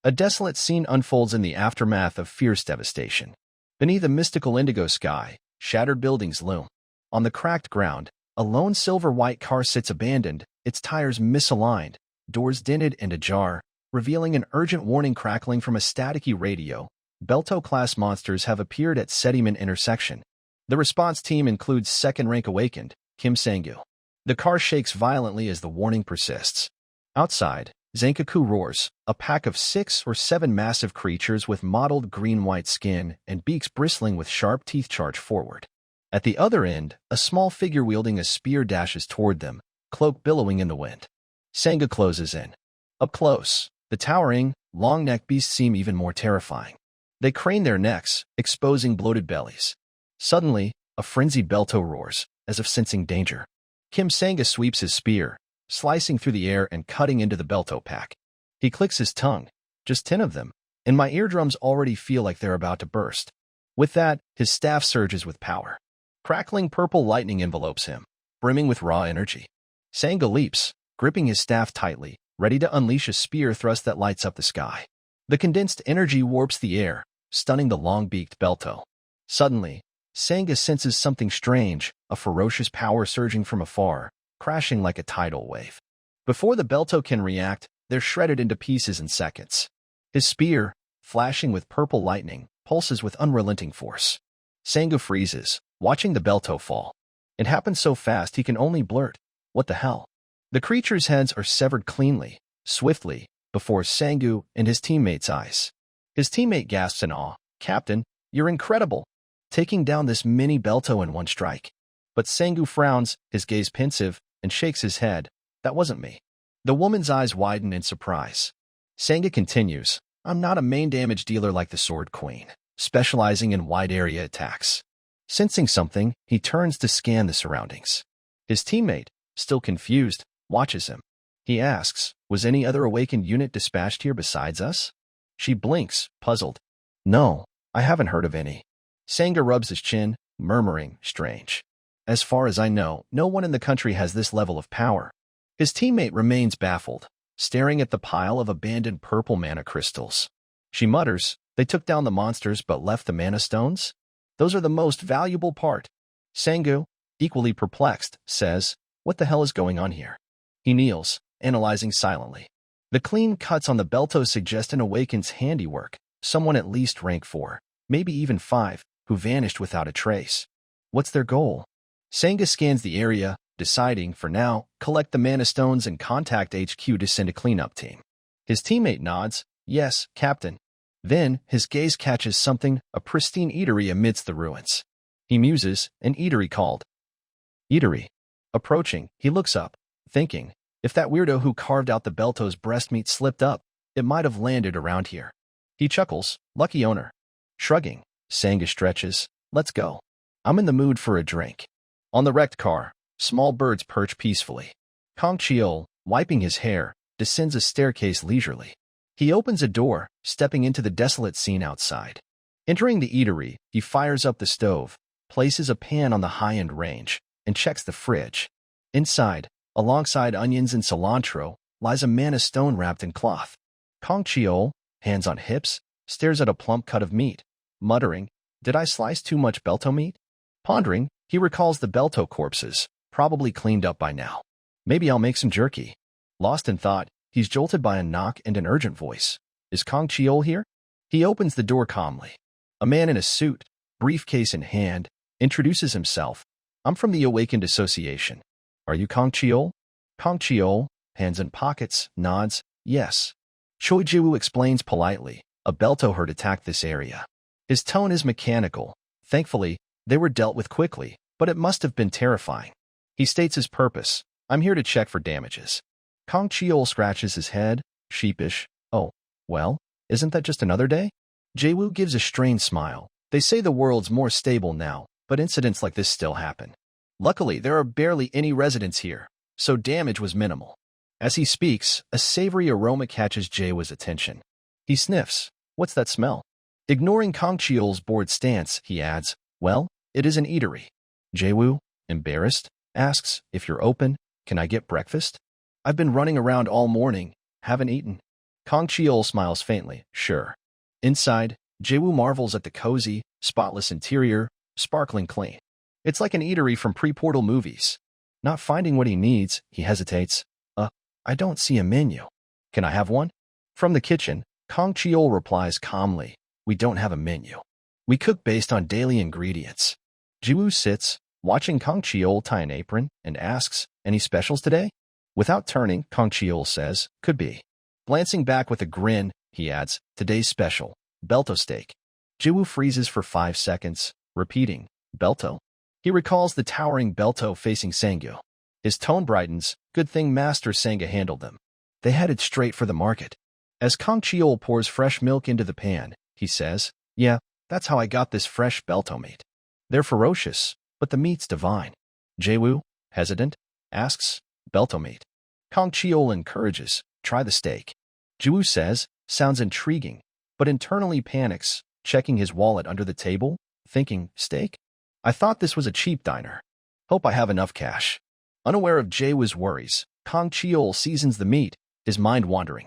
A desolate scene unfolds in the aftermath of fierce devastation. Beneath a mystical indigo sky, shattered buildings loom. On the cracked ground, a lone silver-white car sits abandoned, its tires misaligned, doors dented and ajar, revealing an urgent warning crackling from a staticky radio. Belto-class monsters have appeared at Sediment intersection. The response team includes second-rank awakened, Kim Sang-gu. The car shakes violently as the warning persists. Outside, Zankaku roars, a pack of 6 or 7 massive creatures with mottled green-white skin and beaks bristling with sharp teeth charge forward. At the other end, a small figure wielding a spear dashes toward them, cloak billowing in the wind. Sangha closes in. Up close, the towering, long-necked beasts seem even more terrifying. They crane their necks, exposing bloated bellies. Suddenly, a frenzied Belto roars, as if sensing danger. Kim Sangha sweeps his spear, slicing through the air and cutting into the Belto pack. He clicks his tongue. Just 10 of them, and my eardrums already feel like they're about to burst. With that, his staff surges with power. Crackling purple lightning envelopes him, brimming with raw energy. Sangha leaps, gripping his staff tightly, ready to unleash a spear thrust that lights up the sky. The condensed energy warps the air, stunning the long-beaked Belto. Suddenly, Sangha senses something strange, a ferocious power surging from afar, crashing like a tidal wave. Before the Belto can react, they're shredded into pieces in seconds. His spear, flashing with purple lightning, pulses with unrelenting force. Sangha freezes, watching the Belto fall. It happens so fast he can only blurt, "What the hell?" The creatures' heads are severed cleanly, swiftly, before Sangha and his teammates' eyes. His teammate gasps in awe, "Captain, you're incredible! Taking down this mini Belto in one strike." But Sangha frowns, his gaze pensive, and shakes his head. "That wasn't me." The woman's eyes widen in surprise. Sangha continues, "I'm not a main damage dealer like the Sword Queen, specializing in wide-area attacks." Sensing something, he turns to scan the surroundings. His teammate, still confused, watches him. He asks, "Was any other awakened unit dispatched here besides us?" She blinks, puzzled. "No, I haven't heard of any." Sangha rubs his chin, murmuring, "Strange. As far as I know, no one in the country has this level of power." His teammate remains baffled, staring at the pile of abandoned purple mana crystals. She mutters, "They took down the monsters but left the mana stones? Those are the most valuable part." Sangha, equally perplexed, says, "What the hell is going on here?" He kneels, analyzing silently. The clean cuts on the Belto suggest an awakened's handiwork, someone at least rank 4, maybe even 5, who vanished without a trace. What's their goal? Sangha scans the area, deciding, for now, collect the mana stones and contact HQ to send a cleanup team. His teammate nods, "Yes, Captain." Then, his gaze catches something, a pristine eatery amidst the ruins. He muses, an eatery called. Eatery. Approaching, he looks up, thinking, if that weirdo who carved out the Belto's breast meat slipped up, it might have landed around here. He chuckles, lucky owner. Shrugging, Sangha stretches, "Let's go. I'm in the mood for a drink." On the wrecked car, small birds perch peacefully. Kong Cheol, wiping his hair, descends a staircase leisurely. He opens a door, stepping into the desolate scene outside. Entering the eatery, he fires up the stove, places a pan on the high-end range, and checks the fridge. Inside, alongside onions and cilantro, lies a mana stone wrapped in cloth. Kong Cheol, hands on hips, stares at a plump cut of meat, muttering, "Did I slice too much Belto meat?" Pondering, he recalls the Belto corpses, probably cleaned up by now. Maybe I'll make some jerky. Lost in thought, he's jolted by a knock and an urgent voice. Is Kong Cheol here? He opens the door calmly. A man in a suit, briefcase in hand, introduces himself. "I'm from the Awakened Association. Are you Kong Cheol?" Kong Cheol, hands in pockets, nods, "Yes." Choi Jiwoo explains politely, "A Belto herd attacked this area." His tone is mechanical. Thankfully, they were dealt with quickly, but it must have been terrifying. He states his purpose. "I'm here to check for damages." Kong Cheol scratches his head, sheepish. "Oh, well, isn't that just another day?" Jaewoo gives a strained smile. "They say the world's more stable now, but incidents like this still happen. Luckily, there are barely any residents here, so damage was minimal." As he speaks, a savory aroma catches Jaewoo's attention. He sniffs. "What's that smell?" Ignoring Kong Cheol's bored stance, he adds, "Well, it is an eatery." Jaewoo, embarrassed, asks, "If you're open, can I get breakfast? I've been running around all morning, haven't eaten." Kang Cheol smiles faintly, sure. Inside, Jaewoo marvels at the cozy, spotless interior, sparkling clean. It's like an eatery from pre-Portal movies. Not finding what he needs, he hesitates. I don't see a menu. Can I have one? From the kitchen, Kang Cheol replies calmly, we don't have a menu. We cook based on daily ingredients. Jaewoo sits, watching Kang Cheol tie an apron, and asks, any specials today? Without turning, Kang Cheol says, could be. Glancing back with a grin, he adds, today's special, Belto steak. Jaewoo freezes for 5 seconds, repeating, Belto? He recalls the towering Belto facing Sangyo. His tone brightens, good thing Master Sangha handled them. They headed straight for the market. As Kang Cheol pours fresh milk into the pan, he says, yeah, that's how I got this fresh Belto meat. They're ferocious, but the meat's divine. Jaewoo, hesitant, asks, Belto meat. Kang Cheol encourages, try the steak. Jaewoo says, sounds intriguing, but internally panics, checking his wallet under the table, thinking, steak? I thought this was a cheap diner. Hope I have enough cash. Unaware of Jaewoo's worries, Kang Cheol seasons the meat, his mind wandering.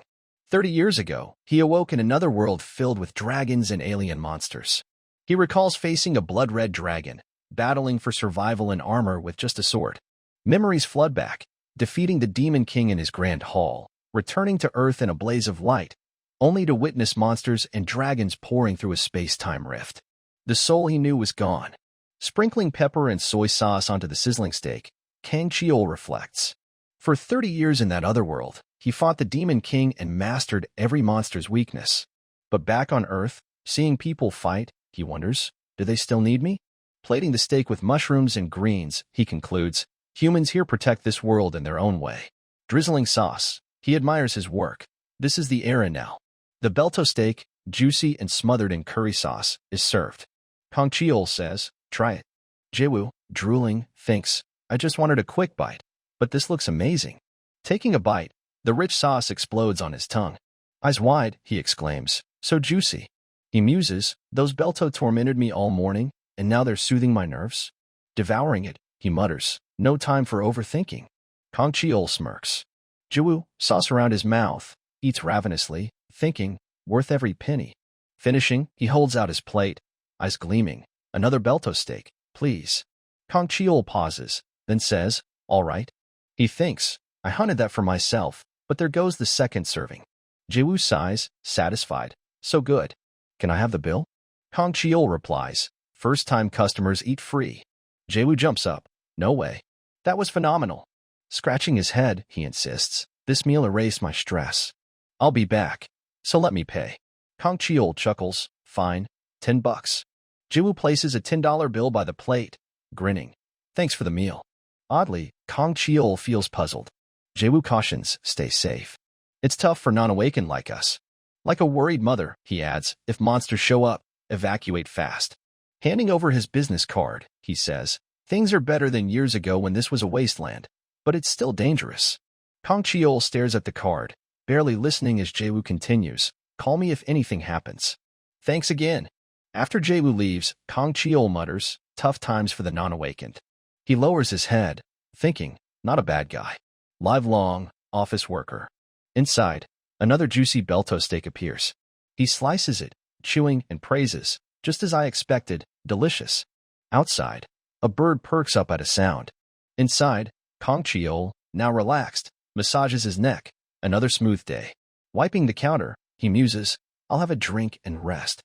30 years ago, he awoke in another world filled with dragons and alien monsters. He recalls facing a blood-red dragon, battling for survival in armor with just a sword. Memories flood back, defeating the Demon King in his grand hall, returning to Earth in a blaze of light, only to witness monsters and dragons pouring through a space-time rift. The soul he knew was gone. Sprinkling pepper and soy sauce onto the sizzling steak, Kang Cheol reflects. For 30 years in that other world, he fought the Demon King and mastered every monster's weakness. But back on Earth, seeing people fight, he wonders, do they still need me? Plating the steak with mushrooms and greens, he concludes, humans here protect this world in their own way. Drizzling sauce, he admires his work. This is the era now. The Belto steak, juicy and smothered in curry sauce, is served. Kang Cheol says, try it. Jaewoo, drooling, thinks, I just wanted a quick bite, but this looks amazing. Taking a bite, the rich sauce explodes on his tongue. Eyes wide, he exclaims, so juicy. He muses, those Belto tormented me all morning, and now they're soothing my nerves. Devouring it, he mutters, no time for overthinking. Kang Cheol smirks. Jaewoo, sauce around his mouth, eats ravenously, thinking, worth every penny. Finishing, he holds out his plate, eyes gleaming, another Belto steak, please. Kang Cheol pauses, then says, all right. He thinks, I hunted that for myself, but there goes the second serving. Jaewoo sighs, satisfied, so good. Can I have the bill? Kang Cheol replies, first-time customers eat free. Jaewoo jumps up, no way. That was phenomenal. Scratching his head, he insists, this meal erased my stress. I'll be back, so let me pay. Kang Cheol chuckles, fine, $10. Jaewoo places a $10 bill by the plate, grinning. Thanks for the meal. Oddly, Kang Cheol feels puzzled. Jaewoo cautions, stay safe. It's tough for non-awakened like us. Like a worried mother, he adds, if monsters show up, evacuate fast. Handing over his business card, he says, things are better than years ago when this was a wasteland, but it's still dangerous. Kang Cheol stares at the card, barely listening as Jaewoo continues, call me if anything happens. Thanks again. After Jaewoo leaves, Kang Cheol mutters, tough times for the non-awakened. He lowers his head, thinking, not a bad guy. Live-long, office worker. Inside, another juicy Belto steak appears. He slices it, chewing and praises, just as I expected, delicious. Outside, a bird perks up at a sound. Inside, Kang Cheol, now relaxed, massages his neck, another smooth day. Wiping the counter, he muses, I'll have a drink and rest.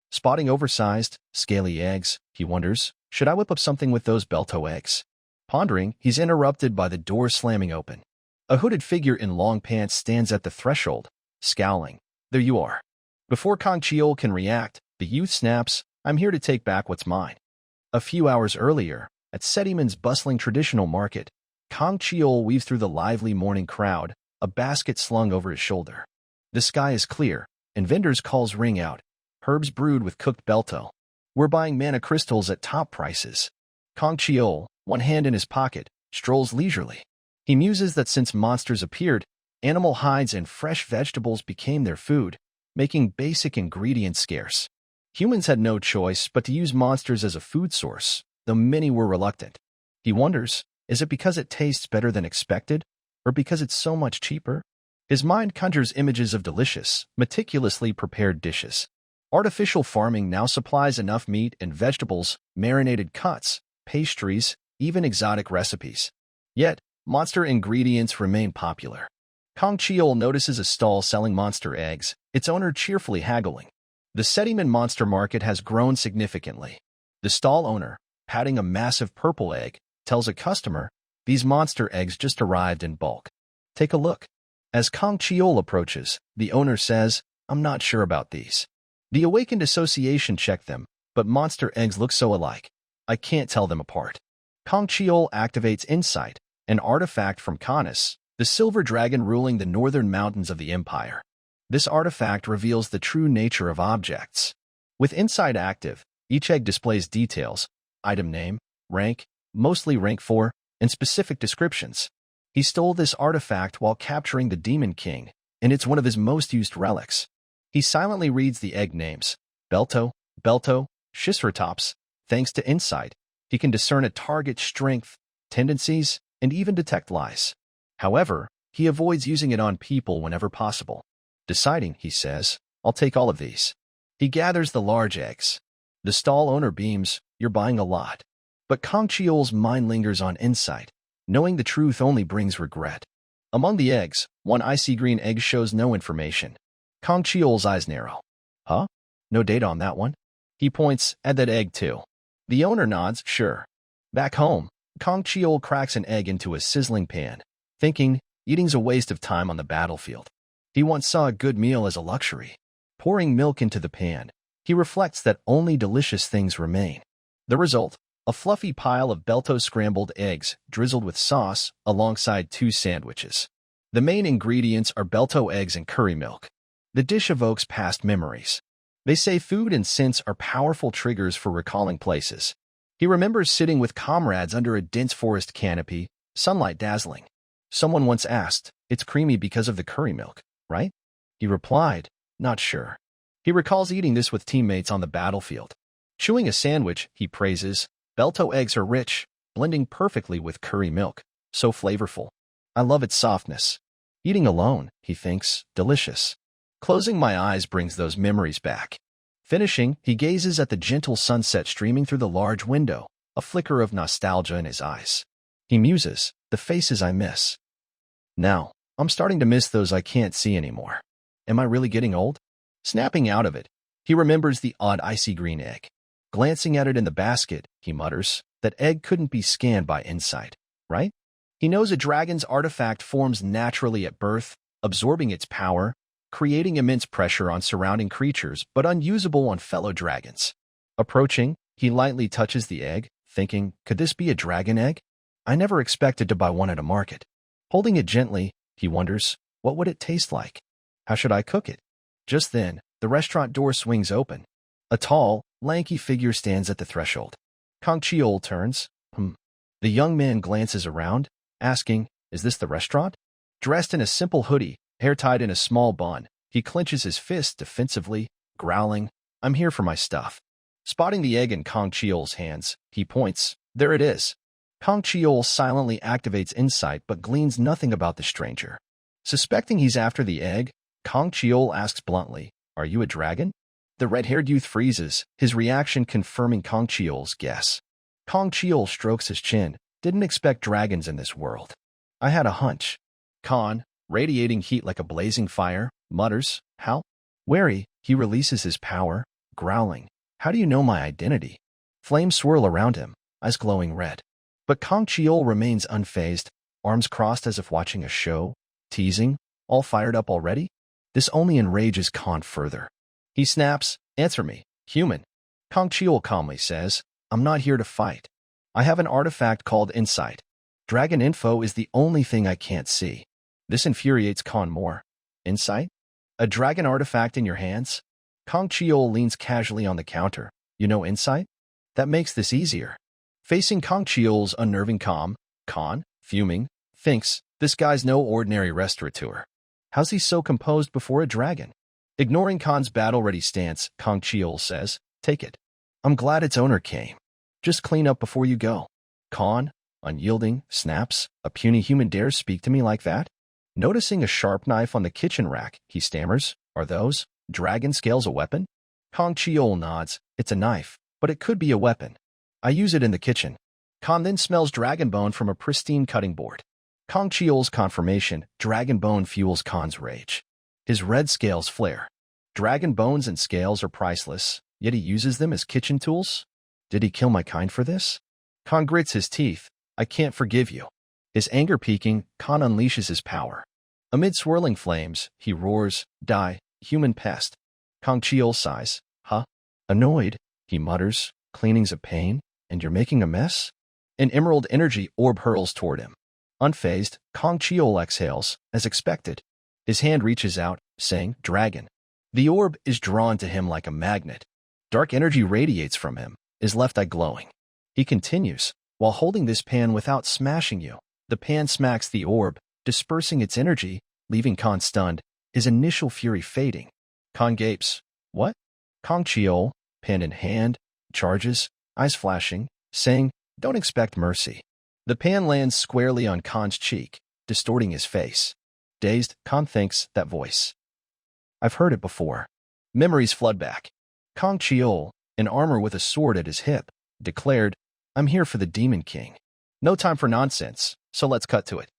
Spotting oversized, scaly eggs, he wonders, should I whip up something with those Belto eggs? Pondering, he's interrupted by the door slamming open. A hooded figure in long pants stands at the threshold, scowling. There you are. Before Kang Cheol can react, the youth snaps, I'm here to take back what's mine. A few hours earlier, at Setiman's bustling traditional market, Kang Cheol weaves through the lively morning crowd, a basket slung over his shoulder. The sky is clear, and vendors' calls ring out. Herbs brewed with cooked Belto. We're buying mana crystals at top prices. Kang Cheol, one hand in his pocket, strolls leisurely. He muses that since monsters appeared, animal hides and fresh vegetables became their food, making basic ingredients scarce. Humans had no choice but to use monsters as a food source, though many were reluctant. He wonders, is it because it tastes better than expected, or because it's so much cheaper? His mind conjures images of delicious, meticulously prepared dishes. Artificial farming now supplies enough meat and vegetables, marinated cuts, pastries, even exotic recipes. Yet, monster ingredients remain popular. Kang Cheol notices a stall selling monster eggs, its owner cheerfully haggling. The Sediman monster market has grown significantly. The stall owner, patting a massive purple egg, tells a customer, "These monster eggs just arrived in bulk. Take a look." As Kang Cheol approaches, the owner says, "I'm not sure about these." The awakened association check them, but monster eggs look so alike. I can't tell them apart. Kang Cheol activates Insight, an artifact from Canis, the silver dragon ruling the northern mountains of the empire. This artifact reveals the true nature of objects. With Insight active, each egg displays details, item name, rank, mostly rank 4, and specific descriptions. He stole this artifact while capturing the Demon King, and it's one of his most used relics. He silently reads the egg names, Belto, Shisratops. Thanks to Insight, he can discern a target's strength, tendencies, and even detect lies. However, he avoids using it on people whenever possible. Deciding, he says, "I'll take all of these." He gathers the large eggs. The stall owner beams, "You're buying a lot." But Kang Cheol's mind lingers on Insight. Knowing the truth only brings regret. Among the eggs, one icy green egg shows no information. Kang Cheol's eyes narrow. "Huh? No data on that one?" He points at that egg too. The owner nods, "Sure." Back home, Kang Cheol cracks an egg into a sizzling pan, thinking, eating's a waste of time on the battlefield. He once saw a good meal as a luxury. Pouring milk into the pan, he reflects that only delicious things remain. The result? A fluffy pile of Belto scrambled eggs drizzled with sauce alongside 2 sandwiches. The main ingredients are Belto eggs and curry milk. The dish evokes past memories. They say food and scents are powerful triggers for recalling places. He remembers sitting with comrades under a dense forest canopy, sunlight dazzling. Someone once asked, "It's creamy because of the curry milk, right?" He replied, "Not sure." He recalls eating this with teammates on the battlefield. Chewing a sandwich, he praises, "Belto eggs are rich, blending perfectly with curry milk. So flavorful. I love its softness." Eating alone, he thinks, delicious. Closing my eyes brings those memories back. Finishing, he gazes at the gentle sunset streaming through the large window, a flicker of nostalgia in his eyes. He muses, "The faces I miss. Now, I'm starting to miss those I can't see anymore. Am I really getting old?" Snapping out of it, he remembers the odd icy green egg. Glancing at it in the basket, he mutters, "That egg couldn't be scanned by Insight, right?" He knows a dragon's artifact forms naturally at birth, absorbing its power, creating immense pressure on surrounding creatures but unusable on fellow dragons. Approaching, he lightly touches the egg, thinking, "Could this be a dragon egg? I never expected to buy one at a market." Holding it gently, he wonders, what would it taste like? How should I cook it? Just then, the restaurant door swings open. A tall, lanky figure stands at the threshold. Kang Cheol turns. The young man glances around, asking, "Is this the restaurant?" Dressed in a simple hoodie, hair tied in a small bun, he clenches his fist defensively, growling, "I'm here for my stuff." Spotting the egg in Kang Cheol's hands, he points, "There it is." Kang Cheol silently activates Insight but gleans nothing about the stranger. Suspecting he's after the egg, Kang Cheol asks bluntly, "Are you a dragon?" The red-haired youth freezes, his reaction confirming Kang Cheol's guess. Kang Cheol strokes his chin, "Didn't expect dragons in this world. I had a hunch." Khan, radiating heat like a blazing fire, mutters, "How?" Wary, he releases his power, growling, "How do you know my identity?" Flames swirl around him, eyes glowing red. But Kang Cheol remains unfazed, arms crossed as if watching a show, teasing, "All fired up already?" This only enrages Khan further. He snaps, "Answer me, human." Kang Cheol calmly says, "I'm not here to fight. I have an artifact called Insight. Dragon info is the only thing I can't see." This infuriates Khan more. "Insight? A dragon artifact in your hands?" Kang Cheol leans casually on the counter. "You know Insight? That makes this easier." Facing Kang Cheol's unnerving calm, Khan, fuming, thinks, "This guy's no ordinary restaurateur. How's he so composed before a dragon?" Ignoring Khan's battle-ready stance, Kang Cheol says, "Take it. I'm glad its owner came. Just clean up before you go." Khan, unyielding, snaps, "A puny human dares speak to me like that?" Noticing a sharp knife on the kitchen rack, he stammers, "Are those dragon scales a weapon?" Kang Cheol nods. "It's a knife, but it could be a weapon. I use it in the kitchen." Khan then smells dragon bone from a pristine cutting board. Kang Cheol's confirmation, dragon bone fuels Khan's rage. His red scales flare. Dragon bones and scales are priceless, yet he uses them as kitchen tools? Did he kill my kind for this? Khan grits his teeth. "I can't forgive you." His anger peaking, Khan unleashes his power. Amid swirling flames, he roars, "Die, human pest." Kang Cheol sighs. "Huh?" Annoyed, he mutters, "Cleaning's a pain, and you're making a mess?" An emerald energy orb hurls toward him. Unfazed, Kang Cheol exhales, as expected. His hand reaches out, saying, "Dragon." The orb is drawn to him like a magnet. Dark energy radiates from him, his left eye glowing. He continues, "While holding this pan without smashing you." The pan smacks the orb, dispersing its energy, leaving Khan stunned, his initial fury fading. Khan gapes. "What?" Kang Cheol, pan in hand, charges, eyes flashing, saying, "Don't expect mercy." The pan lands squarely on Khan's cheek, distorting his face. Dazed, Khan thinks, that voice. I've heard it before. Memories flood back. Kang Cheol, in armor with a sword at his hip, declared, "I'm here for the Demon King. No time for nonsense, so let's cut to it."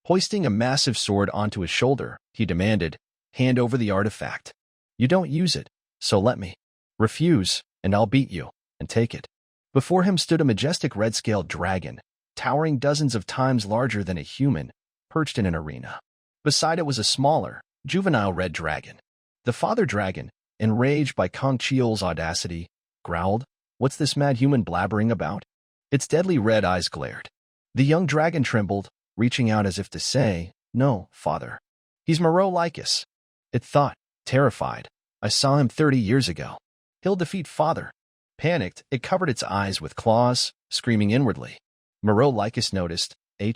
Hoisting a massive sword onto his shoulder, he demanded, "Hand over the artifact. You don't use it, so let me. Refuse, and I'll beat you, and take it." Before him stood a majestic red-scaled dragon, towering dozens of times larger than a human, perched in an arena. Beside it was a smaller, juvenile red dragon. The father dragon, enraged by Kang Cheol's audacity, growled, "What's this mad human blabbering about?" Its deadly red eyes glared. The young dragon trembled, reaching out as if to say, "No, father. He's Lycus." It thought, terrified, "I saw him 30 years ago. He'll defeat father." Panicked, it covered its eyes with claws, screaming inwardly. Lycus noticed, A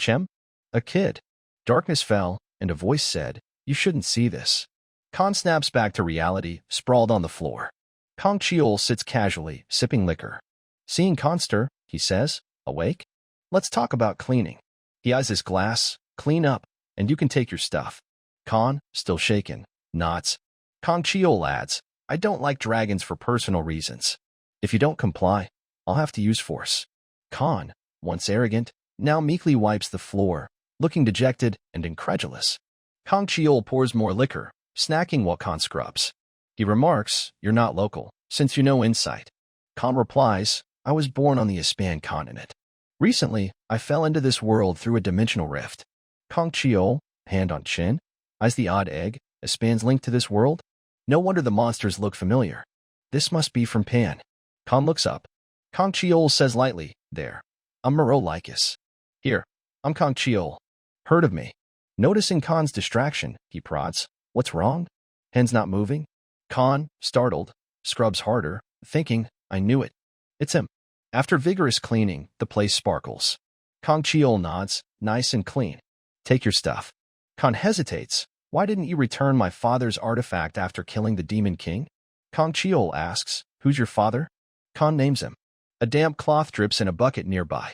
kid. Darkness fell, and a voice said, "You shouldn't see this." Khan snaps back to reality, sprawled on the floor. Kang Cheol sits casually, sipping liquor. Seeing Khan stir, he says, "Awake? Let's talk about cleaning." He eyes his glass, "Clean up, and you can take your stuff." Khan, still shaken, nods. Kang Cheol adds, "I don't like dragons for personal reasons. If you don't comply, I'll have to use force." Khan, once arrogant, now meekly wipes the floor, looking dejected and incredulous. Kang Cheol pours more liquor, snacking while Khan scrubs. He remarks, "You're not local, since you know insight." Khan replies, "I was born on the Ispan continent. Recently, I fell into this world through a dimensional rift." Kang Cheol, hand on chin, eyes the odd egg, Ispan's link to this world. No wonder the monsters look familiar. This must be from Pan. Khan looks up. Kang Cheol says lightly, "There. I'm Lycus. Here, I'm Kang Cheol. Heard of me?" Noticing Khan's distraction, he prods, "What's wrong?" Hand's not moving. Khan, startled, scrubs harder, thinking, "I knew it. It's him." After vigorous cleaning, the place sparkles. Kang Cheol nods, "Nice and clean. Take your stuff." Khan hesitates. "Why didn't you return my father's artifact after killing the Demon King?" Kang Cheol asks, "Who's your father?" Khan names him. A damp cloth drips in a bucket nearby.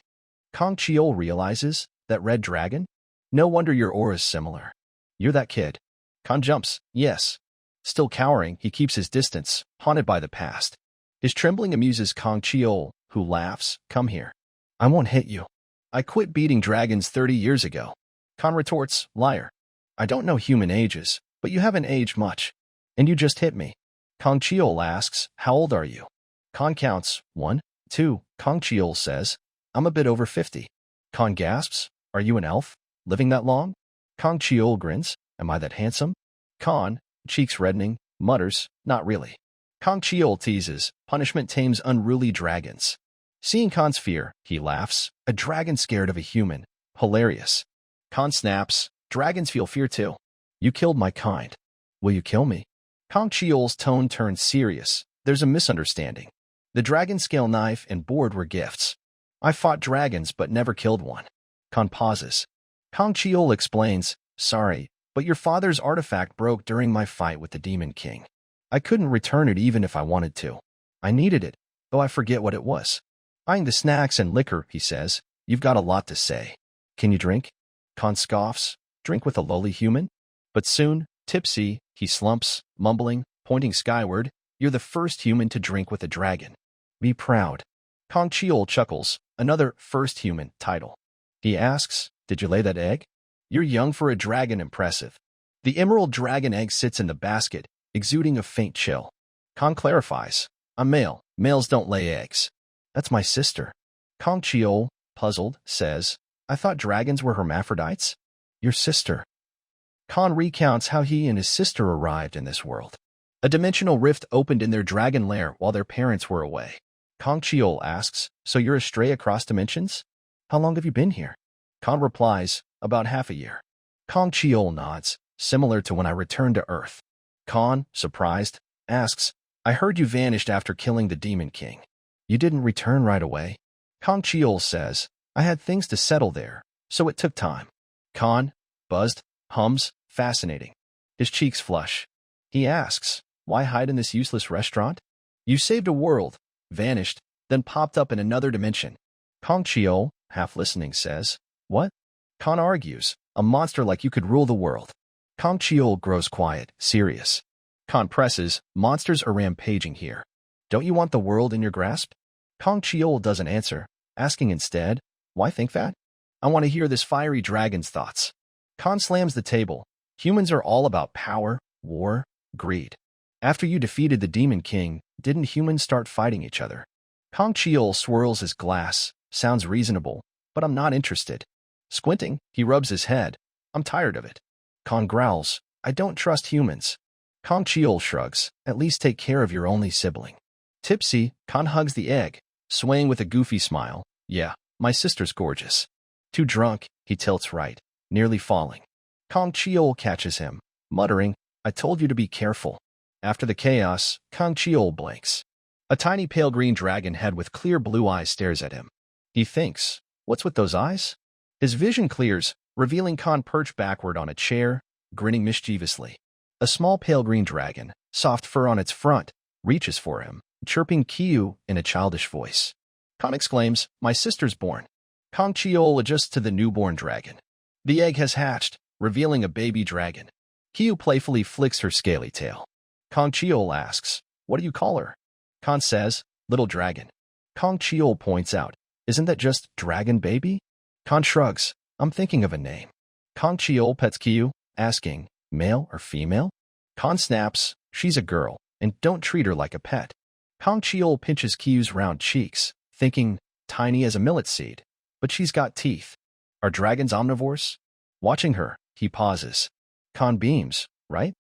Kang Cheol realizes, "That red dragon? No wonder your aura's similar. You're that kid." Khan jumps, "Yes." Still cowering, he keeps his distance, haunted by the past. His trembling amuses Kang Cheol, who laughs, "Come here. I won't hit you. I quit beating dragons 30 years ago." Khan retorts, "Liar. I don't know human ages, but you haven't aged much. And you just hit me." Kang Cheol asks, "How old are you?" Khan counts, 1, 2. Kang Cheol says, "I'm a bit over 50. Khan gasps, "Are you an elf? Living that long?" Kang Cheol grins, "Am I that handsome?" Khan, cheeks reddening, mutters, "Not really." Kang Cheol teases, "Punishment tames unruly dragons." Seeing Khan's fear, he laughs, "A dragon scared of a human. Hilarious." Khan snaps, "Dragons feel fear too. You killed my kind. Will you kill me?" Kang Cheol's tone turns serious. "There's a misunderstanding. The dragon scale knife and board were gifts. I fought dragons but never killed one." Khan pauses. Kang Cheol explains, "Sorry, but your father's artifact broke during my fight with the Demon King. I couldn't return it even if I wanted to. I needed it, though I forget what it was." Eyeing the snacks and liquor, he says, "You've got a lot to say. Can you drink?" Khan scoffs, Drink with a lowly human? But soon, tipsy, he slumps, mumbling, pointing skyward, you're the first human to drink with a dragon. Be proud. Kong Cheol chuckles, another first human title. He asks, did you lay that egg? You're young for a dragon, impressive. The emerald dragon egg sits in the basket, exuding a faint chill. Kong clarifies, I'm male. Males don't lay eggs. That's my sister. Kong Cheol, puzzled, says, I thought dragons were hermaphrodites? Your sister. Khan recounts how he and his sister arrived in this world. A dimensional rift opened in their dragon lair while their parents were away. Kong Cheol asks, so you're a stray across dimensions? How long have you been here? Khan replies, about half a year. Kong Cheol nods, similar to when I returned to Earth. Khan, surprised, asks, I heard you vanished after killing the Demon King. You didn't return right away? Kong Cheol says, I had things to settle there, so it took time. Khan, buzzed, hums, fascinating. His cheeks flush. He asks, why hide in this useless restaurant? You saved a world, vanished, then popped up in another dimension. Kong Cheol, half listening, says, what? Khan argues, a monster like you could rule the world. Kong Cheol grows quiet, serious. Khan presses, monsters are rampaging here. Don't you want the world in your grasp? Kong Cheol doesn't answer, asking instead, why think that? I want to hear this fiery dragon's thoughts. Khan slams the table. Humans are all about power, war, greed. After you defeated the Demon King, didn't humans start fighting each other? Kong Cheol swirls his glass, sounds reasonable, but I'm not interested. Squinting, he rubs his head. I'm tired of it. Khan growls, I don't trust humans. Kong Cheol shrugs, at least take care of your only sibling. Tipsy, Khan hugs the egg, swaying with a goofy smile. Yeah, my sister's gorgeous. Too drunk, he tilts right, nearly falling. Kong Cheol catches him, muttering, I told you to be careful. After the chaos, Kong Cheol blinks. A tiny pale green dragon head with clear blue eyes stares at him. He thinks, what's with those eyes? His vision clears, revealing Khan perched backward on a chair, grinning mischievously. A small pale green dragon, soft fur on its front, reaches for him, chirping Kiyu in a childish voice. Khan exclaims, my sister's born. Kong Cheol adjusts to the newborn dragon. The egg has hatched, revealing a baby dragon. Kiyu playfully flicks her scaly tail. Kong Cheol asks, what do you call her? Khan says, little dragon. Kong Cheol points out, isn't that just dragon baby? Khan shrugs, I'm thinking of a name. Kong Cheol pets Kiyu, asking, male or female? Khan snaps, she's a girl, and don't treat her like a pet. Kong Cheol pinches Kiyu's round cheeks, thinking, tiny as a millet seed. But she's got teeth. Are dragons omnivores? Watching her, he pauses. Khan beams, right?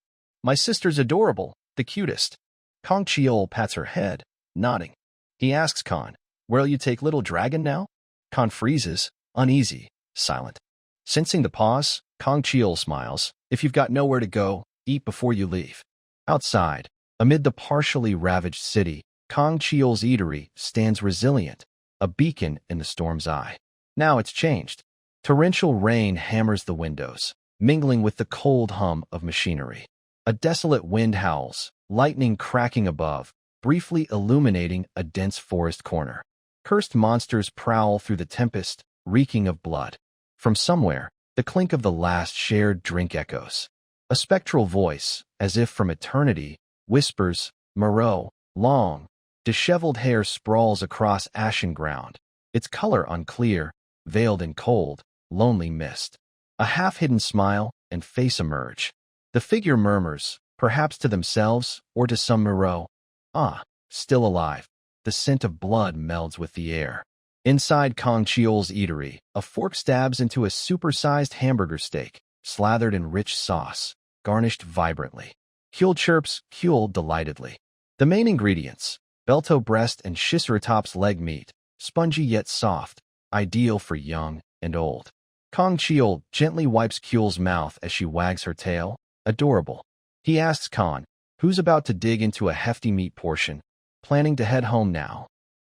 My sister's adorable, the cutest. Kong Cheol pats her head, nodding. He asks Khan, where'll you take little dragon now? Khan freezes, uneasy, silent. Sensing the pause, Kong Cheol smiles. If you've got nowhere to go, eat before you leave. Outside, amid the partially ravaged city, Kong Cheol's eatery stands resilient, a beacon in the storm's eye. Now it's changed. Torrential rain hammers the windows, mingling with the cold hum of machinery. A desolate wind howls, lightning cracking above, briefly illuminating a dense forest corner. Cursed monsters prowl through the tempest, reeking of blood. From somewhere, the clink of the last shared drink echoes. A spectral voice, as if from eternity, whispers, Moreau, long, disheveled hair sprawls across ashen ground, its color unclear, veiled in cold, lonely mist. A half-hidden smile and face emerge. The figure murmurs, perhaps to themselves or to some Moreau. Ah, still alive. The scent of blood melds with the air. Inside Kong Cheol's eatery, a fork stabs into a supersized hamburger steak, slathered in rich sauce, garnished vibrantly. Kyul chirps, Kyul delightedly. The main ingredients, Belto breast and Shiceratops leg meat, spongy yet soft, ideal for young and old. Kong Cheol gently wipes Kyul's mouth as she wags her tail, adorable. He asks Khan, who's about to dig into a hefty meat portion, planning to head home now.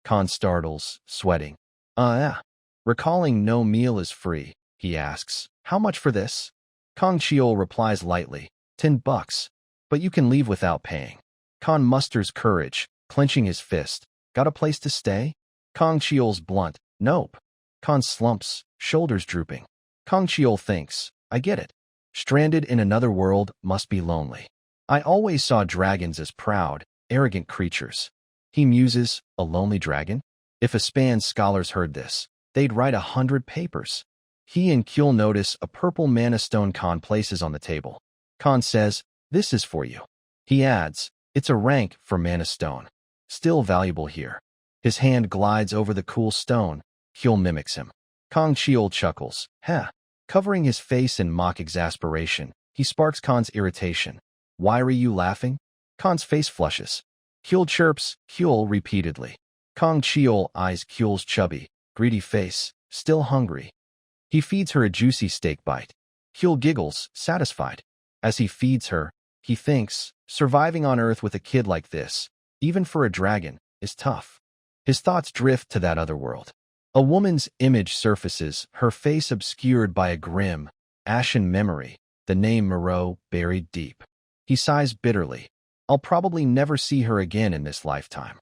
Khan startles, sweating. Yeah. Recalling no meal is free, he asks, how much for this? Kong Cheol replies lightly, $10, but you can leave without paying. Khan musters courage, clenching his fist. Got a place to stay? Kong Cheol's blunt, nope. Khan slumps, shoulders drooping. Kong Cheol thinks, I get it. Stranded in another world must be lonely. I always saw dragons as proud, arrogant creatures. He muses, a lonely dragon? If Aspan's scholars heard this, they'd write 100 papers. He and Kyul notice a purple mana stone Khan places on the table. Khan says, "This is for you." He adds, "It's a rank for mana stone. Still valuable here." His hand glides over the cool stone. Kyul mimics him. Kang Chiol chuckles, "Heh." Covering his face in mock exasperation, he sparks Khan's irritation. "Why are you laughing?" Khan's face flushes. Kyul chirps, "Kyul," repeatedly. Kang Chiol eyes Kyul's chubby, greedy face, still hungry. He feeds her a juicy steak bite. Kyul giggles, satisfied. As he feeds her, he thinks, surviving on Earth with a kid like this, even for a dragon, is tough. His thoughts drift to that other world. A woman's image surfaces, her face obscured by a grim, ashen memory, the name Moreau buried deep. He sighs bitterly. "I'll probably never see her again in this lifetime."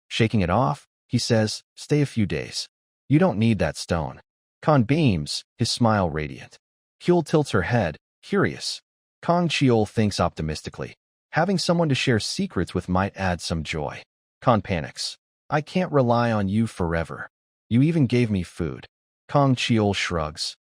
Shaking it off, he says, "Stay a few days. You don't need that stone." Khan beams, his smile radiant. Kyul tilts her head, curious. Kang Chiol thinks optimistically. Having someone to share secrets with might add some joy. Khan panics. "I can't rely on you forever. You even gave me food." Kang Chiol shrugs.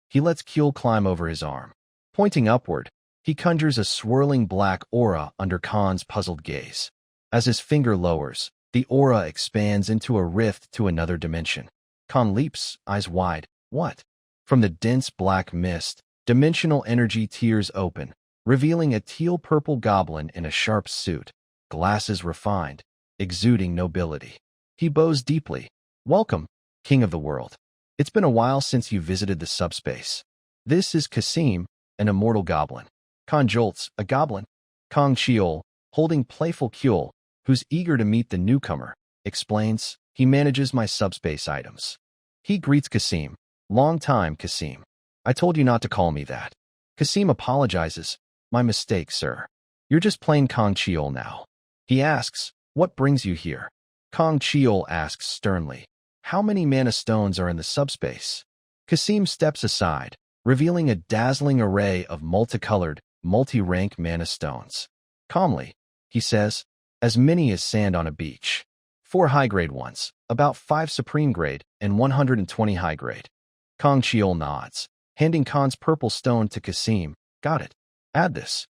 He lets Kyul climb over his arm. Pointing upward, he conjures a swirling black aura under Khan's puzzled gaze. As his finger lowers, the aura expands into a rift to another dimension. Khan leaps, eyes wide. What? From the dense black mist, dimensional energy tears open, revealing a teal-purple goblin in a sharp suit, glasses refined, exuding nobility. He bows deeply. "Welcome, king of the world. It's been a while since you visited the subspace. This is Kasim, an immortal goblin." Khan jolts, "A goblin?" Kang Chiol, holding playful Kyul, who's eager to meet the newcomer, explains, "He manages my subspace items." He greets Kasim. "Long time, Kasim. I told you not to call me that." Kasim apologizes. "My mistake, sir. You're just plain Kang Chiol now." He asks, "What brings you here?" Kang Chiol asks sternly, "How many mana stones are in the subspace?" Kasim steps aside, revealing a dazzling array of multicolored, multi-rank mana stones. Calmly, he says, "As many as sand on a beach. 4 high-grade ones, about 5 supreme grade, and 120 high-grade." Kang Chiol nods, handing Khan's purple stone to Kasim. "Got it. Add this."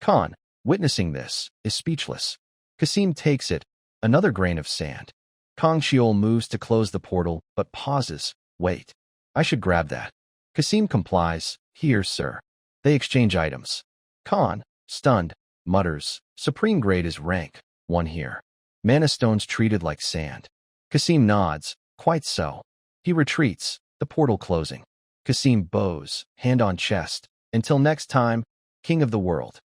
Khan, witnessing this, is speechless. Kasim takes it, another grain of sand. Kang Chiol moves to close the portal, but pauses. "Wait. I should grab that." Kasim complies. "Here, sir." They exchange items. Khan, stunned, mutters, "Supreme grade is rank 1 here. Mana stones treated like sand." Kasim nods. "Quite so." He retreats, the portal closing. Kasim bows, hand on chest. "Until next time, king of the world."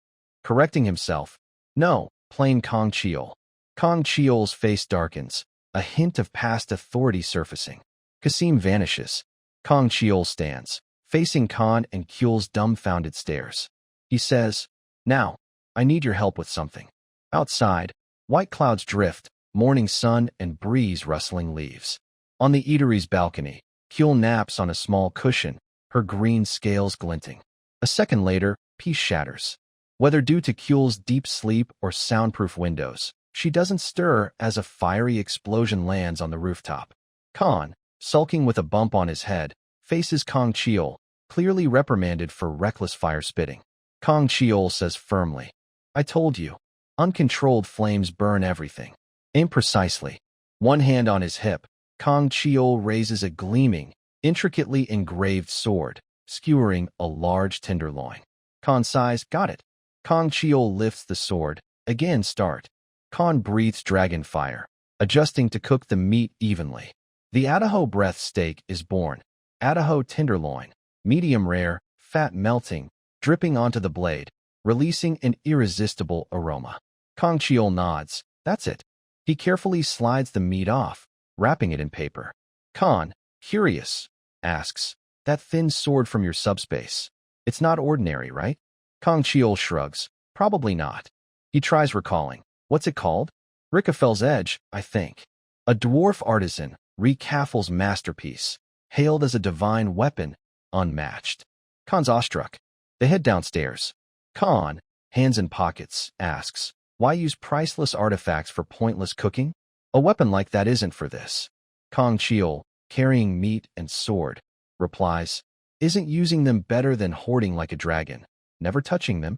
Correcting himself, "No, plain Kang Chiol." Kang Chiol's face darkens, a hint of past authority surfacing. Kasim vanishes. Kang Chiol stands, facing Khan and Kyul's dumbfounded stares. He says, "Now, I need your help with something." Outside, white clouds drift, morning sun and breeze rustling leaves. On the eatery's balcony, Kyul naps on a small cushion, her green scales glinting. A second later, peace shatters. Whether due to Kyul's deep sleep or soundproof windows, she doesn't stir as a fiery explosion lands on the rooftop. Khan, sulking with a bump on his head, faces Kang Chiol, clearly reprimanded for reckless fire spitting. Kang Chiol says firmly, "I told you. Uncontrolled flames burn everything." Imprecisely. One hand on his hip, Kang Chiol raises a gleaming, intricately engraved sword, skewering a large tenderloin. Khan sighs, "Got it." Kang Chiol lifts the sword. Again start. Khan breathes dragon fire, adjusting to cook the meat evenly. The Idaho breath steak is born. Idaho tenderloin, medium rare, fat melting, dripping onto the blade, releasing an irresistible aroma. Kang Chiol nods. "That's it." He carefully slides the meat off, wrapping it in paper. Khan, curious, asks, "That thin sword from your subspace. It's not ordinary, right?" Kang Chiol shrugs. "Probably not." He tries recalling. "What's it called?" "Rickafel's Edge, I think." A dwarf artisan, Rickafel's masterpiece, hailed as a divine weapon, unmatched. Khan's awestruck. They head downstairs. Khan, hands in pockets, asks, "Why use priceless artifacts for pointless cooking? A weapon like that isn't for this." Kong Cheol, carrying meat and sword, replies, "Isn't using them better than hoarding like a dragon, never touching them?"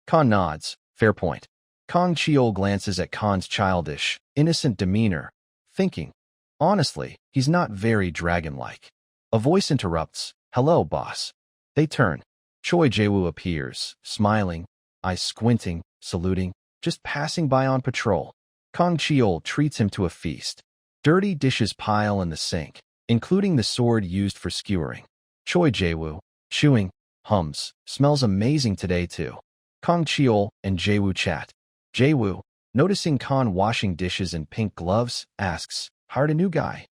Khan nods, "Fair point." Kong Cheol glances at Khan's childish, innocent demeanor, thinking, honestly, he's not very dragon-like. A voice interrupts, "Hello, boss." They turn. Choi Jae-woo appears, smiling, eyes squinting, saluting, just passing by on patrol. Kong Cheol treats him to a feast. Dirty dishes pile in the sink, including the sword used for skewering. Choi Jae-woo, chewing, hums, "Smells amazing today too." Kong Cheol and Jae-woo chat. Jae-woo, noticing Khan washing dishes in pink gloves, asks, "Hired a new guy?"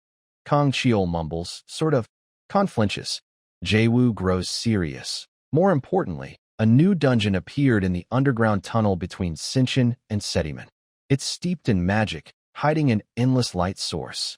Kong Cheol mumbles, "Sort of." Khan flinches. Jae-woo grows serious. More importantly, a new dungeon appeared in the underground tunnel between Sinchon and Sediman. It's steeped in magic, hiding an endless light source.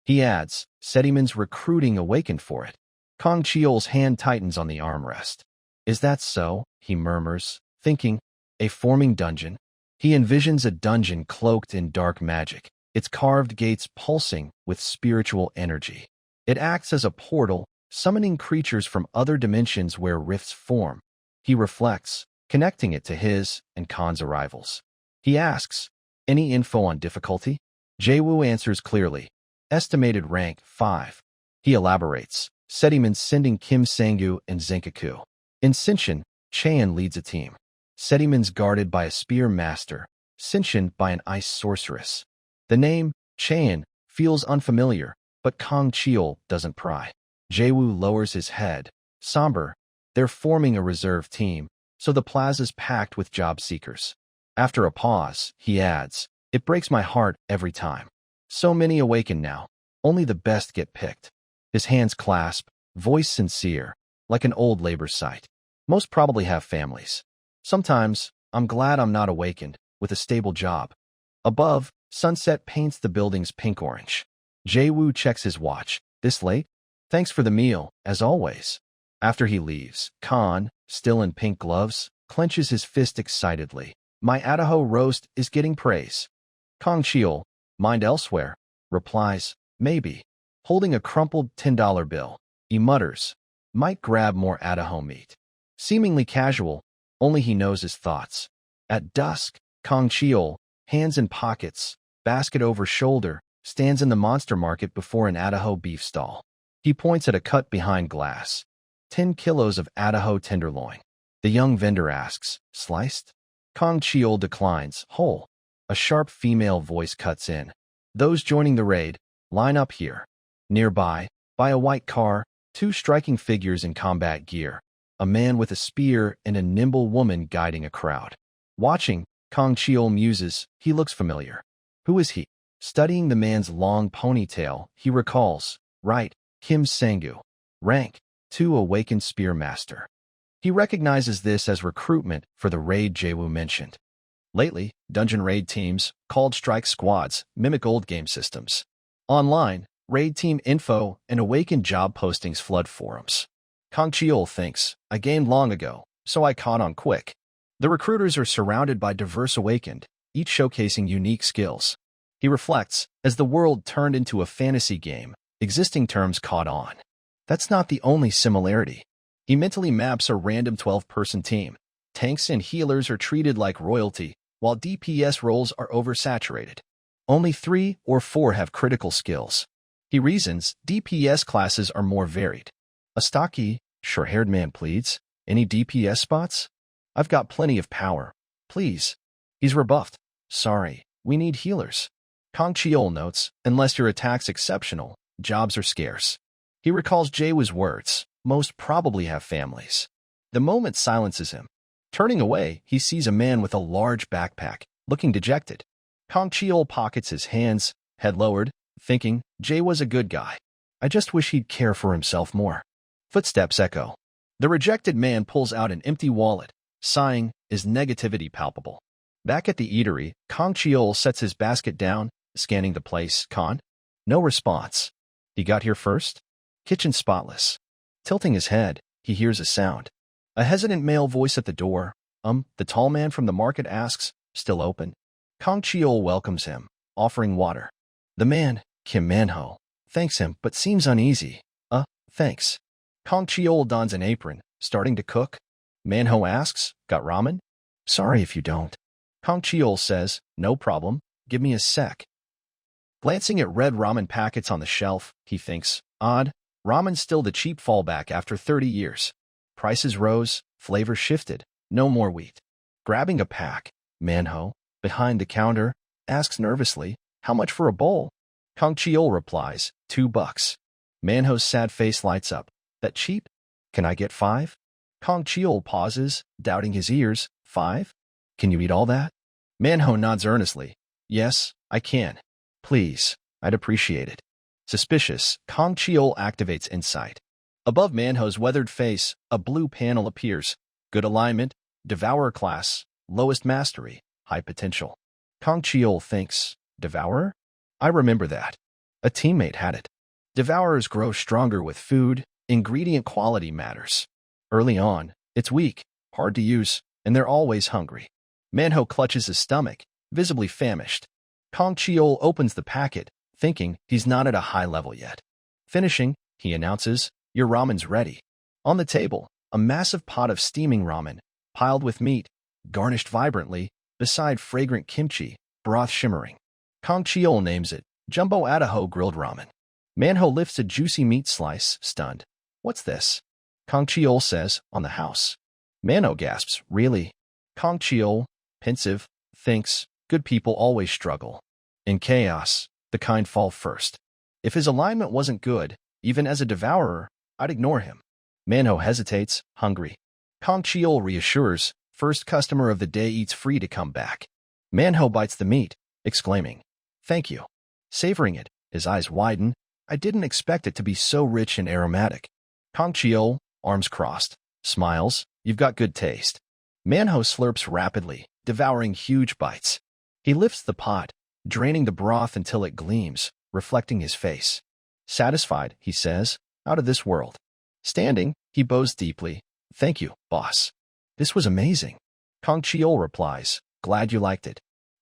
He adds, "Sediman's recruiting awakened for it." Kong Cheol's hand tightens on the armrest. "Is that so?" he murmurs, thinking, "A forming dungeon?" He envisions a dungeon cloaked in dark magic, its carved gates pulsing with spiritual energy. It acts as a portal, summoning creatures from other dimensions where rifts form. He reflects, connecting it to his and Khan's arrivals. He asks, "Any info on difficulty?" Jae-woo answers clearly, "Estimated rank 5. He elaborates, Sediman sending Kim Sang-gu and Zenkaku. In Sinchon, Cheon leads a team. Sediman's guarded by a spear master, Sinchon by an ice sorceress. The name, Cheon, feels unfamiliar, but Kong Cheol doesn't pry. Jae-woo lowers his head, somber. They're forming a reserve team, so the plaza's packed with job seekers. After a pause, he adds, "It breaks my heart every time. So many awaken now. Only the best get picked." His hands clasp, voice sincere, like an old labor site. "Most probably have families. Sometimes, I'm glad I'm not awakened, with a stable job." Above, sunset paints the buildings pink-orange. Jae-woo checks his watch. "This late? Thanks for the meal, as always." After he leaves, Khan, still in pink gloves, clenches his fist excitedly. "My Idaho roast is getting praise." Kong Cheol, mind elsewhere, replies, "Maybe." Holding a crumpled $10 bill, he mutters, "Might grab more Idaho meat." Seemingly casual, only he knows his thoughts. At dusk, Kong Cheol, hands in pockets, basket over shoulder, stands in the monster market before an Idaho beef stall. He points at a cut behind glass. 10 kilos of Idaho tenderloin. The young vendor asks, "Sliced?" Kong Cheol declines, "Whole." A sharp female voice cuts in. "Those joining the raid, line up here." Nearby, by a white car, 2 striking figures in combat gear. A man with a spear and a nimble woman guiding a crowd. Watching, Kong Cheol muses, he looks familiar. Who is he? Studying the man's long ponytail, he recalls, right, Kim Sang-gu. Rank, 2 awakened spearmaster. He recognizes this as recruitment for the raid Jae-woo mentioned. Lately, dungeon raid teams, called strike squads, mimic old game systems. Online, raid team info and awakened job postings flood forums. Kong Cheol thinks, "I gained long ago, so I caught on quick." The recruiters are surrounded by diverse awakened, each showcasing unique skills. He reflects, as the world turned into a fantasy game, existing terms caught on. That's not the only similarity. He mentally maps a random 12-person team. Tanks and healers are treated like royalty, while DPS roles are oversaturated. Only 3 or 4 have critical skills. He reasons DPS classes are more varied. A stocky, short-haired man pleads, "Any DPS spots? I've got plenty of power. Please." He's rebuffed. "Sorry, we need healers." Kong Cheol notes, "Unless your attack's exceptional, jobs are scarce." He recalls Jae-woo's words, "Most probably have families." The moment silences him. Turning away, he sees a man with a large backpack, looking dejected. Kong Cheol pockets his hands, head lowered, thinking, Jae was a good guy. I just wish he'd care for himself more. Footsteps echo. The rejected man pulls out an empty wallet, sighing, his negativity palpable. Back at the eatery, Kong Cheol sets his basket down, scanning the place. Khan? No response. He got here first? Kitchen spotless. Tilting his head, he hears a sound. A hesitant male voice at the door. The tall man from the market asks, still open? Kang Cheol welcomes him, offering water. The man, Kim Manhwa, thanks him but seems uneasy. Thanks. Kang Cheol dons an apron, starting to cook. Manhwa asks, got ramen? Sorry if you don't. Kang Cheol says, no problem, give me a sec. Glancing at red ramen packets on the shelf, he thinks, odd, ramen's still the cheap fallback after 30 years. Prices rose, flavor shifted, no more wheat. Grabbing a pack, Manhwa, behind the counter, asks nervously, how much for a bowl? Kang Cheol replies, $2. Manhwa's sad face lights up. That cheap? Can I get 5? Kang Cheol pauses, doubting his ears. 5? Can you eat all that? Manhwa nods earnestly. Yes, I can. Please, I'd appreciate it. Suspicious, Kang Cheol activates insight. Above Manhwa's weathered face, a blue panel appears. Good alignment, Devourer class, lowest mastery, high potential. Kang Cheol thinks, Devourer? I remember that. A teammate had it. Devourers grow stronger with food, ingredient quality matters. Early on, it's weak, hard to use, and they're always hungry. Manhwa clutches his stomach, visibly famished. Kang Cheol opens the packet, thinking he's not at a high level yet. Finishing, he announces, your ramen's ready. On the table, a massive pot of steaming ramen, piled with meat, garnished vibrantly, beside fragrant kimchi, broth shimmering. Kang Cheol names it, Jumbo Ataho grilled ramen. Manhwa lifts a juicy meat slice, stunned. What's this? Kang Cheol says, on the house. Manhwa gasps, really? Kang Cheol, pensive, thinks, good people always struggle. In chaos, the kind fall first. If his alignment wasn't good, even as a devourer, I'd ignore him. Manhwa hesitates, hungry. Kang Cheol reassures, first customer of the day eats free to come back. Manhwa bites the meat, exclaiming, thank you. Savoring it, his eyes widen. I didn't expect it to be so rich and aromatic. Kang Cheol, arms crossed, smiles, you've got good taste. Manhwa slurps rapidly, devouring huge bites. He lifts the pot, draining the broth until it gleams, reflecting his face. Satisfied, he says, out of this world. Standing, he bows deeply. Thank you, boss. This was amazing. Kang Cheol replies, glad you liked it.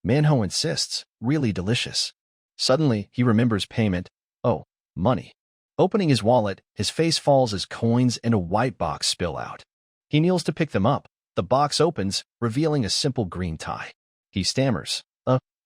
Manhwa insists, really delicious. Suddenly, he remembers payment. Oh, money. Opening his wallet, his face falls as coins and a white box spill out. He kneels to pick them up. The box opens, revealing a simple green tie. He stammers.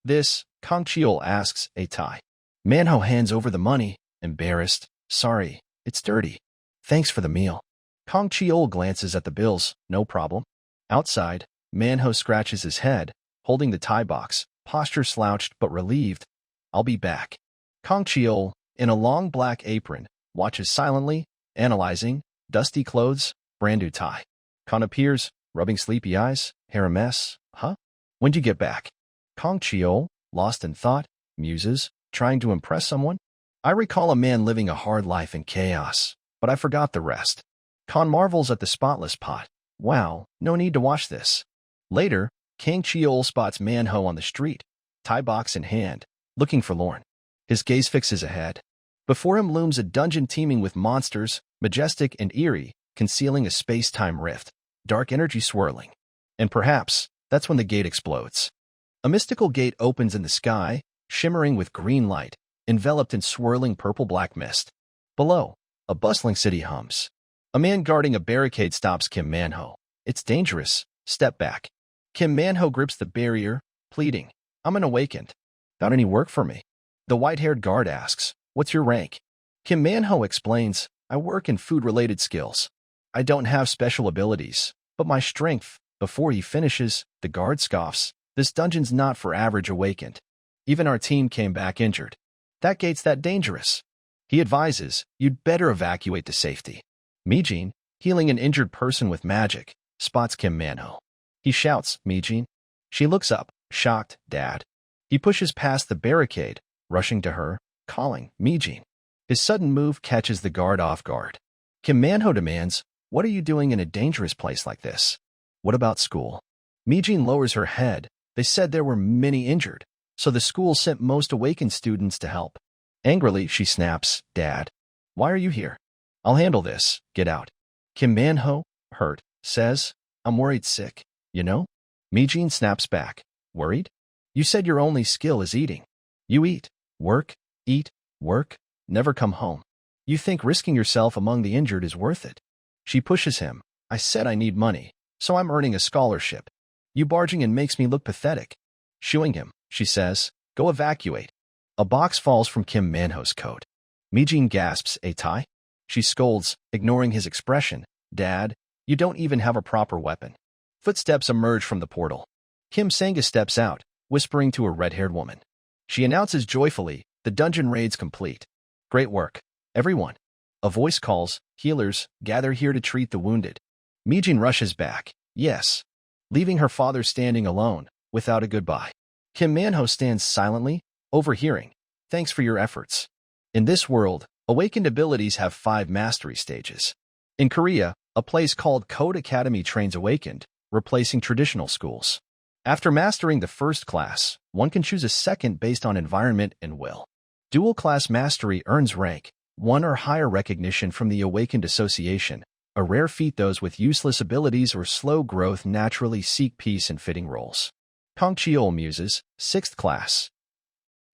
This, Kang Cheol asks, a tie. Manhwa hands over the money, embarrassed. Sorry, it's dirty. Thanks for the meal. Kang Cheol glances at the bills. No problem. Outside, Manhwa scratches his head, holding the tie box, posture slouched but relieved. I'll be back. Kang Cheol, in a long black apron, watches silently, analyzing, dusty clothes, brand new tie. Khan appears, rubbing sleepy eyes, hair a mess. Huh? When'd you get back? Kang Cheol, lost in thought, muses, trying to impress someone. I recall a man living a hard life in chaos, but I forgot the rest. Khan marvels at the spotless pot. Wow, no need to wash this. Later, Kang Cheol spots Manhwa on the street, tie box in hand, looking forlorn. His gaze fixes ahead. Before him looms a dungeon teeming with monsters, majestic and eerie, concealing a space-time rift, dark energy swirling. And perhaps, that's when the gate explodes. A mystical gate opens in the sky, shimmering with green light, enveloped in swirling purple-black mist. Below, a bustling city hums. A man guarding a barricade stops Kim Manhwa. It's dangerous. Step back. Kim Manhwa grips the barrier, pleading, I'm an awakened. Got any work for me? The white-haired guard asks, what's your rank? Kim Manhwa explains, I work in food-related skills. I don't have special abilities, but my strength. Before he finishes, the guard scoffs, this dungeon's not for average awakened. Even our team came back injured. That gate's that dangerous. He advises, you'd better evacuate to safety. Mijin, healing an injured person with magic, spots Kim Manhwa. He shouts, Mijin. She looks up, shocked, Dad. He pushes past the barricade, rushing to her, calling, Mijin. His sudden move catches the guard off guard. Kim Manhwa demands, what are you doing in a dangerous place like this? What about school? Mijin lowers her head. They said there were many injured, so the school sent most awakened students to help. Angrily, she snaps, Dad. Why are you here? I'll handle this. Get out. Kim Manhwa, hurt, says, I'm worried sick, you know? Mijin snaps back. Worried? You said your only skill is eating. You eat, work, never come home. You think risking yourself among the injured is worth it? She pushes him. I said I need money, so I'm earning a scholarship. You barging in makes me look pathetic. Shooing him, she says, go evacuate. A box falls from Kim Manho's coat. Mijin gasps, a tie? She scolds, ignoring his expression. Dad, you don't even have a proper weapon. Footsteps emerge from the portal. Kim Sanga steps out, whispering to a red-haired woman. She announces joyfully, the dungeon raid's complete. Great work, everyone. A voice calls, healers, gather here to treat the wounded. Mijin rushes back, yes. Leaving her father standing alone, without a goodbye. Kim Manho stands silently, overhearing. Thanks for your efforts. In this world, awakened abilities have 5 mastery stages. In Korea, a place called Code Academy trains awakened, replacing traditional schools. After mastering the first class, one can choose a second based on environment and will. Dual class mastery earns rank, 1 or higher recognition from the Awakened Association, a rare feat. Those with useless abilities or slow growth naturally seek peace in fitting roles. Kong Cheol muses, 6th class.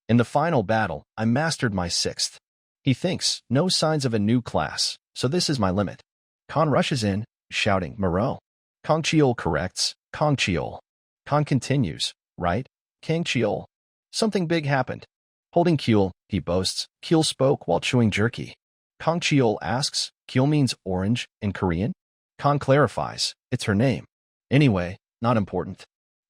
In the final battle, I mastered my 6th. He thinks, no signs of a new class, so this is my limit. Khan rushes in, shouting, Moreau. Kong Cheol corrects, Kong Cheol. Khan continues, right? Kang Cheol. Something big happened. Holding Kyul, he boasts. Kyul spoke while chewing jerky. Kong Cheol asks, Kyul means orange in Korean? Khan clarifies, it's her name. Anyway, not important.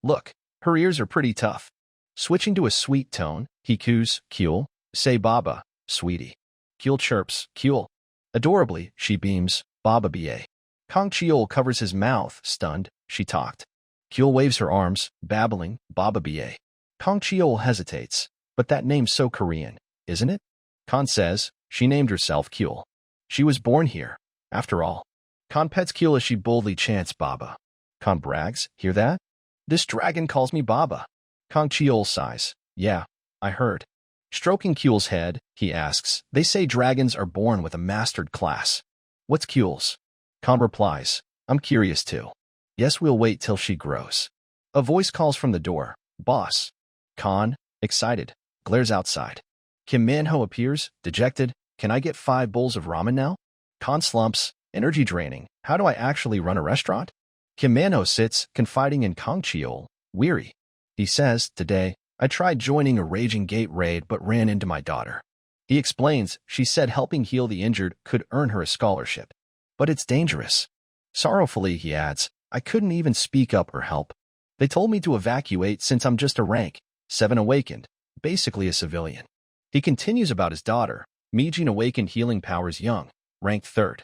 Look, her ears are pretty tough. Switching to a sweet tone, he coos, Kyul, say Baba, sweetie. Kyul chirps, Kyul. Adorably, she beams, Baba ba. Kong Cheol covers his mouth, stunned, she talked. Kyul waves her arms, babbling, Baba ba. Kong Cheol hesitates. But that name's so Korean, isn't it? Khan says, she named herself Kyul. She was born here, after all. Khan pets Kyul as she boldly chants Baba. Khan brags, hear that? This dragon calls me Baba. Kong Cheol sighs, yeah, I heard. Stroking Kyul's head, he asks, they say dragons are born with a mastered class. What's Kyul's? Khan replies, I'm curious too. Yes, we'll wait till she grows. A voice calls from the door, boss. Khan, excited, glares outside. Kim Manho appears, dejected. Can I get 5 bowls of ramen now? Khan slumps, energy draining. How do I actually run a restaurant? Kim Manho sits, confiding in Kong Cheol, weary. He says, today, I tried joining a raging gate raid but ran into my daughter. He explains, she said helping heal the injured could earn her a scholarship. But it's dangerous. Sorrowfully, he adds, I couldn't even speak up or help. They told me to evacuate since I'm just a rank 7 awakened, basically a civilian. He continues about his daughter, Mijin awakened healing powers young, ranked 3rd.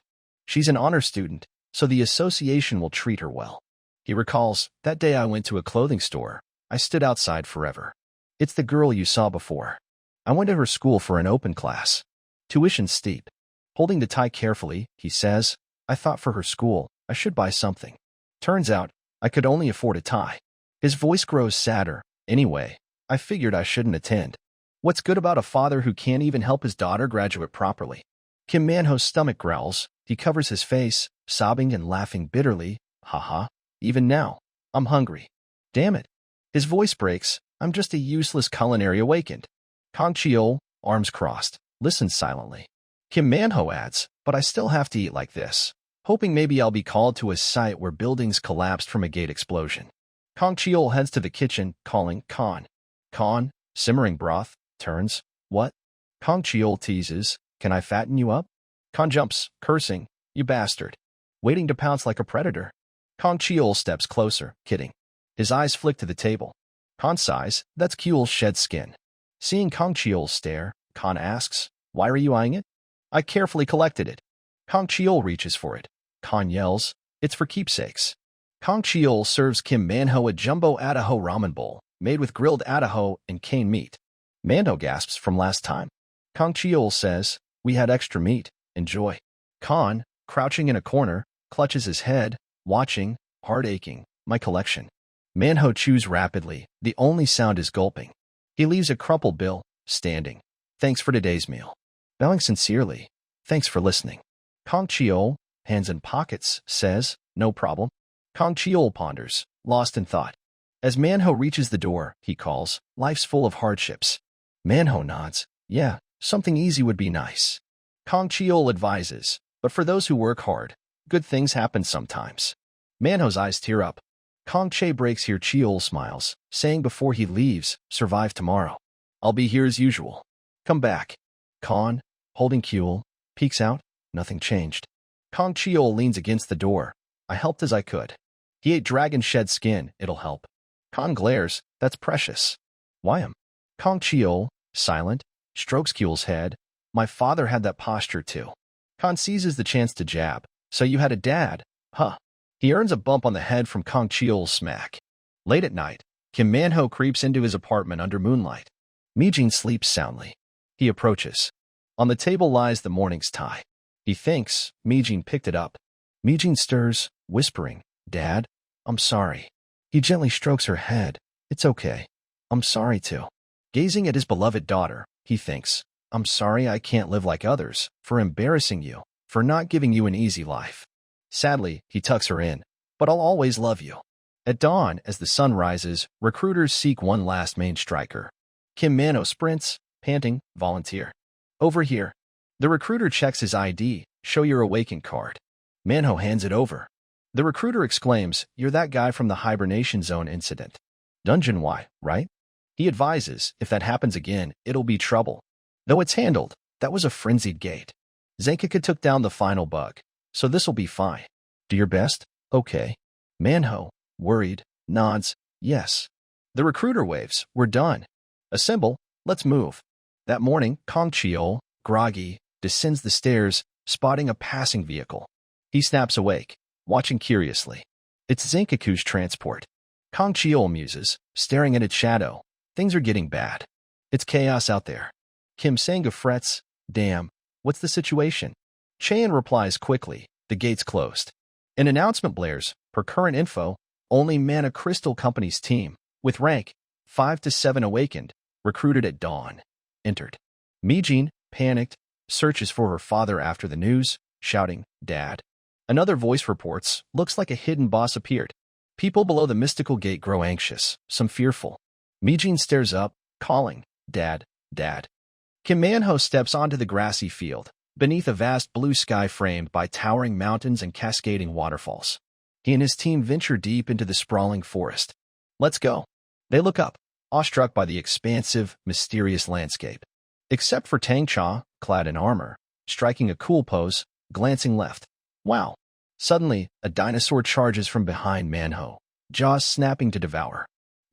She's an honor student, so the association will treat her well. He recalls, that day I went to a clothing store. I stood outside forever. It's the girl you saw before. I went to her school for an open class. Tuition steep. Holding the tie carefully, he says, I thought for her school, I should buy something. Turns out, I could only afford a tie. His voice grows sadder. Anyway, I figured I shouldn't attend. What's good about a father who can't even help his daughter graduate properly? Kim Manho's stomach growls. He covers his face, sobbing and laughing bitterly. Haha, even now, I'm hungry. Damn it. His voice breaks. I'm just a useless culinary awakened. Kong Cheol, arms crossed, listens silently. Kim Manho adds, but I still have to eat like this, hoping maybe I'll be called to a site where buildings collapsed from a gate explosion. Kong Cheol heads to the kitchen, calling, Khan. Khan, simmering broth, turns. What? Kong Cheol teases, can I fatten you up? Khan jumps, cursing, you bastard. Waiting to pounce like a predator. Kong Cheol steps closer, kidding. His eyes flick to the table. Khan sighs, that's Kyul's shed skin. Seeing Kong Cheol stare, Khan asks, why are you eyeing it? I carefully collected it. Kong Cheol reaches for it. Khan yells, it's for keepsakes. Kong Cheol serves Kim Manho a jumbo Idaho ramen bowl, made with grilled Idaho and cane meat. Manho gasps from last time. Kong Cheol says, we had extra meat, enjoy. Khan, crouching in a corner, clutches his head, watching, heart aching, my collection. Manho chews rapidly, the only sound is gulping. He leaves a crumpled bill, standing. Thanks for today's meal. Bowing sincerely. Thanks for listening. Kong Cheol, hands in pockets, says, no problem. Kang Cheol ponders, lost in thought. As Manhwa reaches the door, he calls, life's full of hardships. Manhwa nods, yeah, something easy would be nice. Kang Cheol advises, but for those who work hard, good things happen sometimes. Manhwa's eyes tear up. Kang Che breaks here. Cheol smiles, saying before he leaves, survive tomorrow. I'll be here as usual. Come back. Kang, holding Cheol, peeks out, nothing changed. Kang Cheol leans against the door. I helped as I could. He ate dragon shed skin, it'll help. Kang glares, that's precious. Why am? Kang Cheol, silent, strokes Cheol's head. My father had that posture too. Kang seizes the chance to jab. So you had a dad, huh? He earns a bump on the head from Kang Cheol's smack. Late at night, Kim Manhwa creeps into his apartment under moonlight. Mijin sleeps soundly. He approaches. On the table lies the morning's tie. He thinks Mijin picked it up. Mijin stirs, whispering, Dad, I'm sorry. He gently strokes her head. It's okay. I'm sorry too. Gazing at his beloved daughter, he thinks, I'm sorry I can't live like others, for embarrassing you, for not giving you an easy life. Sadly, he tucks her in, but I'll always love you. At dawn, as the sun rises, recruiters seek one last main striker. Kim Manhwa sprints, panting, volunteer. Over here. The recruiter checks his ID, show your awakened card. Manhwa hands it over. The recruiter exclaims, you're that guy from the hibernation zone incident. Dungeon Y, right? He advises, if that happens again, it'll be trouble. Though it's handled, that was a frenzied gate. Zenkaka took down the final bug, so this'll be fine. Do your best? Okay. Manhwa, worried, nods, yes. The recruiter waves, we're done. Assemble, let's move. That morning, Kang Cheol, groggy, descends the stairs, spotting a passing vehicle. He snaps awake, watching curiously. It's Zenkaku's transport. Kang Cheol muses, staring at its shadow. Things are getting bad. It's chaos out there. Kim Sanga frets, damn, what's the situation? Chaein replies quickly, the gate's closed. An announcement blares, per current info, only Mana Crystal Company's team, with rank 5 to 7 awakened, recruited at dawn, entered. Mijin, panicked, searches for her father after the news, shouting, Dad. Another voice reports, looks like a hidden boss appeared. People below the mystical gate grow anxious, some fearful. Mijin stares up, calling, Dad, Dad. Kim Manhwa steps onto the grassy field, beneath a vast blue sky framed by towering mountains and cascading waterfalls. He and his team venture deep into the sprawling forest. Let's go. They look up, awestruck by the expansive, mysterious landscape. Except for Tang Cha, clad in armor, striking a cool pose, glancing left. Wow. Suddenly, a dinosaur charges from behind Manhwa, jaws snapping to devour.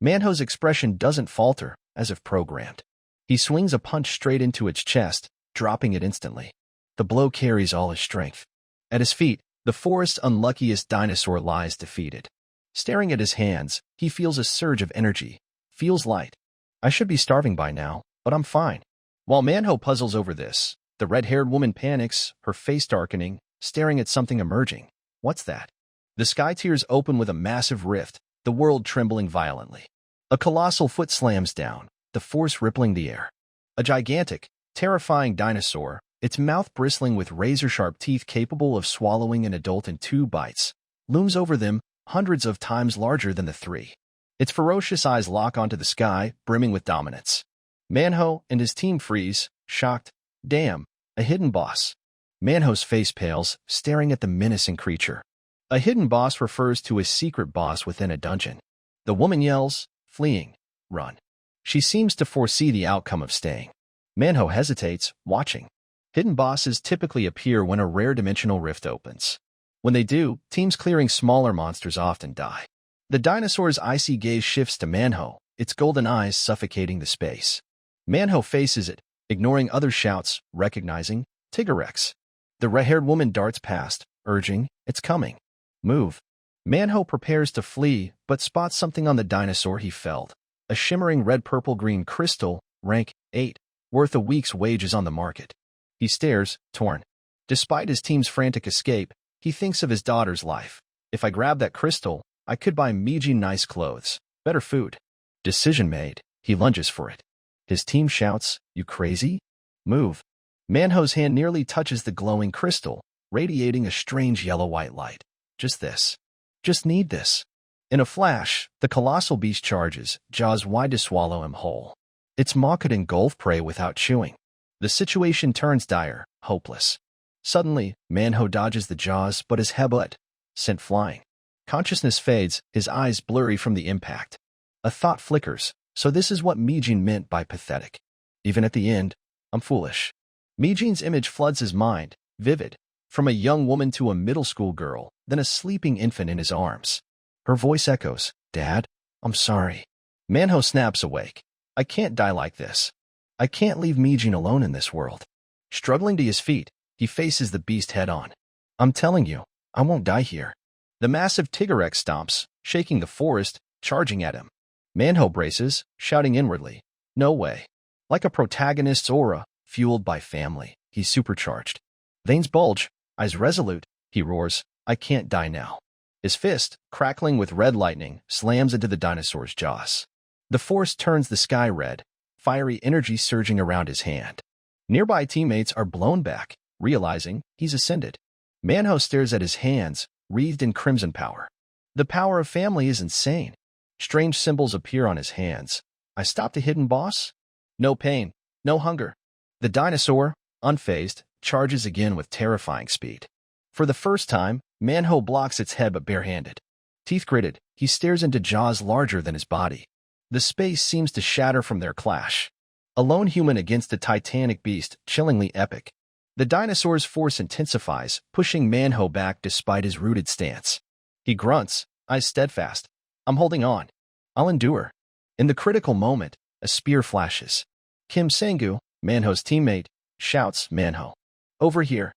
Manhwa's expression doesn't falter, as if programmed. He swings a punch straight into its chest, dropping it instantly. The blow carries all his strength. At his feet, the forest's unluckiest dinosaur lies defeated. Staring at his hands, he feels a surge of energy. Feels light. I should be starving by now, but I'm fine. While Manhwa puzzles over this, the red-haired woman panics, her face darkening, staring at something emerging. What's that? The sky tears open with a massive rift, the world trembling violently. A colossal foot slams down, the force rippling the air. A gigantic, terrifying dinosaur, its mouth bristling with razor-sharp teeth capable of swallowing an adult in 2 bites, looms over them, hundreds of times larger than the 3. Its ferocious eyes lock onto the sky, brimming with dominance. Manhwa and his team freeze, shocked. Damn, a hidden boss. Manhwa's face pales, staring at the menacing creature. A hidden boss refers to a secret boss within a dungeon. The woman yells, fleeing, run. She seems to foresee the outcome of staying. Manhwa hesitates, watching. Hidden bosses typically appear when a rare dimensional rift opens. When they do, teams clearing smaller monsters often die. The dinosaur's icy gaze shifts to Manhwa, its golden eyes suffocating the space. Manhwa faces it, ignoring other shouts, recognizing Tigerex. The red-haired woman darts past, urging, it's coming. Move. Manhwa prepares to flee, but spots something on the dinosaur he felled. A shimmering red-purple-green crystal, rank 8, worth a week's wages on the market. He stares, torn. Despite his team's frantic escape, he thinks of his daughter's life. If I grab that crystal, I could buy Miji nice clothes, better food. Decision made, he lunges for it. His team shouts, you crazy? Move. Manhwa's hand nearly touches the glowing crystal, radiating a strange yellow-white light. Just this. Just need this. In a flash, the colossal beast charges, jaws wide to swallow him whole. Its maw could engulf prey without chewing. The situation turns dire, hopeless. Suddenly, Manhwa dodges the jaws, but his headbutt sent flying. Consciousness fades, his eyes blurry from the impact. A thought flickers. So this is what Mijin meant by pathetic. Even at the end, I'm foolish. Mijin's image floods his mind, vivid, from a young woman to a middle school girl, then a sleeping infant in his arms. Her voice echoes, Dad, I'm sorry. Manhwa snaps awake. I can't die like this. I can't leave Mijin alone in this world. Struggling to his feet, he faces the beast head-on. I'm telling you, I won't die here. The massive Tigrex stomps, shaking the forest, charging at him. Manhwa braces, shouting inwardly, no way. Like a protagonist's aura, fueled by family, he's supercharged. Veins bulge, eyes resolute, he roars, I can't die now. His fist, crackling with red lightning, slams into the dinosaur's jaws. The force turns the sky red, fiery energy surging around his hand. Nearby teammates are blown back, realizing he's ascended. Manhwa stares at his hands, wreathed in crimson power. The power of family is insane. Strange symbols appear on his hands. I stopped a hidden boss? No pain, no hunger. The dinosaur, unfazed, charges again with terrifying speed. For the first time, Manhwa blocks its head but barehanded. Teeth gritted, he stares into jaws larger than his body. The space seems to shatter from their clash. A lone human against a titanic beast, chillingly epic. The dinosaur's force intensifies, pushing Manhwa back despite his rooted stance. He grunts, eyes steadfast. I'm holding on. I'll endure. In the critical moment, a spear flashes. Kim Sang-gu, Manhwa's teammate, shouts, Manhwa. Over here.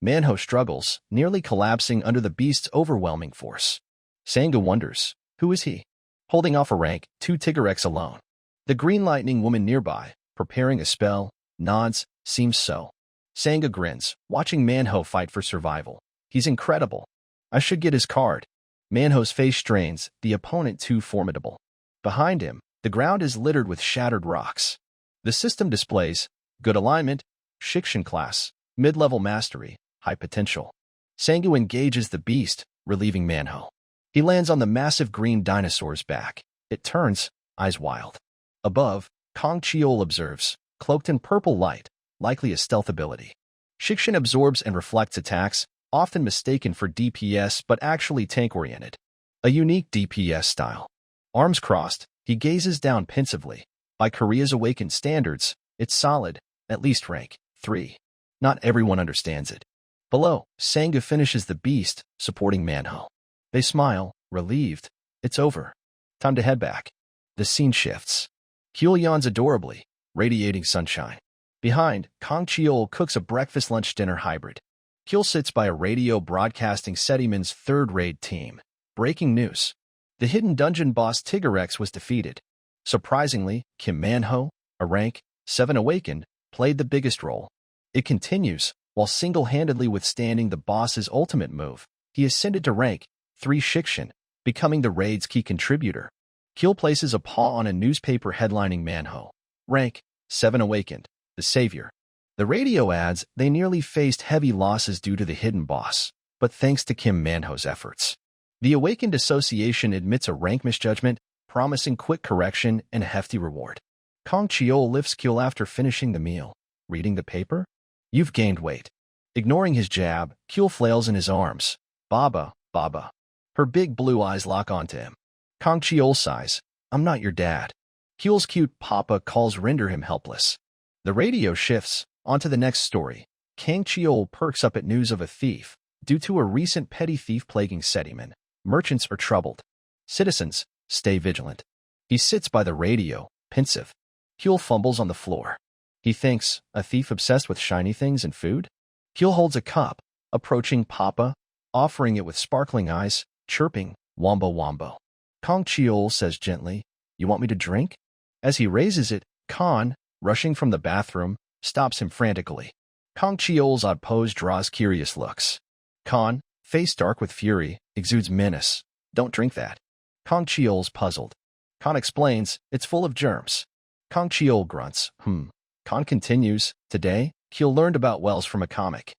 Manhwa struggles, nearly collapsing under the beast's overwhelming force. Sang-gu wonders, who is he? Holding off a rank, 2 Tigrex alone. The green lightning woman nearby, preparing a spell, nods, seems so. Sang-gu grins, watching Manhwa fight for survival. He's incredible. I should get his card. Manhwa's face strains, the opponent too formidable. Behind him, the ground is littered with shattered rocks. The system displays good alignment, Shikshin class, mid-level mastery, high potential. Sang-gu engages the beast, relieving Manhwa. He lands on the massive green dinosaur's back. It turns, eyes wild. Above, Kang Cheol observes, cloaked in purple light, likely a stealth ability. Shikshin absorbs and reflects attacks, often mistaken for DPS but actually tank-oriented. A unique DPS style. Arms crossed, he gazes down pensively. By Korea's awakened standards, it's solid, at least rank 3. Not everyone understands it. Below, Sang-gu finishes the beast, supporting Manhwa. They smile, relieved. It's over. Time to head back. The scene shifts. Kyul yawns adorably, radiating sunshine. Behind, Kang Cheol cooks a breakfast-lunch-dinner hybrid. Kyul sits by a radio broadcasting Setiman's third raid team. Breaking news. The hidden dungeon boss Tigrex was defeated. Surprisingly, Kim Manhwa, a rank 7 awakened, played the biggest role. It continues, while single-handedly withstanding the boss's ultimate move, he ascended to rank 3 Shikshin, becoming the raid's key contributor. Kyul places a paw on a newspaper headlining Manhwa. Rank 7 awakened, the savior. The radio adds they nearly faced heavy losses due to the hidden boss, but thanks to Kim Manhwa's efforts. The Awakened Association admits a rank misjudgment, promising quick correction and a hefty reward. Kang Cheol lifts Kyul after finishing the meal. Reading the paper? You've gained weight. Ignoring his jab, Kyul flails in his arms. Baba, Baba. Her big blue eyes lock onto him. Kang Cheol sighs. I'm not your dad. Kyul's cute papa calls render him helpless. The radio shifts. Onto the next story. Kang Cheol perks up at news of a thief. Due to a recent petty thief plaguing Setiman, merchants are troubled. Citizens, stay vigilant. He sits by the radio, pensive. Kyul fumbles on the floor. He thinks, a thief obsessed with shiny things and food? Kyul holds a cup, approaching Papa, offering it with sparkling eyes, chirping, Wombo Wombo. Kang Cheol says gently, you want me to drink? As he raises it, Khan, rushing from the bathroom, stops him frantically. Kang Cheol's odd pose draws curious looks. Khan, face dark with fury, exudes menace. Don't drink that. Kang Cheol's puzzled. Khan explains, it's full of germs. Kang Cheol grunts, Khan continues, today, Kyul learned about wells from a comic.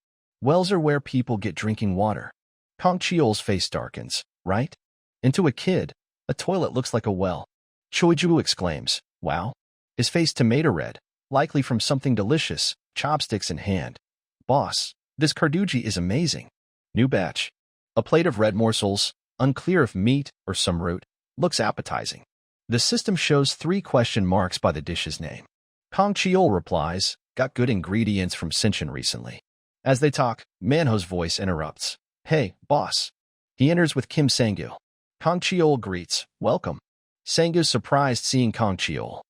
Wells are where people get drinking water. Kong Cheol's face darkens, right? Into a kid, a toilet looks like a well. Choiju exclaims, wow. His face tomato red, likely from something delicious, chopsticks in hand. Boss, this karduji is amazing. New batch. A plate of red morsels, unclear if meat or some root, looks appetizing. The system shows 3 question marks by the dish's name. Kong Cheol replies, got good ingredients from Shinshin recently. As they talk, Manho's voice interrupts. Hey, boss. He enters with Kim Sang-gyu. Kong Cheol greets, welcome. Sang-gyu's surprised seeing Kong Cheol.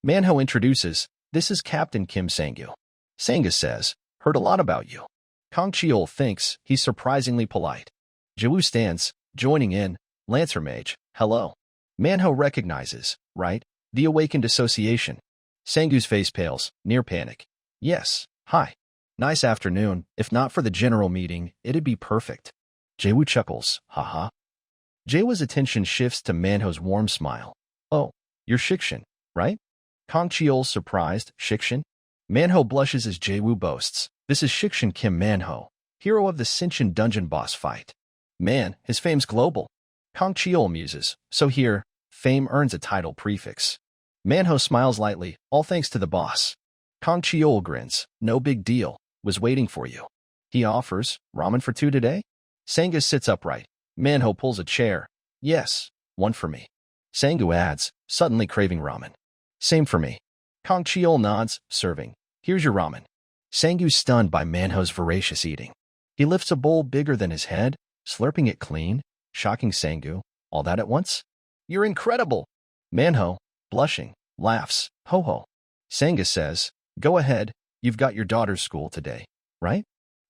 Manhwa introduces, this is Captain Kim Sang-gyu. Sang-gyu says, heard a lot about you. Kong Cheol thinks he's surprisingly polite. Jiwoo stands, joining in, Lancer Mage, hello. Manhwa recognizes, right, the awakened association. Sang-gyu's face pales, near panic. Yes, hi. Nice afternoon, if not for the general meeting, it'd be perfect. Jiwoo chuckles, haha. Jaewa's attention shifts to Manho's warm smile. Oh, you're Shikshin, right? Kong Cheol surprised, Shikshin? Manhwa blushes as Jaewoo boasts, this is Shikshin Kim Manhwa, hero of the Shinshin dungeon boss fight. Man, his fame's global. Kong Cheol muses, so here, fame earns a title prefix. Manhwa smiles lightly, all thanks to the boss. Kong Cheol grins, no big deal, was waiting for you. He offers, ramen for 2 today? Sang-gyu sits upright. Manhwa pulls a chair. Yes, 1 for me. Sang-gyu adds, suddenly craving ramen. Same for me. Kong Cheol nods, serving. Here's your ramen. Sang-gyu's stunned by Manhwa's voracious eating. He lifts a bowl bigger than his head, slurping it clean, shocking Sang-gyu. All that at once? You're incredible. Manhwa, blushing, laughs, ho-ho. Sang-gyu says, go ahead, you've got your daughter's school today, right?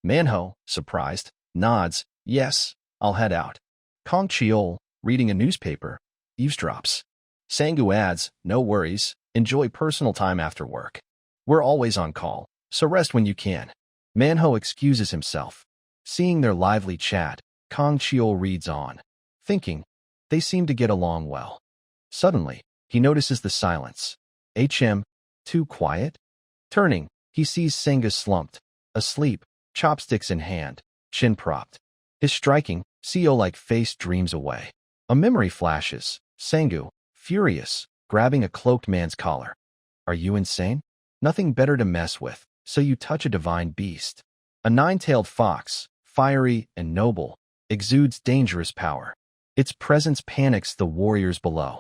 Manhwa, surprised, nods, yes, I'll head out. Kong Cheol, reading a newspaper, eavesdrops. Sang-gyu adds, no worries, enjoy personal time after work. We're always on call, so rest when you can. Manhwa excuses himself. Seeing their lively chat, Kong Cheol reads on, thinking, they seem to get along well. Suddenly, he notices the silence. Too quiet? Turning, he sees Sang-gyu slumped, asleep, chopsticks in hand, chin propped. His striking, CEO-like face dreams away. A memory flashes, Sang-gyu, furious, grabbing a cloaked man's collar. Are you insane? Nothing better to mess with, so you touch a divine beast. A 9-tailed fox, fiery and noble, exudes dangerous power. Its presence panics the warriors below.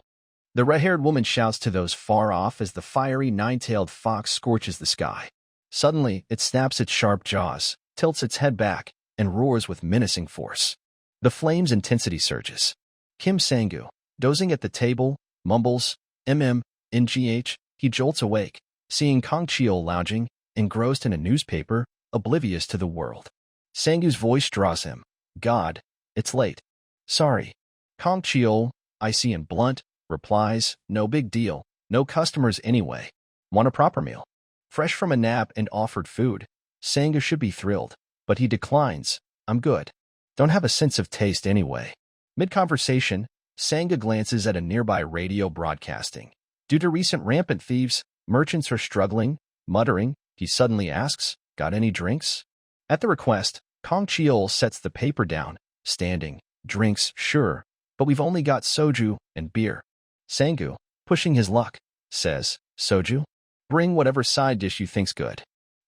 The red-haired woman shouts to those far off as the fiery 9-tailed fox scorches the sky. Suddenly, it snaps its sharp jaws, tilts its head back, and roars with menacing force. The flame's intensity surges. Kim Sang-gyu, dozing at the table, mumbles, NGH, he jolts awake, seeing Kong Cheol lounging, engrossed in a newspaper, oblivious to the world. Sang-gyu's voice draws him. God, it's late. Sorry. Kong Cheol, icy and blunt, replies, no big deal, no customers anyway. Want a proper meal? Fresh from a nap and offered food, Sang-gyu should be thrilled, but he declines, I'm good. Don't have a sense of taste anyway. Mid-conversation, Sang-gyu glances at a nearby radio broadcasting. Due to recent rampant thieves, merchants are struggling, muttering, he suddenly asks, got any drinks? At the request, Kong Cheol sets the paper down, standing, drinks, sure, but we've only got soju and beer. Sang-gyu, pushing his luck, says, soju? Bring whatever side dish you think's good.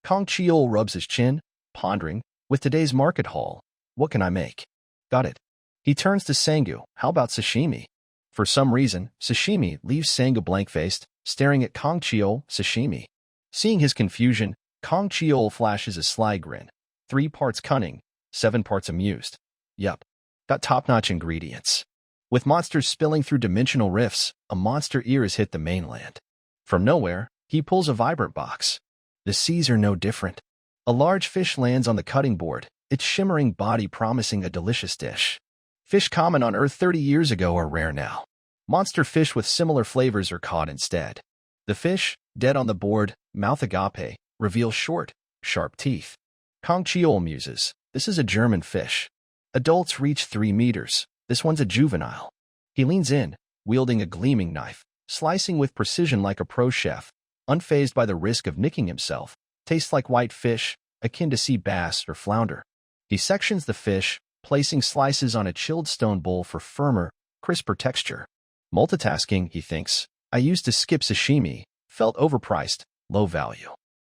Kong Cheol rubs his chin, pondering, with today's market haul, what can I make? Got it. He turns to Sang-gyu, how about sashimi? For some reason, sashimi leaves Sang-gyu blank-faced, staring at Kong Cheol, sashimi. Seeing his confusion, Kong Cheol flashes a sly grin. 3 parts cunning, 7 parts amused. Yup, got top-notch ingredients. With monsters spilling through dimensional rifts, a monster ear has hit the mainland. From nowhere, he pulls a vibrant box. The seas are no different. A large fish lands on the cutting board, its shimmering body promising a delicious dish. Fish common on Earth 30 years ago are rare now. Monster fish with similar flavors are caught instead. The fish, dead on the board, mouth agape, reveals short, sharp teeth. Kong Cheol muses, this is a German fish. Adults reach 3 meters. This one's a juvenile. He leans in, wielding a gleaming knife, slicing with precision like a pro chef, unfazed by the risk of nicking himself. Tastes like white fish, akin to sea bass or flounder. He sections the fish, placing slices on a chilled stone bowl for firmer, crisper texture. Multitasking, he thinks. I used to skip sashimi, felt overpriced, low value.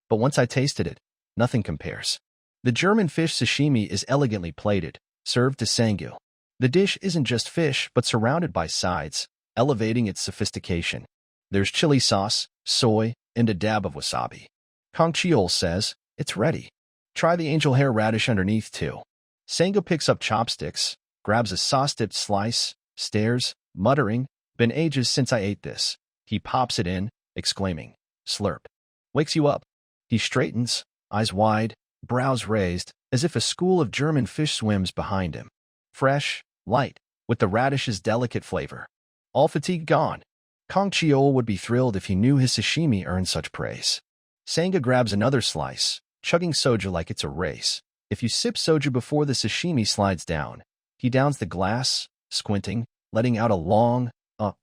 But once I tasted it, nothing compares. The German fish sashimi is elegantly plated, served to Sangyu. The dish isn't just fish, but surrounded by sides, elevating its sophistication. There's chili sauce, soy, and a dab of wasabi. Kang Cheol says, it's ready. Try the angel hair radish underneath, too. Sangyu picks up chopsticks, grabs a sauce-dipped slice, stares, muttering, been ages since I ate this. He pops it in, exclaiming, slurp. Wakes you up. He straightens, eyes wide, brows raised, as if a school of German fish swims behind him. Fresh, light, with the radish's delicate flavor. All fatigue gone. Kang Cheol would be thrilled if he knew his sashimi earned such praise. Sangyu grabs another slice, chugging soju like it's a race. If you sip soju before the sashimi slides down, he downs the glass, squinting, letting out a long,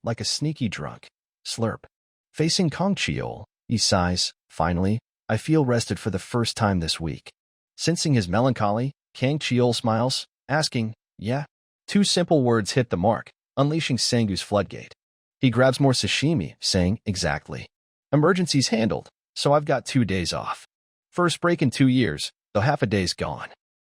like a sneaky drunk, slurp. Facing Kang Cheol, he sighs, finally, I feel rested for the first time this week. Sensing his melancholy, Kang Cheol smiles, asking, yeah? Two simple words hit the mark, unleashing Sangyu's floodgate. He grabs more sashimi, saying, exactly. Emergency's handled, so I've got 2 days off. First break in 2 years, though half a day's gone.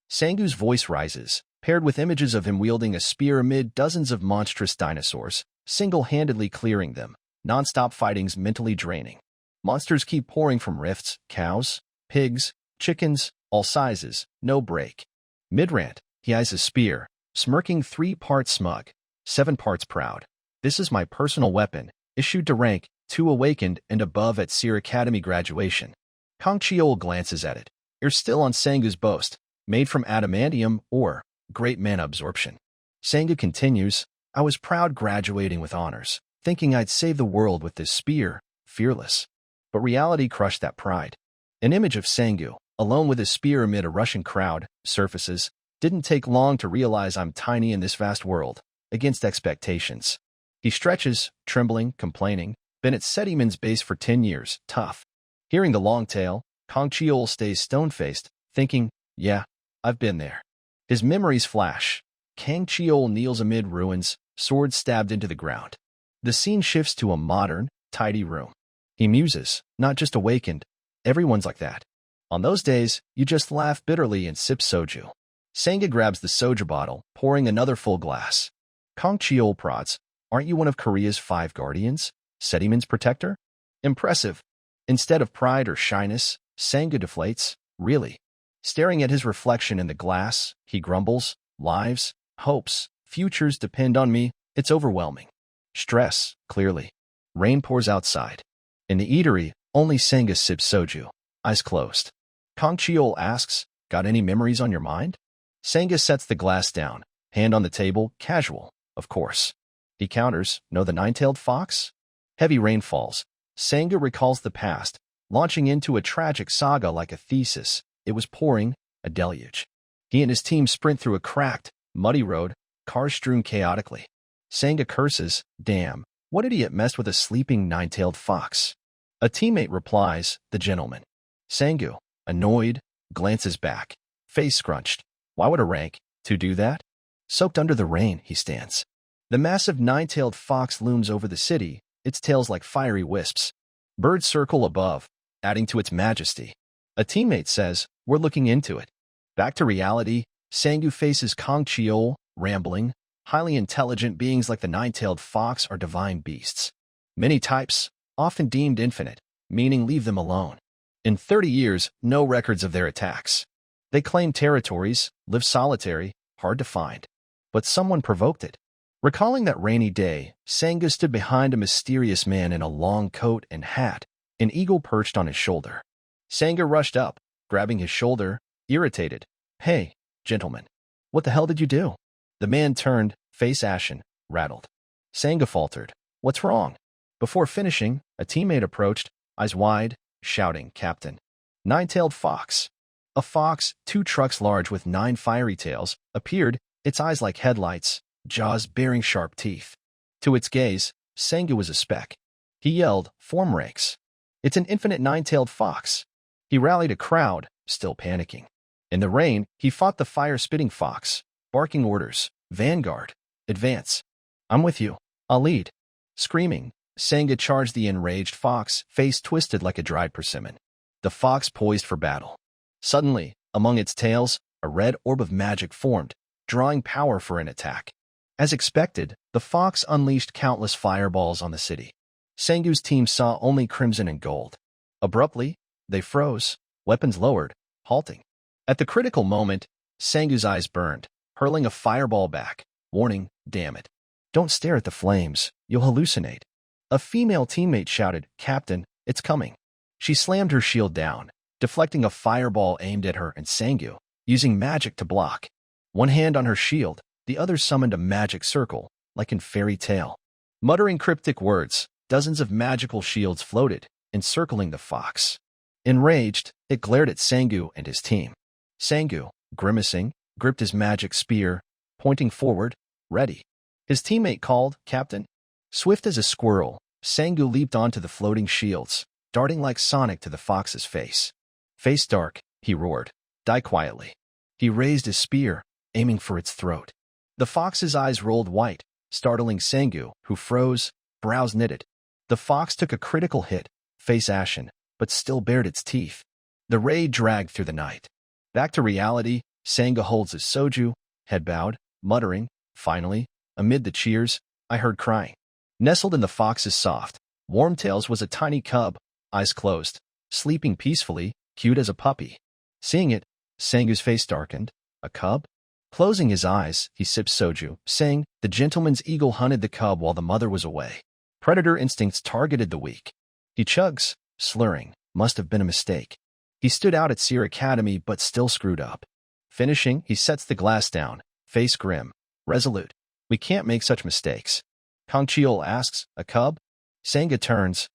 Sangyu's voice rises, paired with images of him wielding a spear amid dozens of monstrous dinosaurs, single-handedly clearing them. Non-stop fighting's mentally draining. Monsters keep pouring from rifts, cows, pigs, chickens, all sizes, no break. Mid-rant, he eyes his spear, smirking 3 parts smug, 7 parts proud. This is my personal weapon, issued to rank 2 awakened and above at Seer Academy graduation. Kang Cheol glances at it. You're still on Sangyu's boast, made from adamantium or great mana absorption. Sangyu continues, I was proud graduating with honors, thinking I'd save the world with this spear, fearless. But reality crushed that pride. An image of Sangyu, alone with his spear amid a Russian crowd, surfaces. Didn't take long to realize I'm tiny in this vast world, against expectations. He stretches, trembling, complaining. Been at Sediman's base for 10 years, tough. Hearing the long tale, Kang Cheol stays stone-faced, thinking, yeah, I've been there. His memories flash. Kang Cheol kneels amid ruins, sword stabbed into the ground. The scene shifts to a modern, tidy room. He muses, not just awakened. Everyone's like that. On those days, you just laugh bitterly and sip soju. Sangyu grabs the soju bottle, pouring another full glass. Kang Cheol prods, aren't you one of Korea's 5 guardians? Sediman's protector? Impressive. Instead of pride or shyness, Sangyu deflates, really. Staring at his reflection in the glass, he grumbles, lives, hopes, futures depend on me. It's overwhelming. Stress, clearly. Rain pours outside. In the eatery, only Sangyu sips soju, eyes closed. Kang Cheol asks, got any memories on your mind? Sangyu sets the glass down, hand on the table, casual, of course. He counters, know the nine-tailed fox? Heavy rain falls. Sangyu recalls the past, launching into a tragic saga like a thesis. It was pouring, a deluge. He and his team sprint through a cracked, muddy road, cars strewn chaotically. Sangyu curses, damn, what idiot messed with a sleeping nine-tailed fox? A teammate replies, the gentleman. Sangyu, annoyed, glances back, face scrunched. Why would a rank 2 do that? Soaked under the rain, he stands. The massive nine-tailed fox looms over the city, its tails like fiery wisps. Birds circle above, adding to its majesty. A teammate says, we're looking into it. Back to reality, Sangyu faces Kang Cheol, rambling. Highly intelligent beings like the nine-tailed fox are divine beasts. Many types, often deemed infinite, meaning leave them alone. In 30 years, no records of their attacks. They claim territories, live solitary, hard to find. But someone provoked it. Recalling that rainy day, Sangyu stood behind a mysterious man in a long coat and hat, an eagle perched on his shoulder. Sangyu rushed up, grabbing his shoulder, irritated. Hey, gentleman, what the hell did you do? The man turned, face ashen, rattled. Sangyu faltered, what's wrong? Before finishing, a teammate approached, eyes wide, shouting, Captain. Nine-tailed fox. A fox, 2 trucks large with 9 fiery tails, appeared, its eyes like headlights, jaws bearing sharp teeth. To its gaze, Sangyu was a speck. He yelled, form ranks. It's an infinite nine-tailed fox. He rallied a crowd, still panicking. In the rain, he fought the fire-spitting fox, barking orders, "Vanguard, advance. I'm with you. I'll lead." Screaming, Sanga charged the enraged fox, face twisted like a dried persimmon. The fox poised for battle. Suddenly, among its tails, a red orb of magic formed, drawing power for an attack. As expected, the fox unleashed countless fireballs on the city. Sangu's team saw only crimson and gold. Abruptly, they froze, weapons lowered, halting. At the critical moment, Sangu's eyes burned, hurling a fireball back. Warning, damn it. Don't stare at the flames, you'll hallucinate. A female teammate shouted, "Captain, it's coming." She slammed her shield down, deflecting a fireball aimed at her and Sangu, using magic to block. One hand on her shield, the other summoned a magic circle, like in fairy tale. Muttering cryptic words, dozens of magical shields floated, encircling the fox. Enraged, it glared at Sangu and his team. Sangu, grimacing, gripped his magic spear, pointing forward, ready. His teammate called, "Captain." Swift as a squirrel, Sangu leaped onto the floating shields, darting like Sonic to the fox's face. "Face dark," he roared. "Die quietly." He raised his spear, aiming for its throat. The fox's eyes rolled white, startling Sangu, who froze, brows knitted. The fox took a critical hit, face ashen, but still bared its teeth. The raid dragged through the night. Back to reality, Sanga holds his soju, head bowed, muttering. Finally, amid the cheers, I heard crying. Nestled in the fox's soft, warm tails was a tiny cub, eyes closed, sleeping peacefully, cute as a puppy. Seeing it, Sangu's face darkened. A cub? Closing his eyes, he sipped soju, saying, "The gentleman's eagle hunted the cub while the mother was away. Predator instincts targeted the weak." He chugs, slurring, "Must have been a mistake." He stood out at Seer Academy but still screwed up. Finishing, he sets the glass down, face grim, resolute. "We can't make such mistakes." Kang Cheol asks, "A cub?" Sanga turns,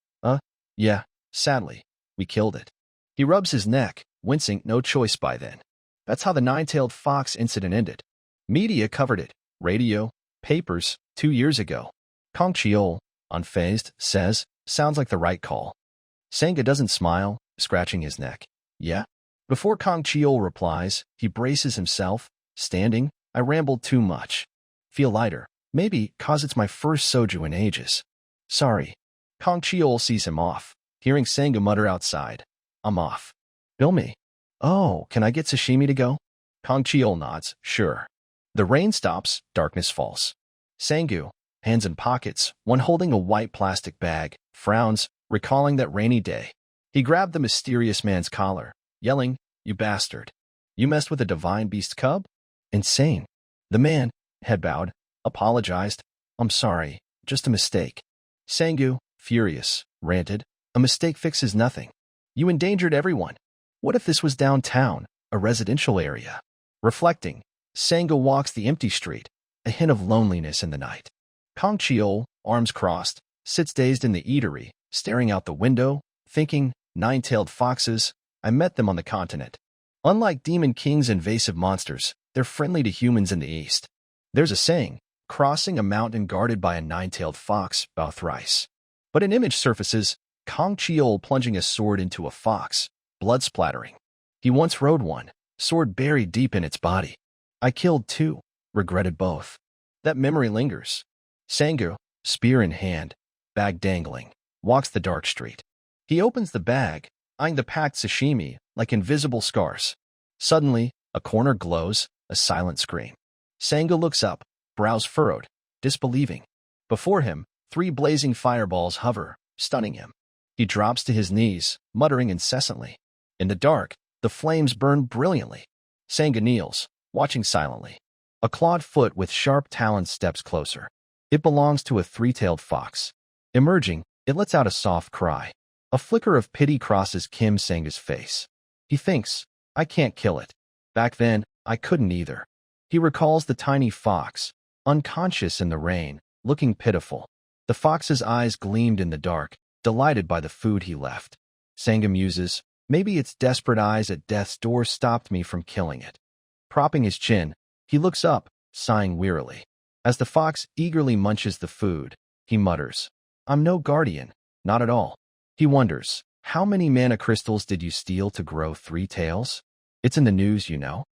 Yeah, sadly, we killed it." He rubs his neck, wincing, no choice by then. That's how the nine-tailed fox incident ended. Media covered it, radio, papers, 2 years ago. Kang Cheol, unfazed, says, "Sounds like the right call." Sanga doesn't smile, scratching his neck. "Yeah?" Before Kang Cheol replies, he braces himself, standing. "I rambled too much. Feel lighter. Maybe 'cause it's my first soju in ages. Sorry." Kang Cheol sees him off, hearing Sanga mutter outside, "I'm off." "Bill me." "Oh, can I get sashimi to go?" Kang Cheol nods, "Sure." The rain stops, darkness falls. Sangu, hands in pockets, one holding a white plastic bag, frowns, recalling that rainy day. He grabbed the mysterious man's collar, yelling, "You bastard. You messed with a divine beast cub? Insane." The man, head bowed, apologized. "I'm sorry, just a mistake." Sangu, furious, ranted, "A mistake fixes nothing. You endangered everyone. What if this was downtown, a residential area?" Reflecting, Sangu walks the empty street, a hint of loneliness in the night. Kang Cheol, arms crossed, sits dazed in the eatery, staring out the window, thinking, nine-tailed foxes, I met them on the continent. Unlike demon kings and invasive monsters, they're friendly to humans in the east. There's a saying, crossing a mountain guarded by a nine-tailed fox, bow thrice. But an image surfaces, Kang Cheol plunging a sword into a fox, blood splattering. He once rode one, sword buried deep in its body. I killed two, regretted both. That memory lingers. Sangu, spear in hand, bag dangling, walks the dark street. He opens the bag, eyeing the packed sashimi like invisible scars. Suddenly, a corner glows, a silent scream. Sangu looks up, brows furrowed, disbelieving. Before him, 3 blazing fireballs hover, stunning him. He drops to his knees, muttering incessantly. In the dark, the flames burn brilliantly. Sangu kneels, watching silently. A clawed foot with sharp talons steps closer. It belongs to a 3-tailed fox. Emerging, it lets out a soft cry. A flicker of pity crosses Kim Sangu's face. He thinks, I can't kill it. Back then, I couldn't either. He recalls the tiny fox, unconscious in the rain, looking pitiful. The fox's eyes gleamed in the dark, delighted by the food he left. Sangu muses, maybe its desperate eyes at death's door stopped me from killing it. Propping his chin, he looks up, sighing wearily. As the fox eagerly munches the food, he mutters, I'm no guardian, not at all. He wonders, how many mana crystals did you steal to grow 3 tails? It's in the news, you know.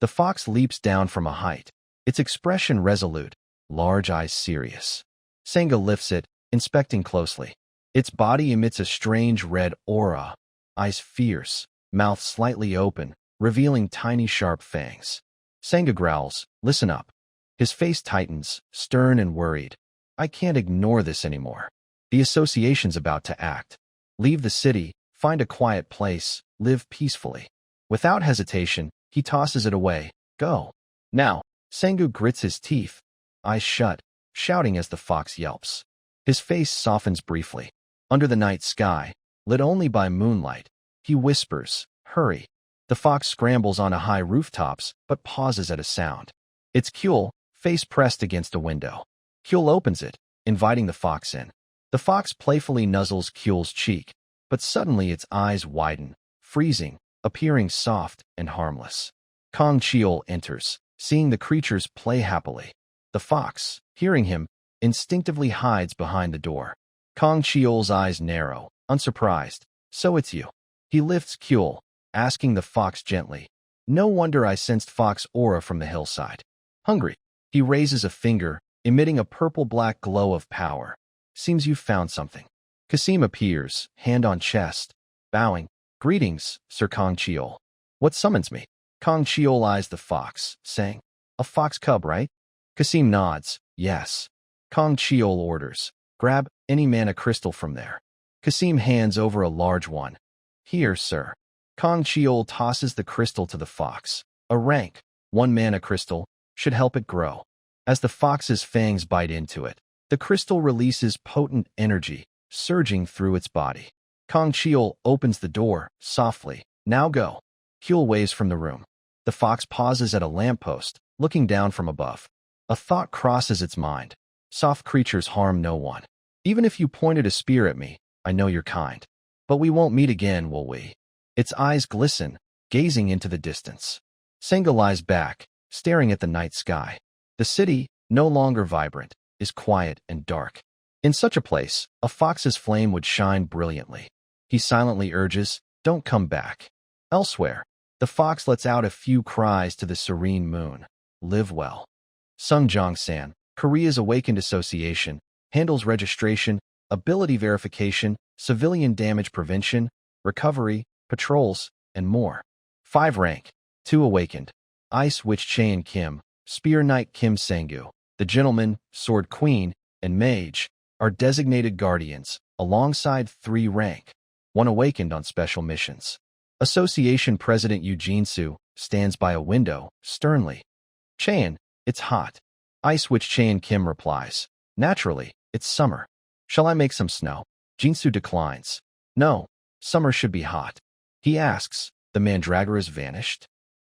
The fox leaps down from a height, its expression resolute, large eyes serious. Senga lifts it, inspecting closely. Its body emits a strange red aura, eyes fierce, mouth slightly open, revealing tiny sharp fangs. Senga growls, "Listen up." His face tightens, stern and worried. "I can't ignore this anymore. The association's about to act. Leave the city, find a quiet place, live peacefully." Without hesitation, he tosses it away. "Go." Now, Sengu grits his teeth, eyes shut, shouting as the fox yelps. His face softens briefly. Under the night sky, lit only by moonlight, he whispers, "Hurry." The fox scrambles onto high rooftops, but pauses at a sound. It's Kyul, face pressed against a window. Kyul opens it, inviting the fox in. The fox playfully nuzzles Kyul's cheek, but suddenly its eyes widen, freezing, appearing soft and harmless. Kong Cheol enters, seeing the creatures play happily. The fox, hearing him, instinctively hides behind the door. Kong Cheol's eyes narrow, unsurprised. "So it's you." He lifts Kyul, asking the fox gently. "No wonder I sensed fox aura from the hillside. Hungry?" He raises a finger, emitting a purple-black glow of power. "Seems you've found something." Kasim appears, hand on chest, bowing. "Greetings, Sir Kong Cheol. What summons me?" Kong Cheol eyes the fox, saying, "A fox cub, right?" Kasim nods, "Yes." Kong Cheol orders, "Grab any mana crystal from there." Kasim hands over a large one. "Here, sir." Kong Cheol tosses the crystal to the fox. A rank, 1 mana crystal, should help it grow. As the fox's fangs bite into it, the crystal releases potent energy, surging through its body. Kong Cheol opens the door, softly. "Now go." Kyul waves from the room. The fox pauses at a lamppost, looking down from above. A thought crosses its mind. Soft creatures harm no one. Even if you pointed a spear at me, I know you're kind. But we won't meet again, will we? Its eyes glisten, gazing into the distance. Senga lies back, staring at the night sky. The city, no longer vibrant, is quiet and dark. In such a place, a fox's flame would shine brilliantly. He silently urges, "Don't come back." Elsewhere, the fox lets out a few cries to the serene moon. "Live well." Sung Jong-san, Korea's Awakened Association, handles registration, ability verification, civilian damage prevention, recovery, patrols, and more. 5 rank, 2 awakened. Ice Witch Chaein Kim, Spear Knight Kim Sengu, the Gentleman, Sword Queen, and Mage are designated guardians, alongside 3 rank, 1 awakened on special missions. Association President Eugene Su stands by a window, sternly. "Chaein, it's hot." Ice Witch Chaein Kim replies, "Naturally, it's summer. Shall I make some snow?" Jinsu declines. "No, summer should be hot." He asks, "The mandragoras vanished?"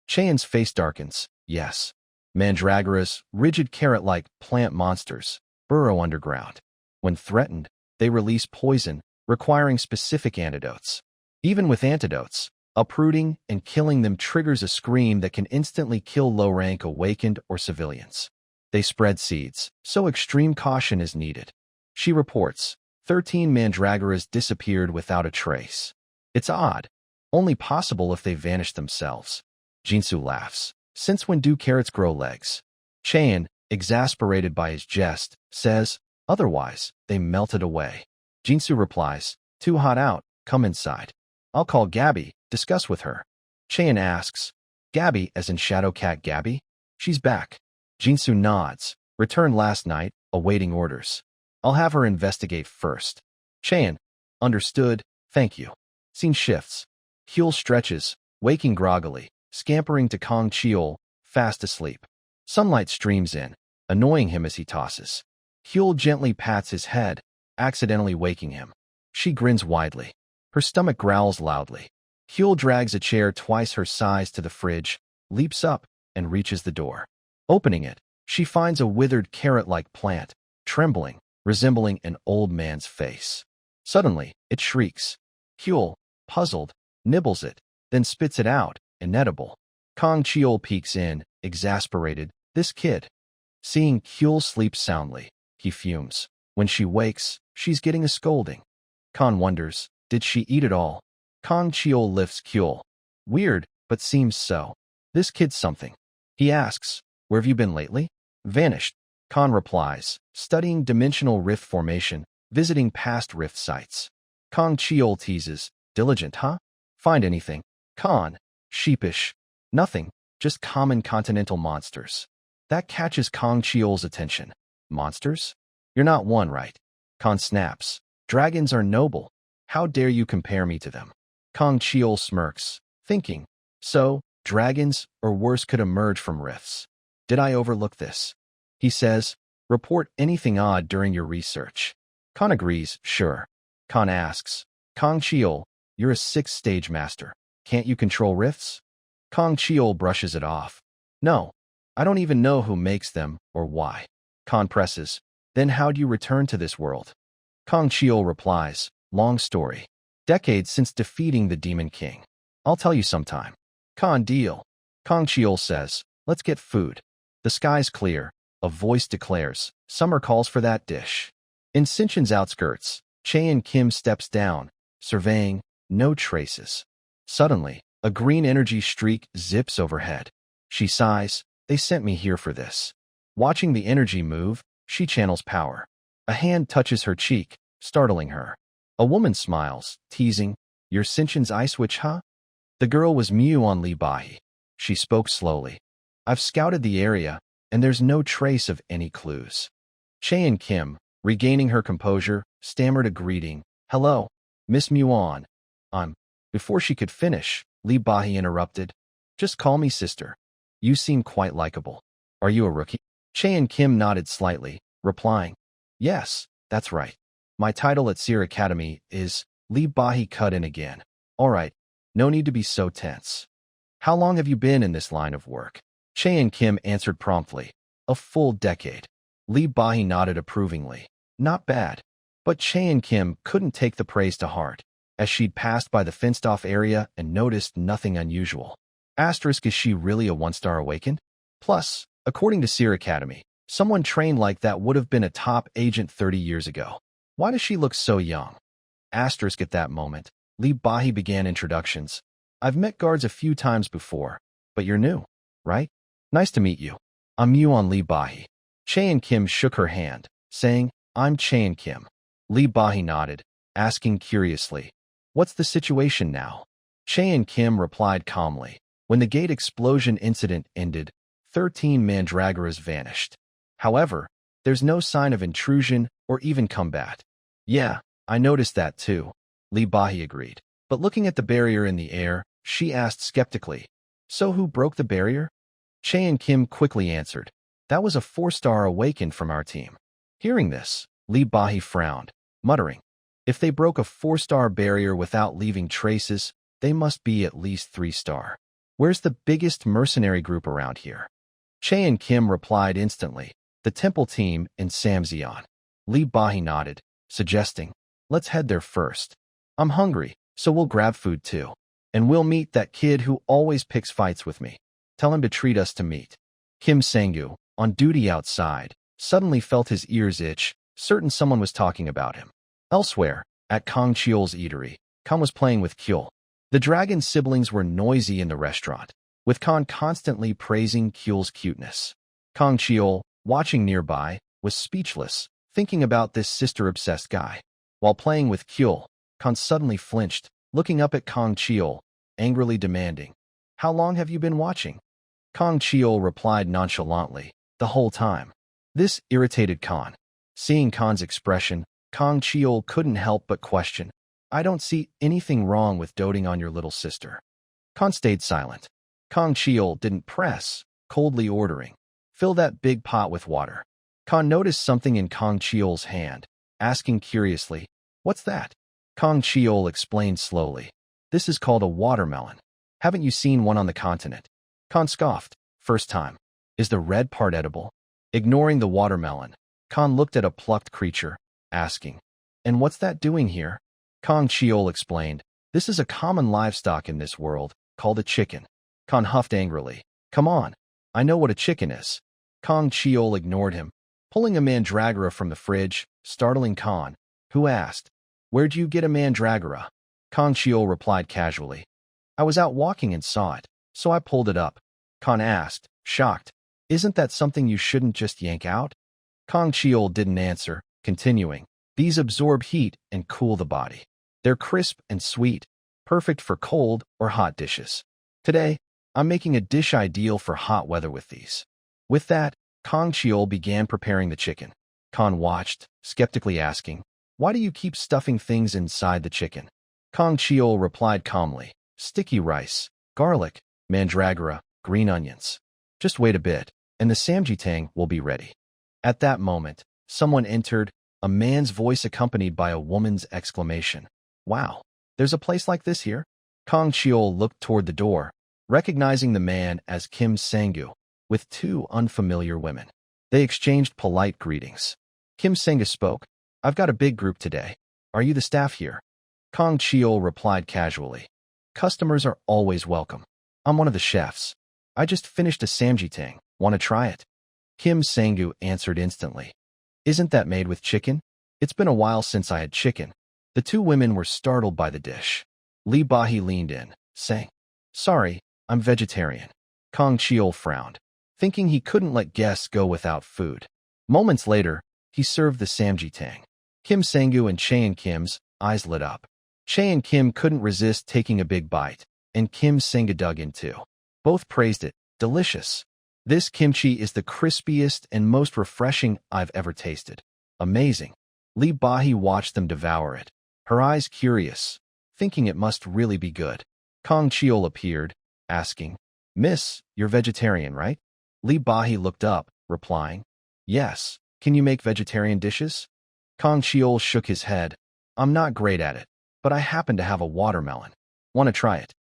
Chaein's face darkens. "Yes. Mandragoras, rigid carrot-like plant monsters, burrow underground. When threatened, they release poison, requiring specific antidotes. Even with antidotes, uprooting and killing them triggers a scream that can instantly kill low-rank awakened or civilians. They spread seeds, so extreme caution is needed." She reports, 13 mandragoras disappeared without a trace. "It's odd. Only possible if they vanished themselves." Jinsu laughs. "Since when do carrots grow legs?" Chaein, exasperated by his jest, says, "Otherwise, they melted away." Jinsu replies, "Too hot out, come inside. I'll call Gabby, discuss with her." Chaein asks, "Gabby as in Shadow Cat Gabby?" "She's back." Jinsu nods, "Returned last night, awaiting orders. I'll have her investigate first." Chaein, "Understood, thank you." Scene shifts. Hyul stretches, waking groggily, scampering to Kong Cheol, fast asleep. Sunlight streams in, annoying him as he tosses. Hyul gently pats his head, accidentally waking him. She grins widely. Her stomach growls loudly. Hyul drags a chair twice her size to the fridge, leaps up, and reaches the door. Opening it, she finds a withered carrot-like plant, trembling, resembling an old man's face. Suddenly, it shrieks. Hyul, puzzled, nibbles it, then spits it out, inedible. Kong Cheol peeks in, exasperated. "This kid." Seeing Hyul sleep soundly, he fumes. When she wakes, she's getting a scolding. Khan wonders, did she eat it all? Kong Cheol lifts Hyul. "Weird, but seems so. This kid's something. He asks, where have you been lately? Vanished. Khan replies, studying dimensional rift formation, visiting past rift sites. Kong Cheol teases, diligent, huh? Find anything? Khan, sheepish. Nothing, just common continental monsters. That catches Kong Cheol's attention. Monsters? You're not one, right? Khan snaps. Dragons are noble. How dare you compare me to them? Kong Cheol smirks, thinking, so, dragons, or worse, could emerge from rifts. Did I overlook this? He says, report anything odd during your research. Khan agrees, sure. Khan asks, Kong Cheol, you're a 6th stage master. Can't you control rifts? Kong Cheol brushes it off. No, I don't even know who makes them or why. Khan presses, then how'd you return to this world? Kong Cheol replies, long story. Decades since defeating the Demon King. I'll tell you sometime. Khan, deal. Kong Cheol says, let's get food. The sky's clear. A voice declares, summer calls for that dish. In Sinchen's outskirts, Chaein Kim steps down, surveying, no traces. Suddenly, a green energy streak zips overhead. She sighs, they sent me here for this. Watching the energy move, she channels power. A hand touches her cheek, startling her. A woman smiles, teasing, you're Sinchen's ice witch, huh? The girl was Mew on Li Bahi. She spoke slowly. I've scouted the area, and there's no trace of any clues. Chaein Kim, regaining her composure, stammered a greeting. Hello, Miss Muon. Before she could finish, Li Bahi interrupted. Just call me sister. You seem quite likable. Are you a rookie? Chaein Kim nodded slightly, replying, yes, that's right. My title at Seer Academy is... Li Bahi cut in again. All right, no need to be so tense. How long have you been in this line of work? Chaein Kim answered promptly. A full decade. Li Bahi nodded approvingly. Not bad. But Chaein Kim couldn't take the praise to heart, as she'd passed by the fenced-off area and noticed nothing unusual. Asterisk, is she really a one-star awakened? Plus, according to Seer Academy, someone trained like that would have been a top agent 30 years ago. Why does she look so young? Asterisk, at that moment, Li Bahi began introductions. I've met guards a few times before, but you're new, right? Nice to meet you. I'm Yuan Li Bahi. Chaein Kim shook her hand, saying, I'm Chaein Kim. Li Bahi nodded, asking curiously, what's the situation now? Chaein Kim replied calmly. When the gate explosion incident ended, 13 mandragoras vanished. However, there's no sign of intrusion or even combat. Yeah, I noticed that too, Li Bahi agreed. But looking at the barrier in the air, she asked skeptically, so who broke the barrier? Chaein Kim quickly answered, that was a 4-star awakened from our team. Hearing this, Li Bahi frowned, muttering, if they broke a 4-star barrier without leaving traces, they must be at least 3-star. Where's the biggest mercenary group around here? Chaein Kim replied instantly, the temple team in Samzeon. Li Bahi nodded, suggesting, let's head there first. I'm hungry, so we'll grab food too. And we'll meet that kid who always picks fights with me. Tell him to treat us to meat. Kim Sangyu, on duty outside, suddenly felt his ears itch, certain someone was talking about him. Elsewhere, at Kong Cheol's eatery, Khan was playing with Kyul. The dragon siblings were noisy in the restaurant, with Khan constantly praising Kyul's cuteness. Kong Cheol, watching nearby, was speechless, thinking about this sister-obsessed guy. While playing with Kyul, Khan suddenly flinched, looking up at Kong Cheol, angrily demanding, how long have you been watching? Kong Cheol replied nonchalantly, the whole time. This irritated Khan. Seeing Khan's expression, Kong Cheol couldn't help but question, I don't see anything wrong with doting on your little sister. Khan stayed silent. Kong Cheol didn't press, coldly ordering, fill that big pot with water. Khan noticed something in Kong Cheol's hand, asking curiously, what's that? Kong Cheol explained slowly, this is called a watermelon. Haven't you seen one on the continent? Khan scoffed, first time. Is the red part edible? Ignoring the watermelon, Khan looked at a plucked creature, asking, and what's that doing here? Kong Cheol explained, this is a common livestock in this world, called a chicken. Khan huffed angrily, come on, I know what a chicken is. Kong Cheol ignored him, pulling a mandragora from the fridge, startling Khan, who asked, where'd you get a mandragora? Kong Cheol replied casually, I was out walking and saw it. so I pulled it up. Khan asked, shocked. Isn't that something you shouldn't just yank out? Kang Cheol didn't answer, continuing. These absorb heat and cool the body. They're crisp and sweet, perfect for cold or hot dishes. Today, I'm making a dish ideal for hot weather with these. With that, Kang Cheol began preparing the chicken. Khan watched, skeptically asking, why do you keep stuffing things inside the chicken? Kang Cheol replied calmly, sticky rice, garlic, mandragora, green onions. Just wait a bit, and the samjitang will be ready. At that moment, someone entered, a man's voice accompanied by a woman's exclamation. Wow, there's a place like this here? Kang Cheol looked toward the door, recognizing the man as Kim Sang-gu, with two unfamiliar women. They exchanged polite greetings. Kim Sang-gu spoke, I've got a big group today. Are you the staff here? Kang Cheol replied casually. Customers are always welcome. I'm one of the chefs. I just finished a samjitang. Want to try it? Kim Sang-gu answered instantly. Isn't that made with chicken? It's been a while since I had chicken. The two women were startled by the dish. Lee Bahi leaned in, saying, sorry, I'm vegetarian. Kang Cheol frowned, thinking he couldn't let guests go without food. Moments later, he served the samjitang. Kim Sang-gu and Chae and Kim's eyes lit up. Chae and Kim couldn't resist taking a big bite, and Kim Sang-gu dug in too. Both praised it. Delicious. This kimchi is the crispiest and most refreshing I've ever tasted. Amazing. Lee Bahi watched them devour it, her eyes curious, thinking it must really be good. Kang Cheol appeared, asking, Miss, you're vegetarian, right? Lee Bahi looked up, replying, Yes. Can you make vegetarian dishes? Kang Cheol shook his head. I'm not great at it, but I happen to have a watermelon. Want to try it?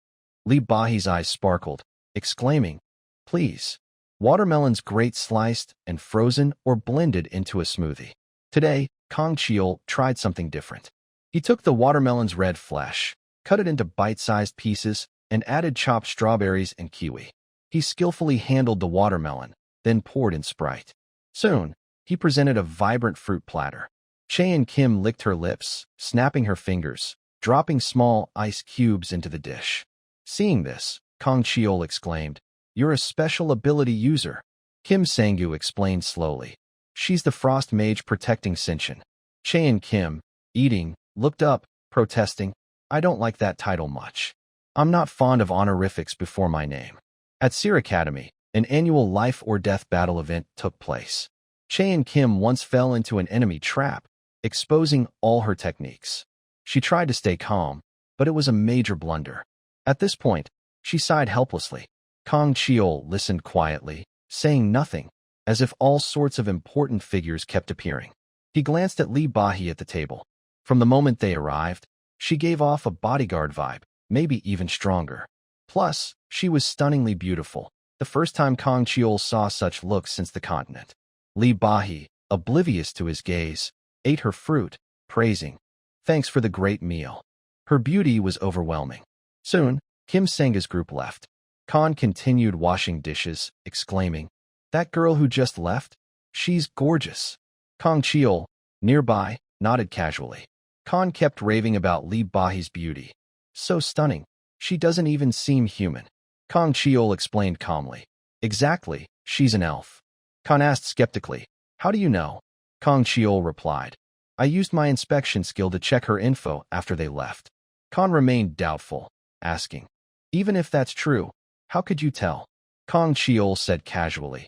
Lee Bahi's eyes sparkled, exclaiming, Please. Watermelons great sliced and frozen or blended into a smoothie. Today, Kang Cheol tried something different. He took the watermelon's red flesh, cut it into bite-sized pieces, and added chopped strawberries and kiwi. He skillfully handled the watermelon, then poured in Sprite. Soon, he presented a vibrant fruit platter. Chae and Kim licked her lips, snapping her fingers, dropping small ice cubes into the dish. Seeing this, Kang Cheol exclaimed, You're a special ability user. Kim Sang-gu explained slowly. She's the frost mage protecting Sinshin. Chae and Kim, eating, looked up, protesting, I don't like that title much. I'm not fond of honorifics before my name. At Seer Academy, an annual life or death battle event took place. Chae and Kim once fell into an enemy trap, exposing all her techniques. She tried to stay calm, but it was a major blunder. At this point, she sighed helplessly. Kang Cheol listened quietly, saying nothing, as if all sorts of important figures kept appearing. He glanced at Lee Bahi at the table. From the moment they arrived, she gave off a bodyguard vibe, maybe even stronger. Plus, she was stunningly beautiful, the first time Kang Cheol saw such looks since the continent. Lee Bahi, oblivious to his gaze, ate her fruit, praising, Thanks for the great meal. Her beauty was overwhelming. Soon, Kim Sang-gu's group left. Khan continued washing dishes, exclaiming, That girl who just left? She's gorgeous. Kang Cheol, nearby, nodded casually. Khan kept raving about Lee Bahi's beauty. So stunning. She doesn't even seem human. Kang Cheol explained calmly. Exactly, she's an elf. Khan asked skeptically, How do you know? Kang Cheol replied, I used my inspection skill to check her info after they left. Khan remained doubtful, asking, Even if that's true, how could you tell? Kang Cheol said casually,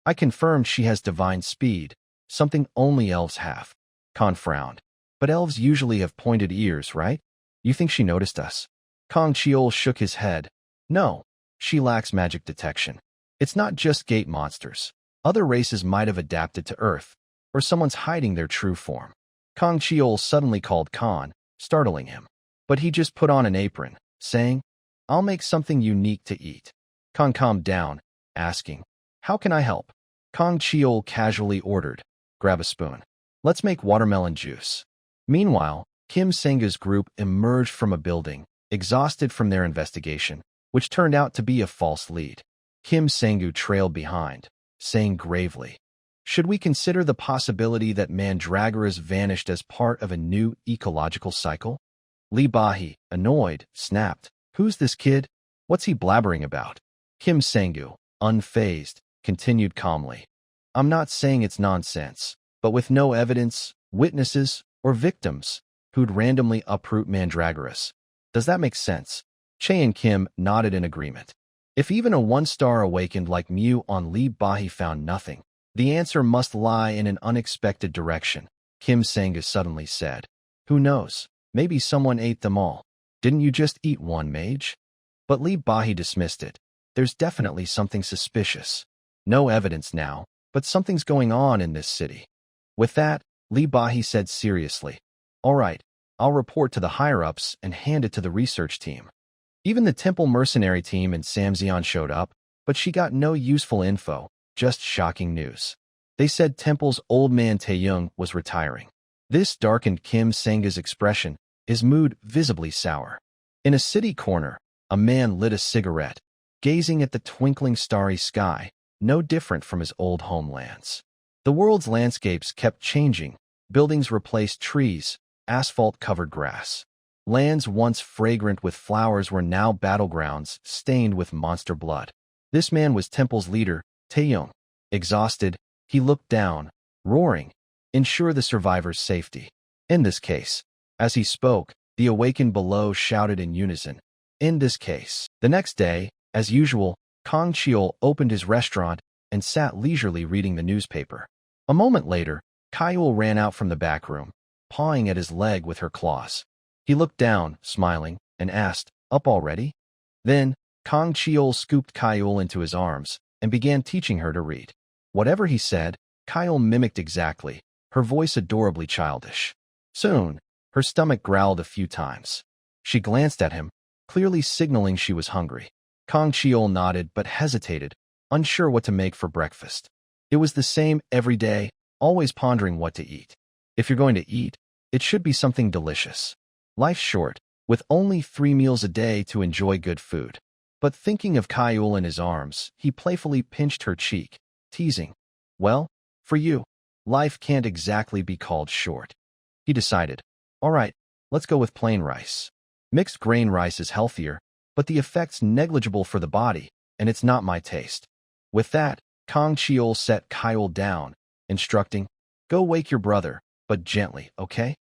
I confirmed she has divine speed, something only elves have. Khan frowned. But elves usually have pointed ears, right? You think she noticed us? Kang Cheol shook his head. No, she lacks magic detection. It's not just gate monsters. Other races might have adapted to Earth, or someone's hiding their true form. Kang Cheol suddenly called Khan, startling him. But he just put on an apron, saying, I'll make something unique to eat. Khan calmed down, asking, How can I help? Kang Cheol casually ordered, Grab a spoon. Let's make watermelon juice. Meanwhile, Kim Sang-gu's group emerged from a building, exhausted from their investigation, which turned out to be a false lead. Kim Sang-gu trailed behind, saying gravely, Should we consider the possibility that mandragoras vanished as part of a new ecological cycle? Lee Bahi, annoyed, snapped, Who's this kid? What's he blabbering about? Kim Sang-gu, unfazed, continued calmly. I'm not saying it's nonsense, but with no evidence, witnesses, or victims, who'd randomly uproot mandragoras. Does that make sense? Che and Kim nodded in agreement. If even a one-star awakened like Mew on Li Bahi found nothing, the answer must lie in an unexpected direction, Kim Sang-gu suddenly said. Who knows? Maybe someone ate them all. Didn't you just eat one, mage? But Li Bahi dismissed it. There's definitely something suspicious. No evidence now, but something's going on in this city. With that, Li Bahi said seriously, all right, I'll report to the higher-ups and hand it to the research team. Even the temple mercenary team in Samzeon showed up, but she got no useful info, just shocking news. They said Temple's old man Taeyong was retiring. This darkened Kim Sang-gu's expression, his mood visibly sour. In a city corner, a man lit a cigarette, gazing at the twinkling starry sky, no different from his old homelands. The world's landscapes kept changing. Buildings replaced trees, asphalt covered grass. Lands once fragrant with flowers were now battlegrounds stained with monster blood. This man was Temple's leader, Taeyong. Exhausted, he looked down, roaring, ensure the survivors' safety. In this case. As he spoke, the awakened below shouted in unison. In this case. The next day, as usual, Kang Cheol opened his restaurant and sat leisurely reading the newspaper. A moment later, Kaiul ran out from the back room, pawing at his leg with her claws. He looked down, smiling, and asked, Up already? Then, Kang Cheol scooped Kaiul into his arms and began teaching her to read. Whatever he said, Kaiul mimicked exactly, her voice adorably childish. Soon, her stomach growled a few times. She glanced at him, clearly signaling she was hungry. Kang Cheol nodded but hesitated, unsure what to make for breakfast. It was the same every day, always pondering what to eat. If you're going to eat, it should be something delicious. Life's short, with only 3 meals a day to enjoy good food. But thinking of Kaiul in his arms, he playfully pinched her cheek, teasing, Well, for you, life can't exactly be called short. He decided, all right, let's go with plain rice. Mixed grain rice is healthier, but the effect's negligible for the body, and it's not my taste. With that, Kang Cheol set Kaiul down, instructing, Go wake your brother, but gently, okay?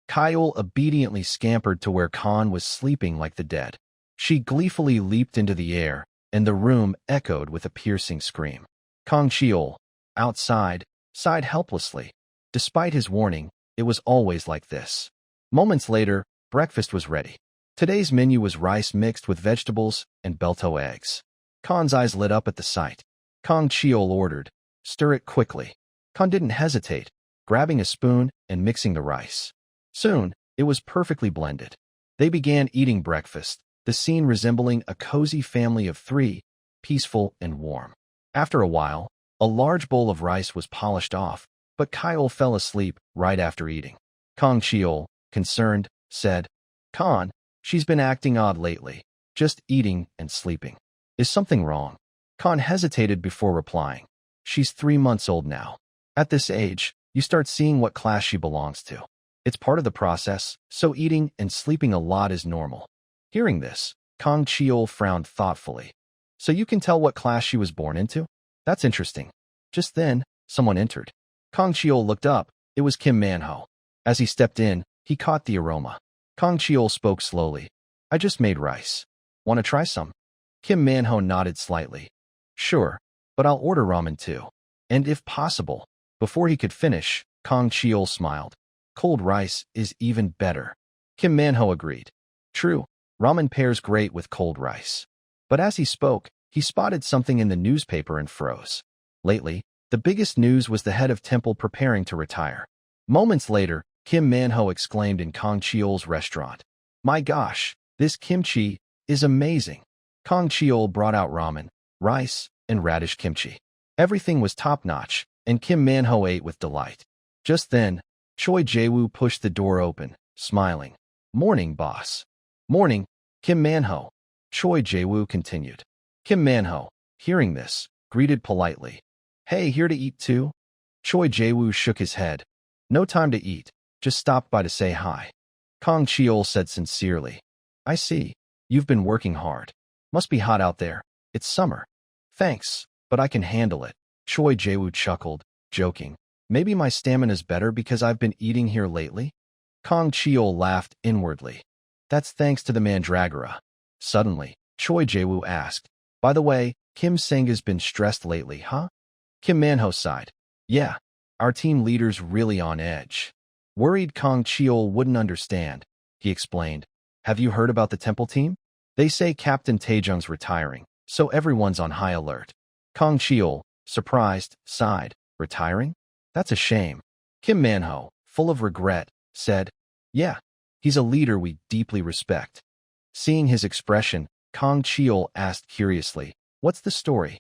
Kaiul obediently scampered to where Khan was sleeping like the dead. She gleefully leaped into the air, and the room echoed with a piercing scream. Kang Cheol, outside, sighed helplessly. Despite his warning, it was always like this. Moments later, breakfast was ready. Today's menu was rice mixed with vegetables and belto eggs. Khan's eyes lit up at the sight. Kang Cheol ordered, Stir it quickly. Khan didn't hesitate, grabbing a spoon and mixing the rice. Soon, it was perfectly blended. They began eating breakfast, the scene resembling a cozy family of 3, peaceful and warm. After a while, a large bowl of rice was polished off, but Kaiul fell asleep right after eating. Kang Cheol, concerned, said, Khan, she's been acting odd lately, just eating and sleeping. Is something wrong? Khan hesitated before replying. She's 3 months old now. At this age, you start seeing what class she belongs to. It's part of the process, so eating and sleeping a lot is normal. Hearing this, Kang Cheol frowned thoughtfully. So you can tell what class she was born into? That's interesting. Just then, someone entered. Kang Cheol looked up. It was Kim Manhwa. As he stepped in, he caught the aroma. Kang Cheol spoke slowly. I just made rice. Want to try some? Kim Manhwa nodded slightly. Sure, but I'll order ramen too. And if possible. Before he could finish, Kang Cheol smiled. Cold rice is even better. Kim Manhwa agreed. True, ramen pairs great with cold rice. But as he spoke, he spotted something in the newspaper and froze. Lately, the biggest news was the head of temple preparing to retire. Moments later, Kim Manhwa exclaimed in Kang Cheol's restaurant. My gosh, this kimchi is amazing. Kang Cheol brought out ramen, rice, and radish kimchi. Everything was top-notch, and Kim Manhwa ate with delight. Just then, Choi Jae-woo pushed the door open, smiling. Morning, boss. Morning, Kim Manhwa. Choi Jae-woo continued. Kim Manhwa, hearing this, greeted politely. Hey, here to eat too? Choi Jae-woo shook his head. No time to eat, just stopped by to say hi. Kang Cheol said sincerely. I see, you've been working hard. Must be hot out there. It's summer. Thanks, but I can handle it. Choi Jae-woo chuckled, joking. Maybe my stamina's better because I've been eating here lately? Kang Cheol laughed inwardly. That's thanks to the mandragora. Suddenly, Choi Jae-woo asked, by the way, Kim Sang-has been stressed lately, huh? Kim Manho sighed. Yeah, our team leader's really on edge. Worried Kang Cheol wouldn't understand, he explained. Have you heard about the temple team? They say Captain Taejung's retiring, so everyone's on high alert. Kang Cheol, surprised, sighed. Retiring? That's a shame. Kim Manho, full of regret, said, yeah, he's a leader we deeply respect. Seeing his expression, Kang Cheol asked curiously, what's the story?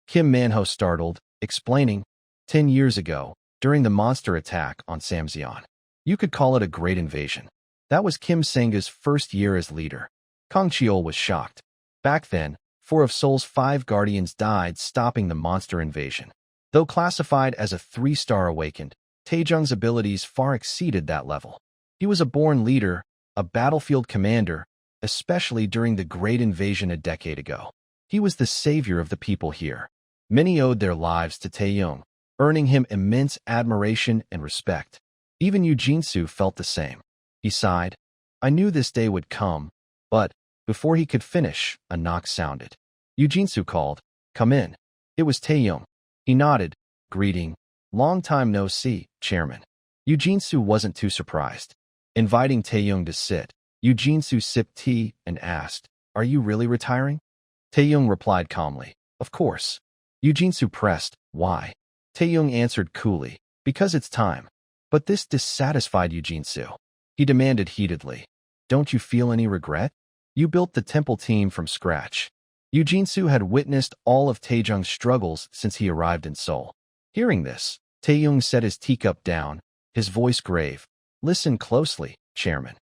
Kim Manho startled, explaining, 10 years ago, during the monster attack on Samseon. You could call it a great invasion. That was Kim Sang-ga's first year as leader. Kang Cheol was shocked. Back then, 4 of Seoul's 5 guardians died stopping the monster invasion. Though classified as a 3-star awakened, Taejung's abilities far exceeded that level. He was a born leader, a battlefield commander, especially during the Great Invasion a decade ago. He was the savior of the people here. Many owed their lives to Taejung, earning him immense admiration and respect. Even Yoo Jin-soo felt the same. He sighed. I knew this day would come, but before he could finish, a knock sounded. Yoo Jin-soo called, come in. It was Taejung. He nodded, greeting, long time no see, chairman. Yoo Jin-soo wasn't too surprised. Inviting Taejung to sit, Yoo Jin-soo sipped tea and asked, are you really retiring? Taejung replied calmly, of course. Yoo Jin-soo pressed, why? Taejung answered coolly, because it's time. But this dissatisfied Yoo Jin-soo. He demanded heatedly, don't you feel any regret? You built the temple team from scratch. Yoo Jin-soo had witnessed all of Taejung's struggles since he arrived in Seoul. Hearing this, Taejung set his teacup down, his voice grave. Listen closely, chairman.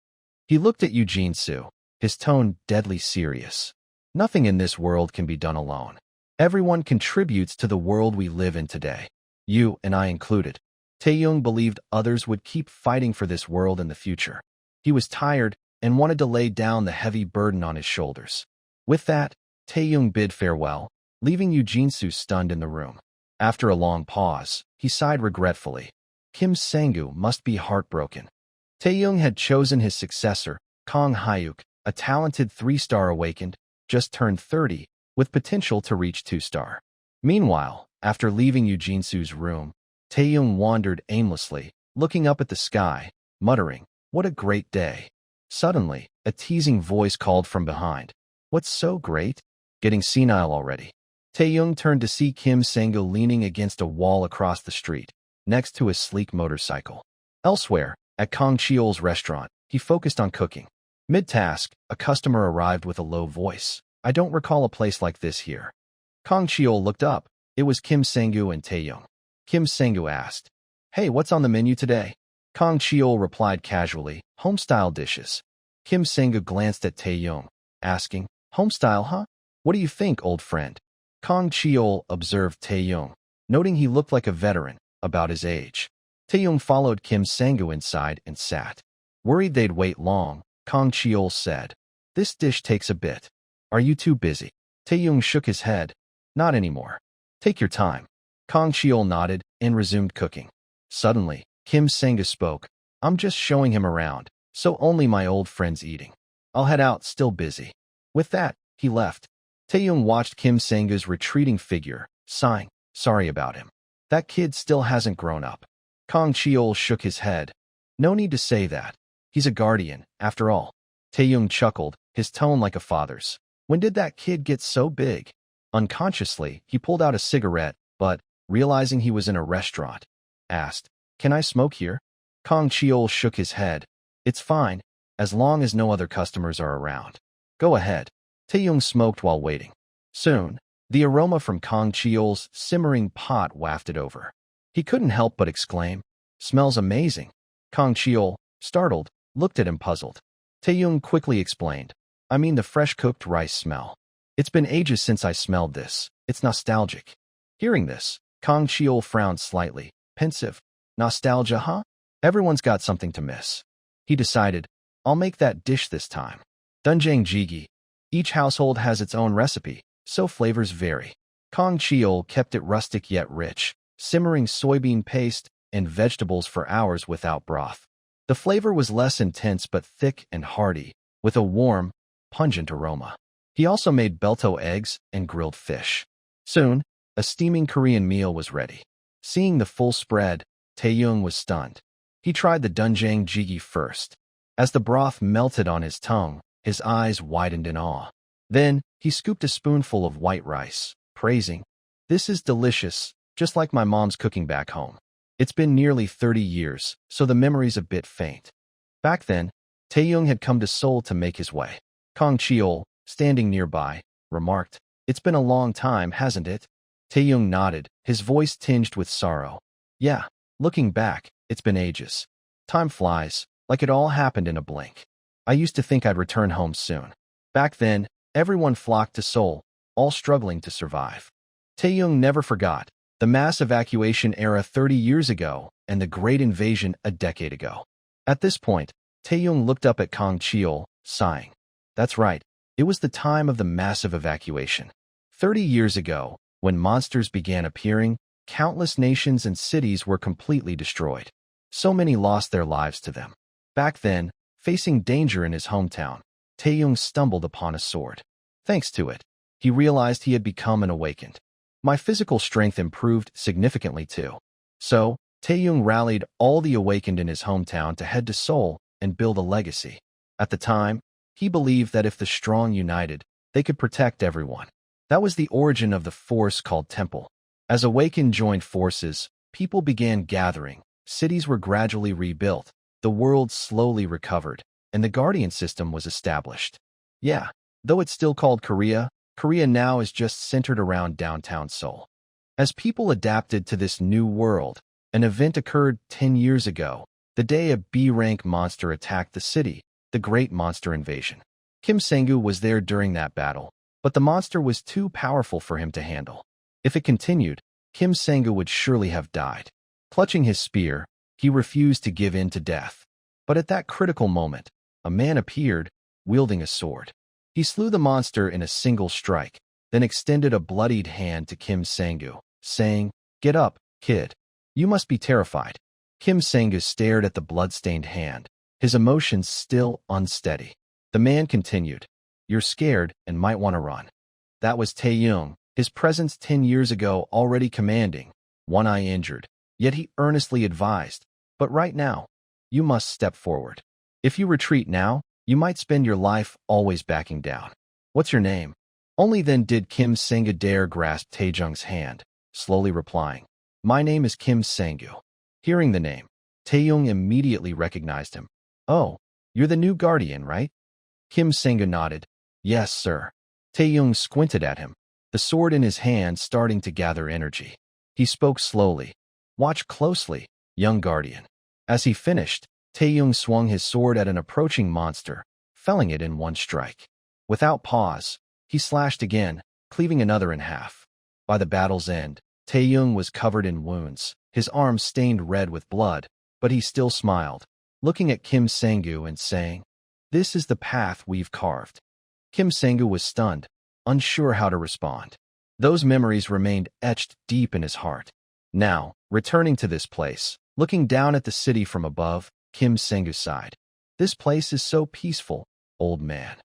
He looked at Yoo Jin-soo, his tone deadly serious. Nothing in this world can be done alone. Everyone contributes to the world we live in today. You and I included. Taejung believed others would keep fighting for this world in the future. He was tired and wanted to lay down the heavy burden on his shoulders. With that, Taejung bid farewell, leaving Yoo Jin-soo stunned in the room. After a long pause, he sighed regretfully. Kim Sang-gu must be heartbroken. Taejung had chosen his successor, Kang Hyuk, a talented 3-star awakened, just turned 30, with potential to reach 2-star. Meanwhile, after leaving Yoo Jin-soo's room, Taejung wandered aimlessly, looking up at the sky, muttering, what a great day. Suddenly, a teasing voice called from behind. What's so great? Getting senile already. Taejung turned to see Kim Sang-gu leaning against a wall across the street, next to a sleek motorcycle. Elsewhere, at Kang Cheol's restaurant, he focused on cooking. Mid-task, a customer arrived with a low voice. I don't recall a place like this here. Kang Cheol looked up. It was Kim Sang-gu and Taejung. Kim Sang-gu asked, hey, what's on the menu today? Kang Cheol replied casually, home-style dishes. Kim Sang-gu glanced at Taejung, asking, home-style, huh? What do you think, old friend? Kang Cheol observed Taejung, noting he looked like a veteran, about his age. Taejung followed Kim Sang-gu inside and sat. Worried they'd wait long, Kang Cheol said, this dish takes a bit. Are you too busy? Taejung shook his head. Not anymore. Take your time. Kang Cheol nodded and resumed cooking. Suddenly, Kim Sang-gu spoke. I'm just showing him around, so only my old friend's eating. I'll head out, still busy. With that, he left. Taejung watched Kim Sang-gu's retreating figure, sighing, sorry about him. That kid still hasn't grown up. Kang Cheol shook his head. No need to say that. He's a guardian, after all. Taejung chuckled, his tone like a father's. When did that kid get so big? Unconsciously, he pulled out a cigarette, but, realizing he was in a restaurant, asked, can I smoke here? Kang Cheol shook his head. It's fine, as long as no other customers are around. Go ahead. Taejung smoked while waiting. Soon, the aroma from Kang Cheol's simmering pot wafted over. He couldn't help but exclaim, smells amazing. Kang Cheol, startled, looked at him puzzled. Taejung quickly explained, I mean the fresh-cooked rice smell. It's been ages since I smelled this. It's nostalgic. Hearing this, Kang Cheol frowned slightly, pensive. Nostalgia, huh? Everyone's got something to miss. He decided, I'll make that dish this time. Dunjang jjigae. Each household has its own recipe, so flavors vary. Kong Cheol kept it rustic yet rich, simmering soybean paste and vegetables for hours without broth. The flavor was less intense but thick and hearty, with a warm, pungent aroma. He also made bento eggs and grilled fish. Soon, a steaming Korean meal was ready. Seeing the full spread, Taeyong was stunned. He tried the doenjang jjigae first. As the broth melted on his tongue, his eyes widened in awe. Then, he scooped a spoonful of white rice, praising, "This is delicious, just like my mom's cooking back home." It's been nearly 30 years, so the memory's a bit faint. Back then, Taeyong had come to Seoul to make his way. Kong Cheol, standing nearby, remarked, "It's been a long time, hasn't it?" Taeyong nodded, his voice tinged with sorrow. "Yeah, looking back, it's been ages. Time flies, like it all happened in a blink. I used to think I'd return home soon. Back then, everyone flocked to Seoul, all struggling to survive." Taeyong never forgot the mass evacuation era 30 years ago and the Great Invasion a decade ago. At this point, Taeyong looked up at Kong Cheol, sighing. That's right, it was the time of the massive evacuation. 30 years ago, when monsters began appearing, countless nations and cities were completely destroyed. So many lost their lives to them. Back then, facing danger in his hometown, Taeyong stumbled upon a sword. Thanks to it, he realized he had become an awakened. My physical strength improved significantly too. So, Taeyong rallied all the awakened in his hometown to head to Seoul and build a legacy. At the time, he believed that if the strong united, they could protect everyone. That was the origin of the force called Temple. As awakened joined forces, people began gathering, cities were gradually rebuilt, the world slowly recovered, and the Guardian system was established. Yeah, though it's still called Korea, Korea now is just centered around downtown Seoul. As people adapted to this new world, an event occurred 10 years ago, the day a B-rank monster attacked the city, the Great Monster Invasion. Kim Sang-gu was there during that battle, but the monster was too powerful for him to handle. If it continued, Kim Sang-gu would surely have died. Clutching his spear, he refused to give in to death. But at that critical moment, a man appeared, wielding a sword. He slew the monster in a single strike, then extended a bloodied hand to Kim Sang-gu, saying, "Get up, kid. You must be terrified." Kim Sang-gu stared at the blood-stained hand, his emotions still unsteady. The man continued, "You're scared and might want to run." That was Taeyong, his presence 10 years ago already commanding, one eye injured, yet he earnestly advised, "But right now, you must step forward. If you retreat now, you might spend your life always backing down. What's your name?" Only then did Kim Sang-gu dare grasp Taejong's hand, slowly replying, "My name is Kim Sang-gu." Hearing the name, Taeyong immediately recognized him. "Oh, you're the new guardian, right?" Kim Sang-gu nodded. "Yes, sir." Taeyong squinted at him, the sword in his hand starting to gather energy. He spoke slowly. "Watch closely, young guardian." As he finished, Taeyong swung his sword at an approaching monster, felling it in one strike. Without pause, he slashed again, cleaving another in half. By the battle's end, Taeyong was covered in wounds, his arms stained red with blood, but he still smiled, looking at Kim Sang-gu and saying, "This is the path we've carved." Kim Sang-gu was stunned, unsure how to respond. Those memories remained etched deep in his heart. Now, returning to this place, looking down at the city from above, Kim Sang-gu sighed. "This place is so peaceful, old man."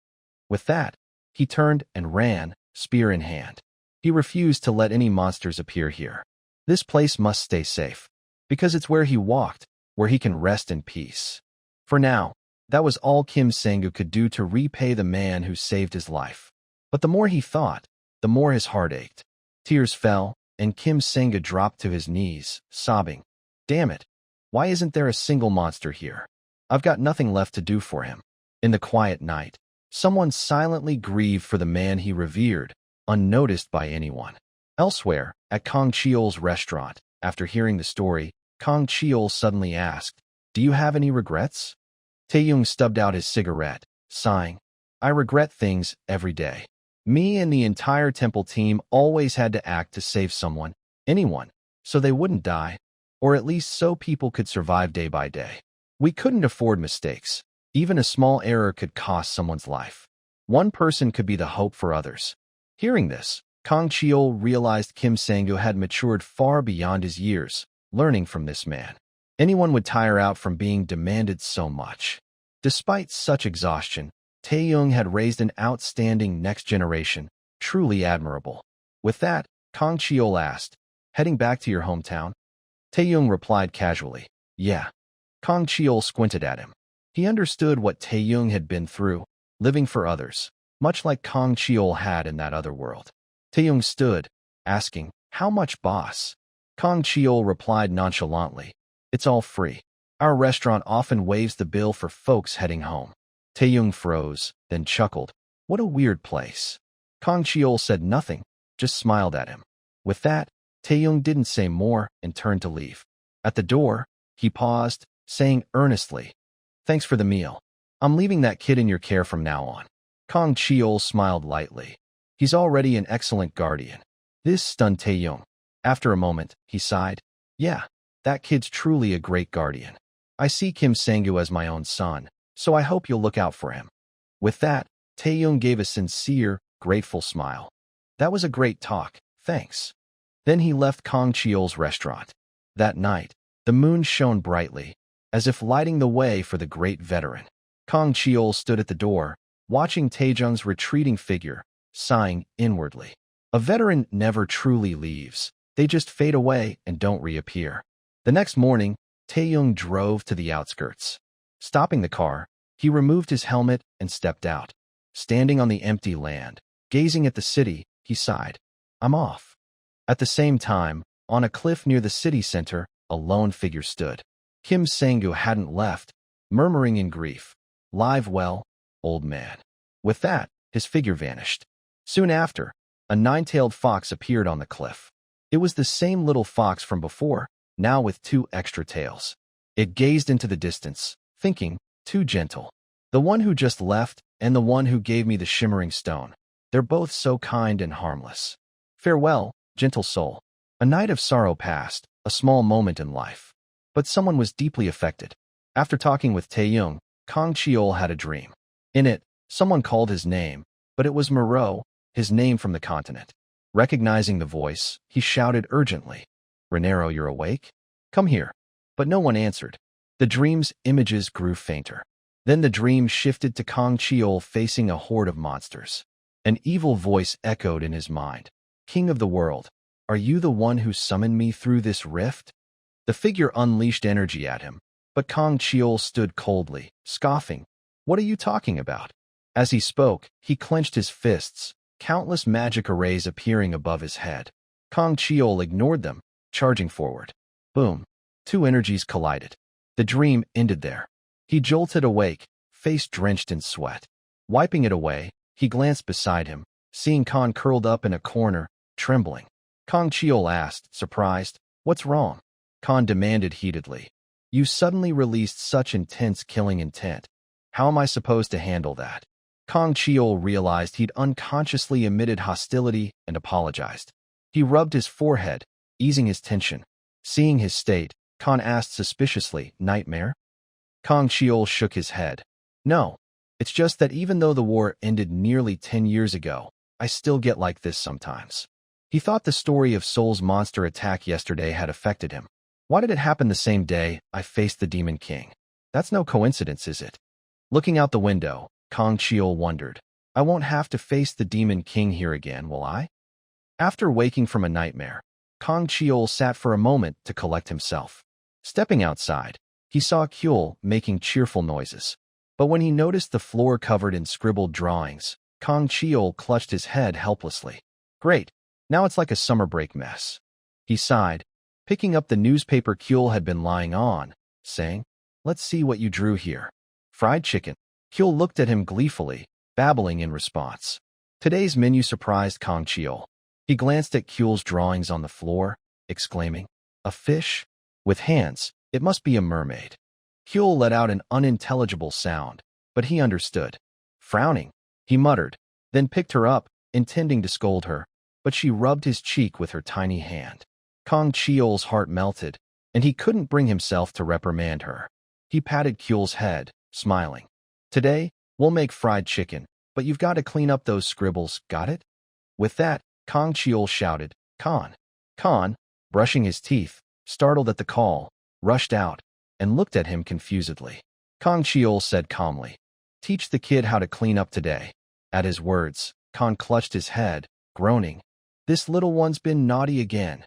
With that, he turned and ran, spear in hand. He refused to let any monsters appear here. This place must stay safe, because it's where he walked, where he can rest in peace. For now, that was all Kim Sang-gu could do to repay the man who saved his life. But the more he thought, the more his heart ached. Tears fell, and Kim Sang-gu dropped to his knees, sobbing, "Damn it. Why isn't there a single monster here? I've got nothing left to do for him." In the quiet night, someone silently grieved for the man he revered, unnoticed by anyone. Elsewhere, at Kong Cheol's restaurant, after hearing the story, Kong Cheol suddenly asked, "Do you have any regrets?" Taeyong stubbed out his cigarette, sighing, "I regret things every day. Me and the entire temple team always had to act to save someone, anyone, so they wouldn't die, or at least so people could survive day by day. We couldn't afford mistakes. Even a small error could cost someone's life. One person could be the hope for others. Hearing this, Kang Cheol realized Kim Sang-gu had matured far beyond his years, learning from this man. Anyone would tire out from being demanded so much. Despite such exhaustion, Tae-young had raised an outstanding next generation, truly admirable. With that, Kang Cheol asked, "Heading back to your hometown?" Tae-young replied casually, "Yeah." Kang Cheol squinted at him. He understood what Tae-young had been through, living for others, much like Kang Cheol had in that other world. Tae-young stood, asking, "How much, boss?" Kang Cheol replied nonchalantly, "It's all free. Our restaurant often waives the bill for folks heading home." Tae-young froze, then chuckled. What a weird place. Kang Cheol said nothing, just smiled at him. With that, Tae-young didn't say more and turned to leave. At the door, he paused, saying earnestly, "Thanks for the meal. I'm leaving that kid in your care from now on." Kang Cheol smiled lightly. He's already an excellent guardian. This stunned Tae-young. After a moment, he sighed. "Yeah, that kid's truly a great guardian. I see Kim Sang-gu as my own son, so I hope you'll look out for him." With that, Tae-young gave a sincere, grateful smile. "That was a great talk, thanks." Then he left Kang Cheol's restaurant. That night, the moon shone brightly, as if lighting the way for the great veteran. Kang Cheol stood at the door, watching Tae-young's retreating figure, sighing inwardly. A veteran never truly leaves. They just fade away and don't reappear. The next morning, Tae-young drove to the outskirts. Stopping the car, he removed his helmet and stepped out. Standing on the empty land, gazing at the city, he sighed, "I'm off." At the same time, on a cliff near the city center, a lone figure stood. Kim Sang-gu hadn't left, murmuring in grief, "Live well, old man." With that, his figure vanished. Soon after, a nine-tailed fox appeared on the cliff. It was the same little fox from before, now with 2 extra tails. It gazed into the distance, thinking, "Too gentle. The one who just left and the one who gave me the shimmering stone. They're both so kind and harmless. Farewell, gentle soul." A night of sorrow passed, a small moment in life. But someone was deeply affected. After talking with Tae-young, Kang Cheol had a dream. In it, someone called his name, but it was Moreau, his name from the continent. Recognizing the voice, he shouted urgently, "Renero, you're awake? Come here." But no one answered. The dream's images grew fainter. Then the dream shifted to Kang Cheol facing a horde of monsters. An evil voice echoed in his mind. "King of the world, are you the one who summoned me through this rift?" The figure unleashed energy at him, but Kang Cheol stood coldly, scoffing. "What are you talking about?" As he spoke, he clenched his fists, countless magic arrays appearing above his head. Kang Cheol ignored them, charging forward. Boom! 2 energies collided. The dream ended there. He jolted awake, face drenched in sweat. Wiping it away, he glanced beside him, seeing Khan curled up in a corner, trembling. Kang Cheol asked, surprised, "What's wrong?" Khan demanded heatedly. "You suddenly released such intense killing intent. How am I supposed to handle that?" Kang Cheol realized he'd unconsciously emitted hostility and apologized. He rubbed his forehead, easing his tension. Seeing his state, Khan asked suspiciously, "Nightmare?" Kang Cheol shook his head. "No, it's just that even though the war ended nearly 10 years ago, I still get like this sometimes." He thought the story of Soul's monster attack yesterday had affected him. Why did it happen the same day I faced the Demon King? That's no coincidence, is it? Looking out the window, Kang Cheol wondered, "I won't have to face the Demon King here again, will I?" After waking from a nightmare, Kang Cheol sat for a moment to collect himself. Stepping outside, he saw Kyul making cheerful noises. But when he noticed the floor covered in scribbled drawings, Kang Cheol clutched his head helplessly. Great, now it's like a summer break mess. He sighed, picking up the newspaper Kyul had been lying on, saying, "Let's see what you drew here." "Fried chicken." Kyul looked at him gleefully, babbling in response. Today's menu surprised Kang Cheol. He glanced at Kyul's drawings on the floor, exclaiming, "A fish? With hands, it must be a mermaid." Kyul let out an unintelligible sound, but he understood. Frowning, he muttered, then picked her up, intending to scold her, but she rubbed his cheek with her tiny hand. Kang Cheol's heart melted, and he couldn't bring himself to reprimand her. He patted Kyul's head, smiling. "Today, we'll make fried chicken, but you've got to clean up those scribbles, got it?" With that, Kang Cheol shouted, Khan. Khan, brushing his teeth, startled at the call, rushed out, and looked at him confusedly. Kang Cheol said calmly, teach the kid how to clean up today. At his words, Khan clutched his head, groaning, this little one's been naughty again.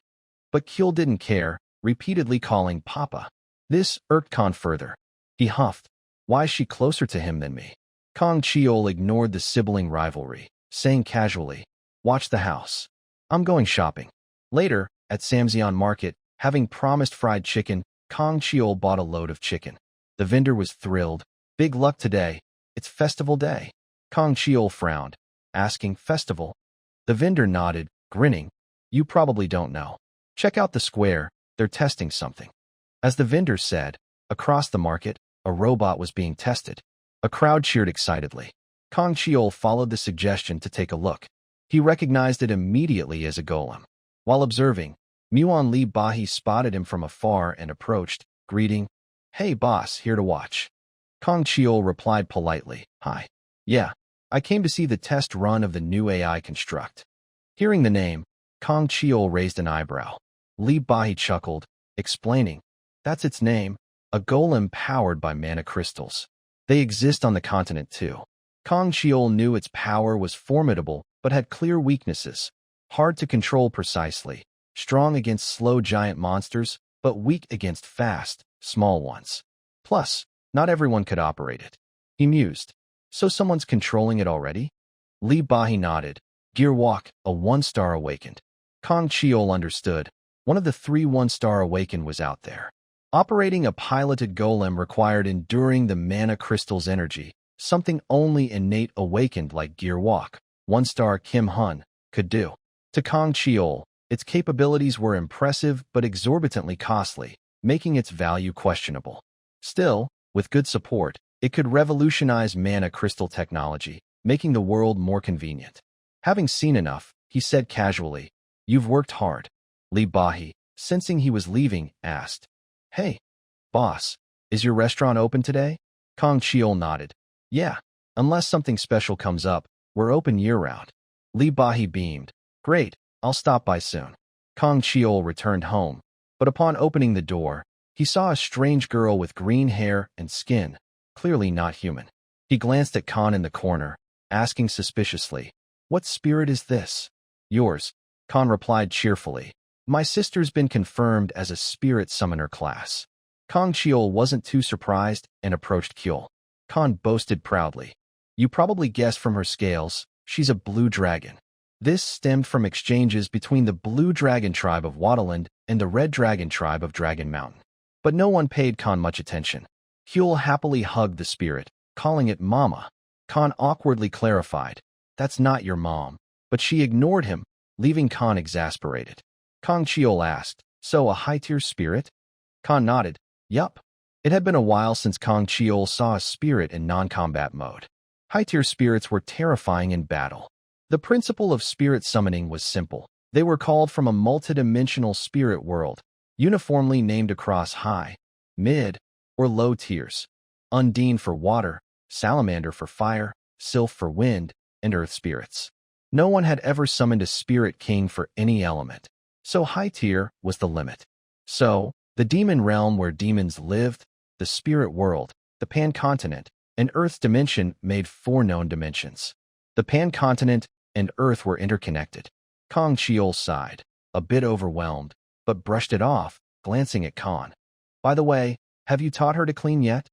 But Kyul didn't care, repeatedly calling Papa. This irked Khan further. He huffed, why is she closer to him than me? Kang Cheol ignored the sibling rivalry, saying casually, watch the house. I'm going shopping. Later, at Samseon Market, having promised fried chicken, Kang Cheol bought a load of chicken. The vendor was thrilled. Big luck today. It's festival day. Kang Cheol frowned, asking, festival? The vendor nodded, grinning. You probably don't know. Check out the square, they're testing something. As the vendor said, across the market, a robot was being tested. A crowd cheered excitedly. Kang Cheol followed the suggestion to take a look. He recognized it immediately as a golem. While observing, Muon Lee Bahi spotted him from afar and approached, greeting, hey boss, here to watch. Kang Cheol replied politely, hi. Yeah, I came to see the test run of the new AI construct. Hearing the name, Kang Cheol raised an eyebrow. Lee Bahi chuckled, explaining, that's its name, a golem powered by mana crystals. They exist on the continent too. Kang Cheol knew its power was formidable but had clear weaknesses, hard to control precisely, strong against slow giant monsters, but weak against fast, small ones. Plus, not everyone could operate it. He mused, so someone's controlling it already? Lee Bahi nodded. Gear Walk, a 1-star awakened. Kang Cheol understood. One of the 3 1-star awakened was out there. Operating a piloted golem required enduring the mana crystal's energy, something only innate awakened like Gear Walk, 1-star Kim Hun, could do. To Kang Cheol, its capabilities were impressive but exorbitantly costly, making its value questionable. Still, with good support, it could revolutionize mana crystal technology, making the world more convenient. Having seen enough, he said casually, you've worked hard. Lee Bahi, sensing he was leaving, asked, hey, boss, is your restaurant open today? Kang Cheol nodded. Yeah, unless something special comes up, we're open year-round. Lee Bahi beamed. Great, I'll stop by soon. Kang Cheol returned home, but upon opening the door, he saw a strange girl with green hair and skin, clearly not human. He glanced at Khan in the corner, asking suspiciously, what spirit is this? Yours, Khan replied cheerfully. My sister's been confirmed as a spirit summoner class. Kang Cheol wasn't too surprised and approached Kyul. Khan boasted proudly. You probably guessed from her scales, she's a blue dragon. This stemmed from exchanges between the blue dragon tribe of Waterland and the red dragon tribe of Dragon Mountain. But no one paid Khan much attention. Kyul happily hugged the spirit, calling it Mama. Khan awkwardly clarified, that's not your mom, but she ignored him, leaving Khan exasperated. Kang Cheol asked, so a high-tier spirit? Khan nodded, yup. It had been a while since Kang Cheol saw a spirit in non-combat mode. High-tier spirits were terrifying in battle. The principle of spirit summoning was simple. They were called from a multidimensional spirit world, uniformly named across high, mid, or low tiers. Undine for water, Salamander for fire, Sylph for wind, and earth spirits. No one had ever summoned a spirit king for any element, so high tier was the limit. So, the demon realm where demons lived, the spirit world, the pan-continent, and Earth's dimension made 4 known dimensions. The pan-continent and Earth were interconnected. Kang Cheol sighed, a bit overwhelmed, but brushed it off, glancing at Khan. By the way, have you taught her to clean yet?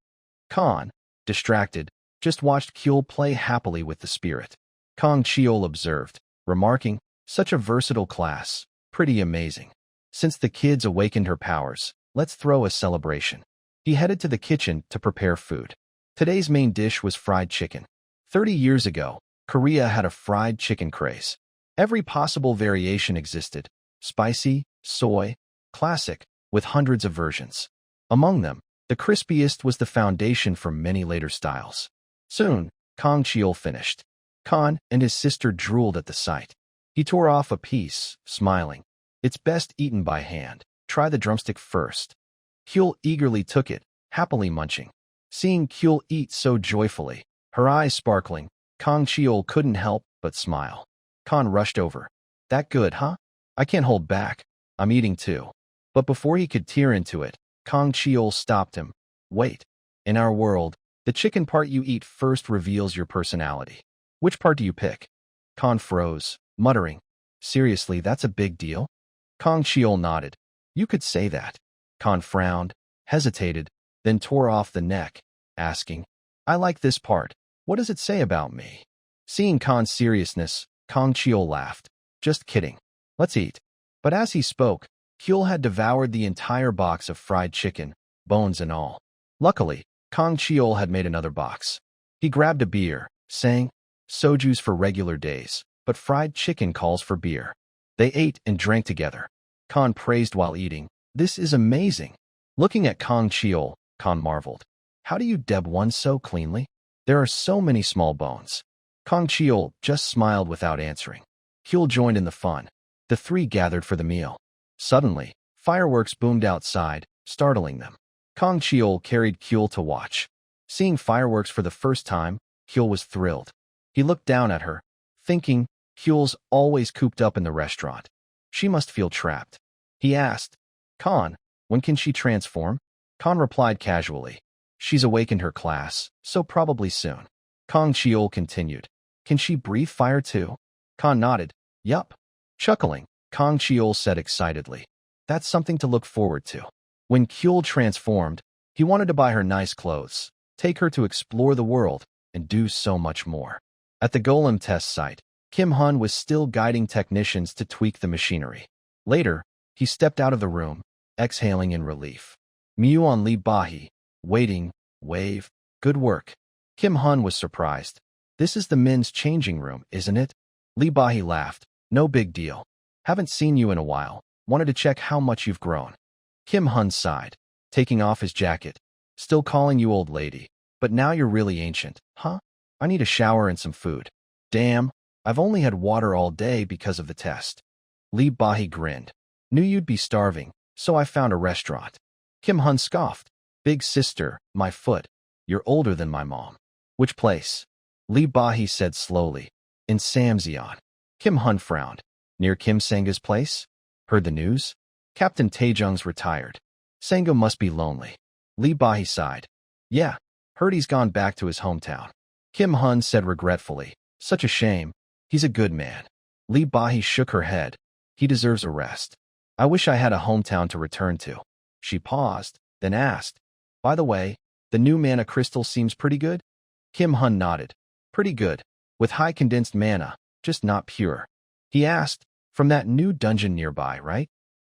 Khan, distracted, just watched Kyul play happily with the spirit. Kang Cheol observed, remarking, such a versatile class, pretty amazing. Since the kids awakened her powers, let's throw a celebration. He headed to the kitchen to prepare food. Today's main dish was fried chicken. 30 years ago, Korea had a fried chicken craze. Every possible variation existed, spicy, soy, classic, with hundreds of versions. Among them, the crispiest was the foundation for many later styles. Soon, Kang Cheol finished. Khan and his sister drooled at the sight. He tore off a piece, smiling. It's best eaten by hand. Try the drumstick first. Kyul eagerly took it, happily munching. Seeing Kyul eat so joyfully, her eyes sparkling, Kang Cheol couldn't help but smile. Khan rushed over. That good, huh? I can't hold back. I'm eating too. But before he could tear into it, Kang Cheol stopped him. Wait. In our world, the chicken part you eat first reveals your personality. Which part do you pick? Khan froze, muttering. Seriously, that's a big deal? Kang Cheol nodded. You could say that. Khan frowned, hesitated, then tore off the neck, asking, I like this part. What does it say about me? Seeing Khan's seriousness, Kang Cheol laughed. Just kidding. Let's eat. But as he spoke, Kyul had devoured the entire box of fried chicken, bones and all. Luckily, Kang Cheol had made another box. He grabbed a beer, saying, Soju's for regular days, but fried chicken calls for beer. They ate and drank together. Khan praised while eating. This is amazing. Looking at Kang Cheol, Khan marveled. How do you deb one so cleanly? There are so many small bones. Kang Cheol just smiled without answering. Kyul joined in the fun. The three gathered for the meal. Suddenly, fireworks boomed outside, startling them. Kang Cheol carried Kyul to watch. Seeing fireworks for the first time, Kyul was thrilled. He looked down at her, thinking, Kyul's always cooped up in the restaurant. She must feel trapped. He asked, Khan, when can she transform? Khan replied casually. She's awakened her class, so probably soon. Kang Cheol continued. Can she breathe fire too? Khan nodded. Yup. Chuckling, Kang Cheol said excitedly. That's something to look forward to. When Kyul transformed, he wanted to buy her nice clothes, take her to explore the world, and do so much more. At the Golem test site, Kim Hun was still guiding technicians to tweak the machinery. Later, he stepped out of the room, exhaling in relief. Mew on Li Bahi, waiting, wave, good work. Kim Hun was surprised. This is the men's changing room, isn't it? Li Bahi laughed. No big deal. Haven't seen you in a while. Wanted to check how much you've grown. Kim Hun sighed, taking off his jacket. Still calling you old lady, but now you're really ancient, huh? I need a shower and some food. Damn, I've only had water all day because of the test. Li Bahi grinned. Knew you'd be starving, so I found a restaurant. Kim Hun scoffed. Big sister, my foot. You're older than my mom. Which place? Li Bahi said slowly. In Samzeon. Kim Hun frowned. Near Kim Sanga's place? Heard the news? Captain Taejung's retired. Sanga must be lonely. Li Bahi sighed. Yeah, heard he's gone back to his hometown. Kim Hun said regretfully. Such a shame. He's a good man. Li Bahi shook her head. He deserves a rest. I wish I had a hometown to return to. She paused, then asked, By the way, the new mana crystal seems pretty good? Kim Hun nodded. Pretty good. With high condensed mana, just not pure. He asked, From that new dungeon nearby, right?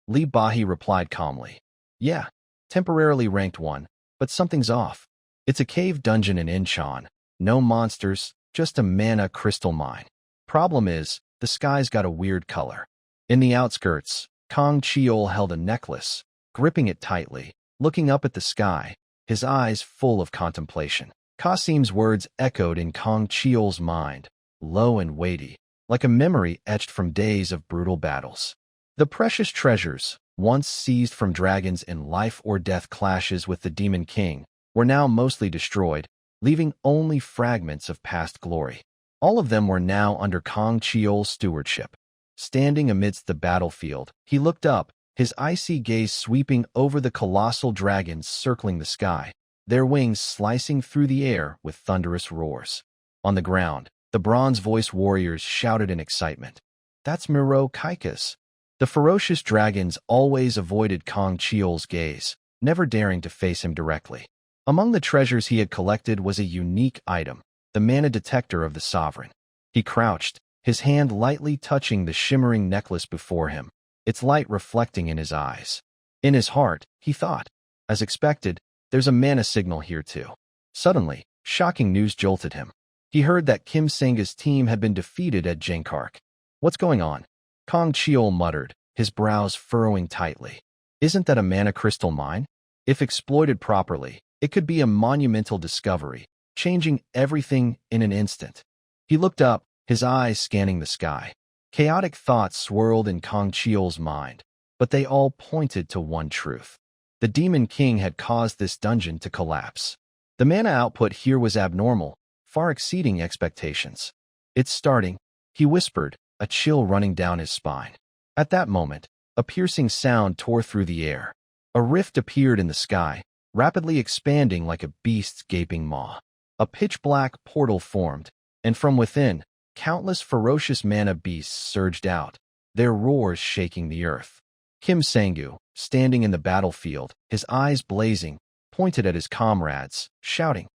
Li Bahi replied calmly. Yeah, temporarily ranked 1, but something's off. It's a cave dungeon in Incheon. No monsters, just a mana crystal mine. Problem is, the sky's got a weird color. In the outskirts, Kang Cheol held a necklace, gripping it tightly, looking up at the sky, his eyes full of contemplation. Kasim's words echoed in Kang Cheol's mind, low and weighty, like a memory etched from days of brutal battles. The precious treasures, once seized from dragons in life-or-death clashes with the Demon King, were now mostly destroyed, leaving only fragments of past glory. All of them were now under Kang Cheol's stewardship. Standing amidst the battlefield, he looked up, his icy gaze sweeping over the colossal dragons circling the sky, their wings slicing through the air with thunderous roars. On the ground, the bronze-voiced warriors shouted in excitement. That's Miro Kaikas. The ferocious dragons always avoided Kang Cheol's gaze, never daring to face him directly. Among the treasures he had collected was a unique item, the mana detector of the sovereign. He crouched, his hand lightly touching the shimmering necklace before him, its light reflecting in his eyes. In his heart, he thought, as expected, there's a mana signal here too. Suddenly, shocking news jolted him. He heard that Kim Sanga's team had been defeated at Jangkark. What's going on? Kang Cheol muttered, his brows furrowing tightly. Isn't that a mana crystal mine? If exploited properly, it could be a monumental discovery, changing everything in an instant. He looked up, his eyes scanning the sky. Chaotic thoughts swirled in Kang Cheol's mind, but they all pointed to one truth. The Demon King had caused this dungeon to collapse. The mana output here was abnormal, far exceeding expectations. It's starting, he whispered, a chill running down his spine. At that moment, a piercing sound tore through the air. A rift appeared in the sky, rapidly expanding like a beast's gaping maw. A pitch-black portal formed, and from within, countless ferocious mana beasts surged out, their roars shaking the earth. Kim Sang-gu, standing in the battlefield, his eyes blazing, pointed at his comrades, shouting,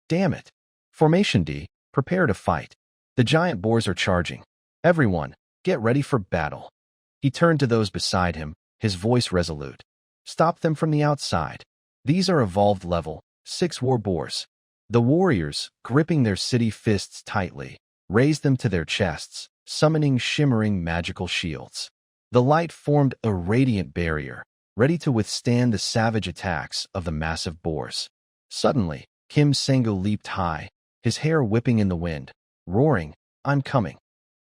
"Damn it! Formation D, prepare to fight. The giant boars are charging. Everyone, get ready for battle." He turned to those beside him, his voice resolute. "Stop them from the outside. These are evolved level 6 war boars." The warriors, gripping their city fists tightly, raised them to their chests, summoning shimmering magical shields. The light formed a radiant barrier, ready to withstand the savage attacks of the massive boars. Suddenly, Kim Sang-gu leaped high, his hair whipping in the wind, roaring, "I'm coming."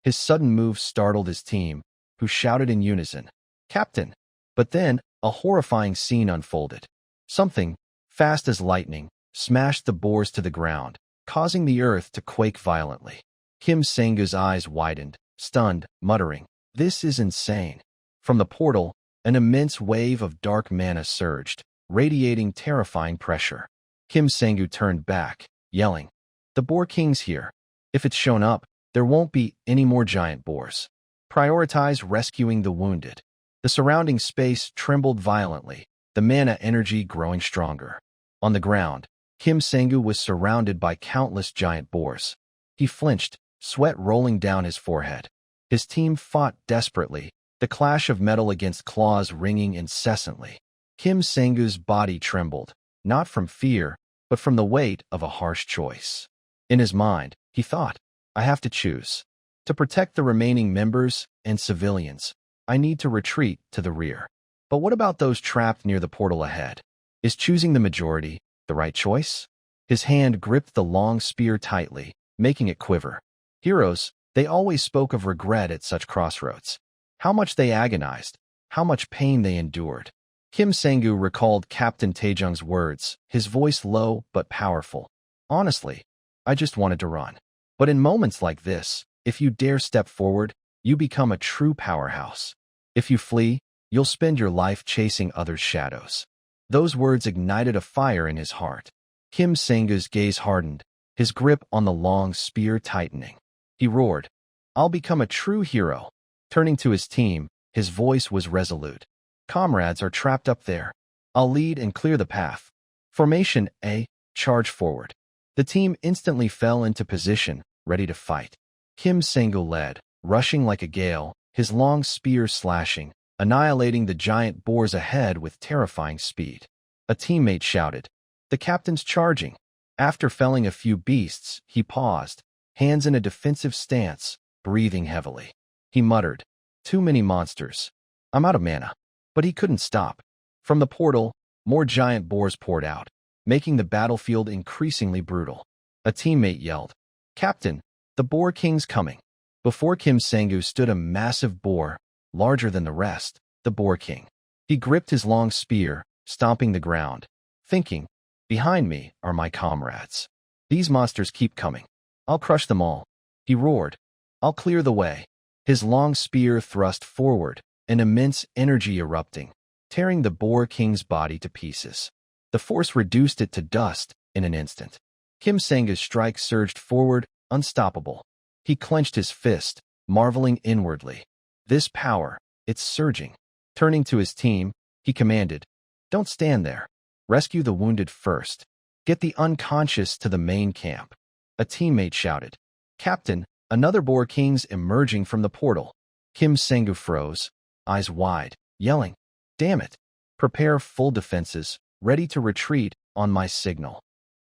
His sudden move startled his team, who shouted in unison, "Captain!" But then, a horrifying scene unfolded. Something, fast as lightning, smashed the boars to the ground, causing the earth to quake violently. Kim Sang-gu's eyes widened, stunned, muttering, "This is insane." From the portal, an immense wave of dark mana surged, radiating terrifying pressure. Kim Sang-gu turned back, yelling, "The Boar King's here. If it's shown up, there won't be any more giant boars. Prioritize rescuing the wounded." The surrounding space trembled violently, the mana energy growing stronger. On the ground, Kim Sang-gu was surrounded by countless giant boars. He flinched, sweat rolling down his forehead. His team fought desperately, the clash of metal against claws ringing incessantly. Kim Sang-gu's body trembled, not from fear, but from the weight of a harsh choice. In his mind, he thought, "I have to choose. To protect the remaining members and civilians, I need to retreat to the rear. But what about those trapped near the portal ahead? Is choosing the majority the right choice?" His hand gripped the long spear tightly, making it quiver. Heroes, they always spoke of regret at such crossroads. How much they agonized, how much pain they endured. Kim Sang-gu recalled Captain Taejung's words, his voice low but powerful. "Honestly, I just wanted to run. But in moments like this, if you dare step forward, you become a true powerhouse. If you flee, you'll spend your life chasing others' shadows." Those words ignited a fire in his heart. Kim Sang-gu's gaze hardened, his grip on the long spear tightening. He roared, "I'll become a true hero." Turning to his team, his voice was resolute. "Comrades are trapped up there. I'll lead and clear the path. Formation A, charge forward." The team instantly fell into position, ready to fight. Kim Sang-gu led, rushing like a gale, his long spear slashing, annihilating the giant boars ahead with terrifying speed. A teammate shouted, "The captain's charging." After felling a few beasts, he paused, hands in a defensive stance, breathing heavily. He muttered, "Too many monsters. I'm out of mana." But he couldn't stop. From the portal, more giant boars poured out, making the battlefield increasingly brutal. A teammate yelled, "Captain, the Boar King's coming." Before Kim Sang-gu stood a massive boar, larger than the rest, the Boar King. He gripped his long spear, stomping the ground, thinking, "Behind me are my comrades. These monsters keep coming. I'll crush them all." He roared, "I'll clear the way." His long spear thrust forward, an immense energy erupting, tearing the Boar King's body to pieces. The force reduced it to dust in an instant. Kim Sang-gu's strike surged forward, unstoppable. He clenched his fist, marveling inwardly. This power, it's surging. Turning to his team, he commanded, "Don't stand there. Rescue the wounded first. Get the unconscious to the main camp." A teammate shouted, "Captain, another Boar King's emerging from the portal." Kim Sang-gu froze, eyes wide, yelling, "Damn it. Prepare full defenses, ready to retreat on my signal."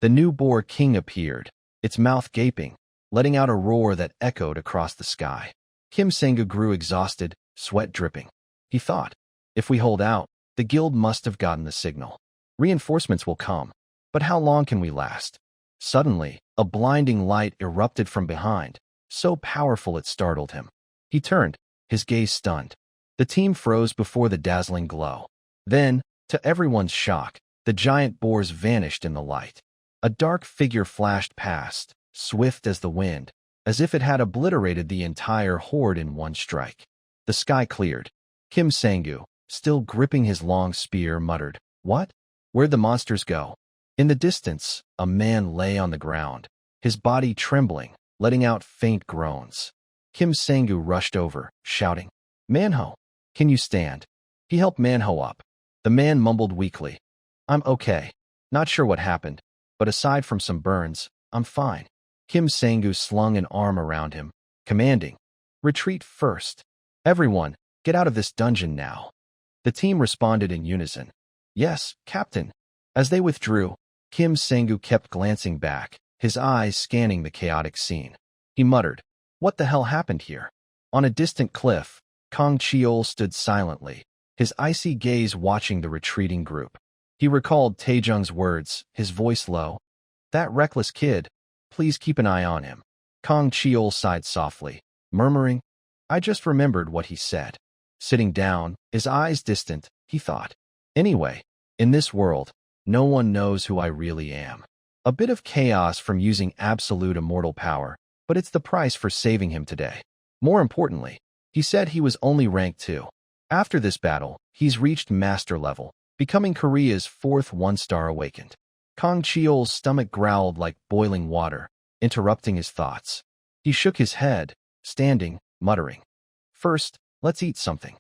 The new Boar King appeared, its mouth gaping, letting out a roar that echoed across the sky. Kim Sang-gu grew exhausted, sweat dripping. He thought, "If we hold out, the guild must have gotten the signal. Reinforcements will come, but how long can we last?" Suddenly, a blinding light erupted from behind, so powerful it startled him. He turned, his gaze stunned. The team froze before the dazzling glow. Then, to everyone's shock, the giant boars vanished in the light. A dark figure flashed past, swift as the wind, as if it had obliterated the entire horde in one strike. The sky cleared. Kim Sang-gu, still gripping his long spear, muttered, "What? Where'd the monsters go?" In the distance, a man lay on the ground, his body trembling, letting out faint groans. Kim Sang-gu rushed over, shouting, "Manho, can you stand?" He helped Manho up. The man mumbled weakly, "I'm okay. Not sure what happened, but aside from some burns, I'm fine." Kim Sang-gu slung an arm around him, commanding, "Retreat first. Everyone, get out of this dungeon now." The team responded in unison, "Yes, Captain." As they withdrew, Kim Sang-gu kept glancing back, his eyes scanning the chaotic scene. He muttered, "What the hell happened here?" On a distant cliff, Kang Cheol stood silently, his icy gaze watching the retreating group. He recalled Taejung's words, his voice low, "That reckless kid, please keep an eye on him." Kang Cheol sighed softly, murmuring, "I just remembered what he said." Sitting down, his eyes distant, he thought, "Anyway, in this world, no one knows who I really am. A bit of chaos from using absolute immortal power, but it's the price for saving him today." More importantly, he said he was only rank 2. After this battle, he's reached master level, becoming Korea's 4th one-star awakened. Kang Cheol's stomach growled like boiling water, interrupting his thoughts. He shook his head, standing, muttering, "First, let's eat something."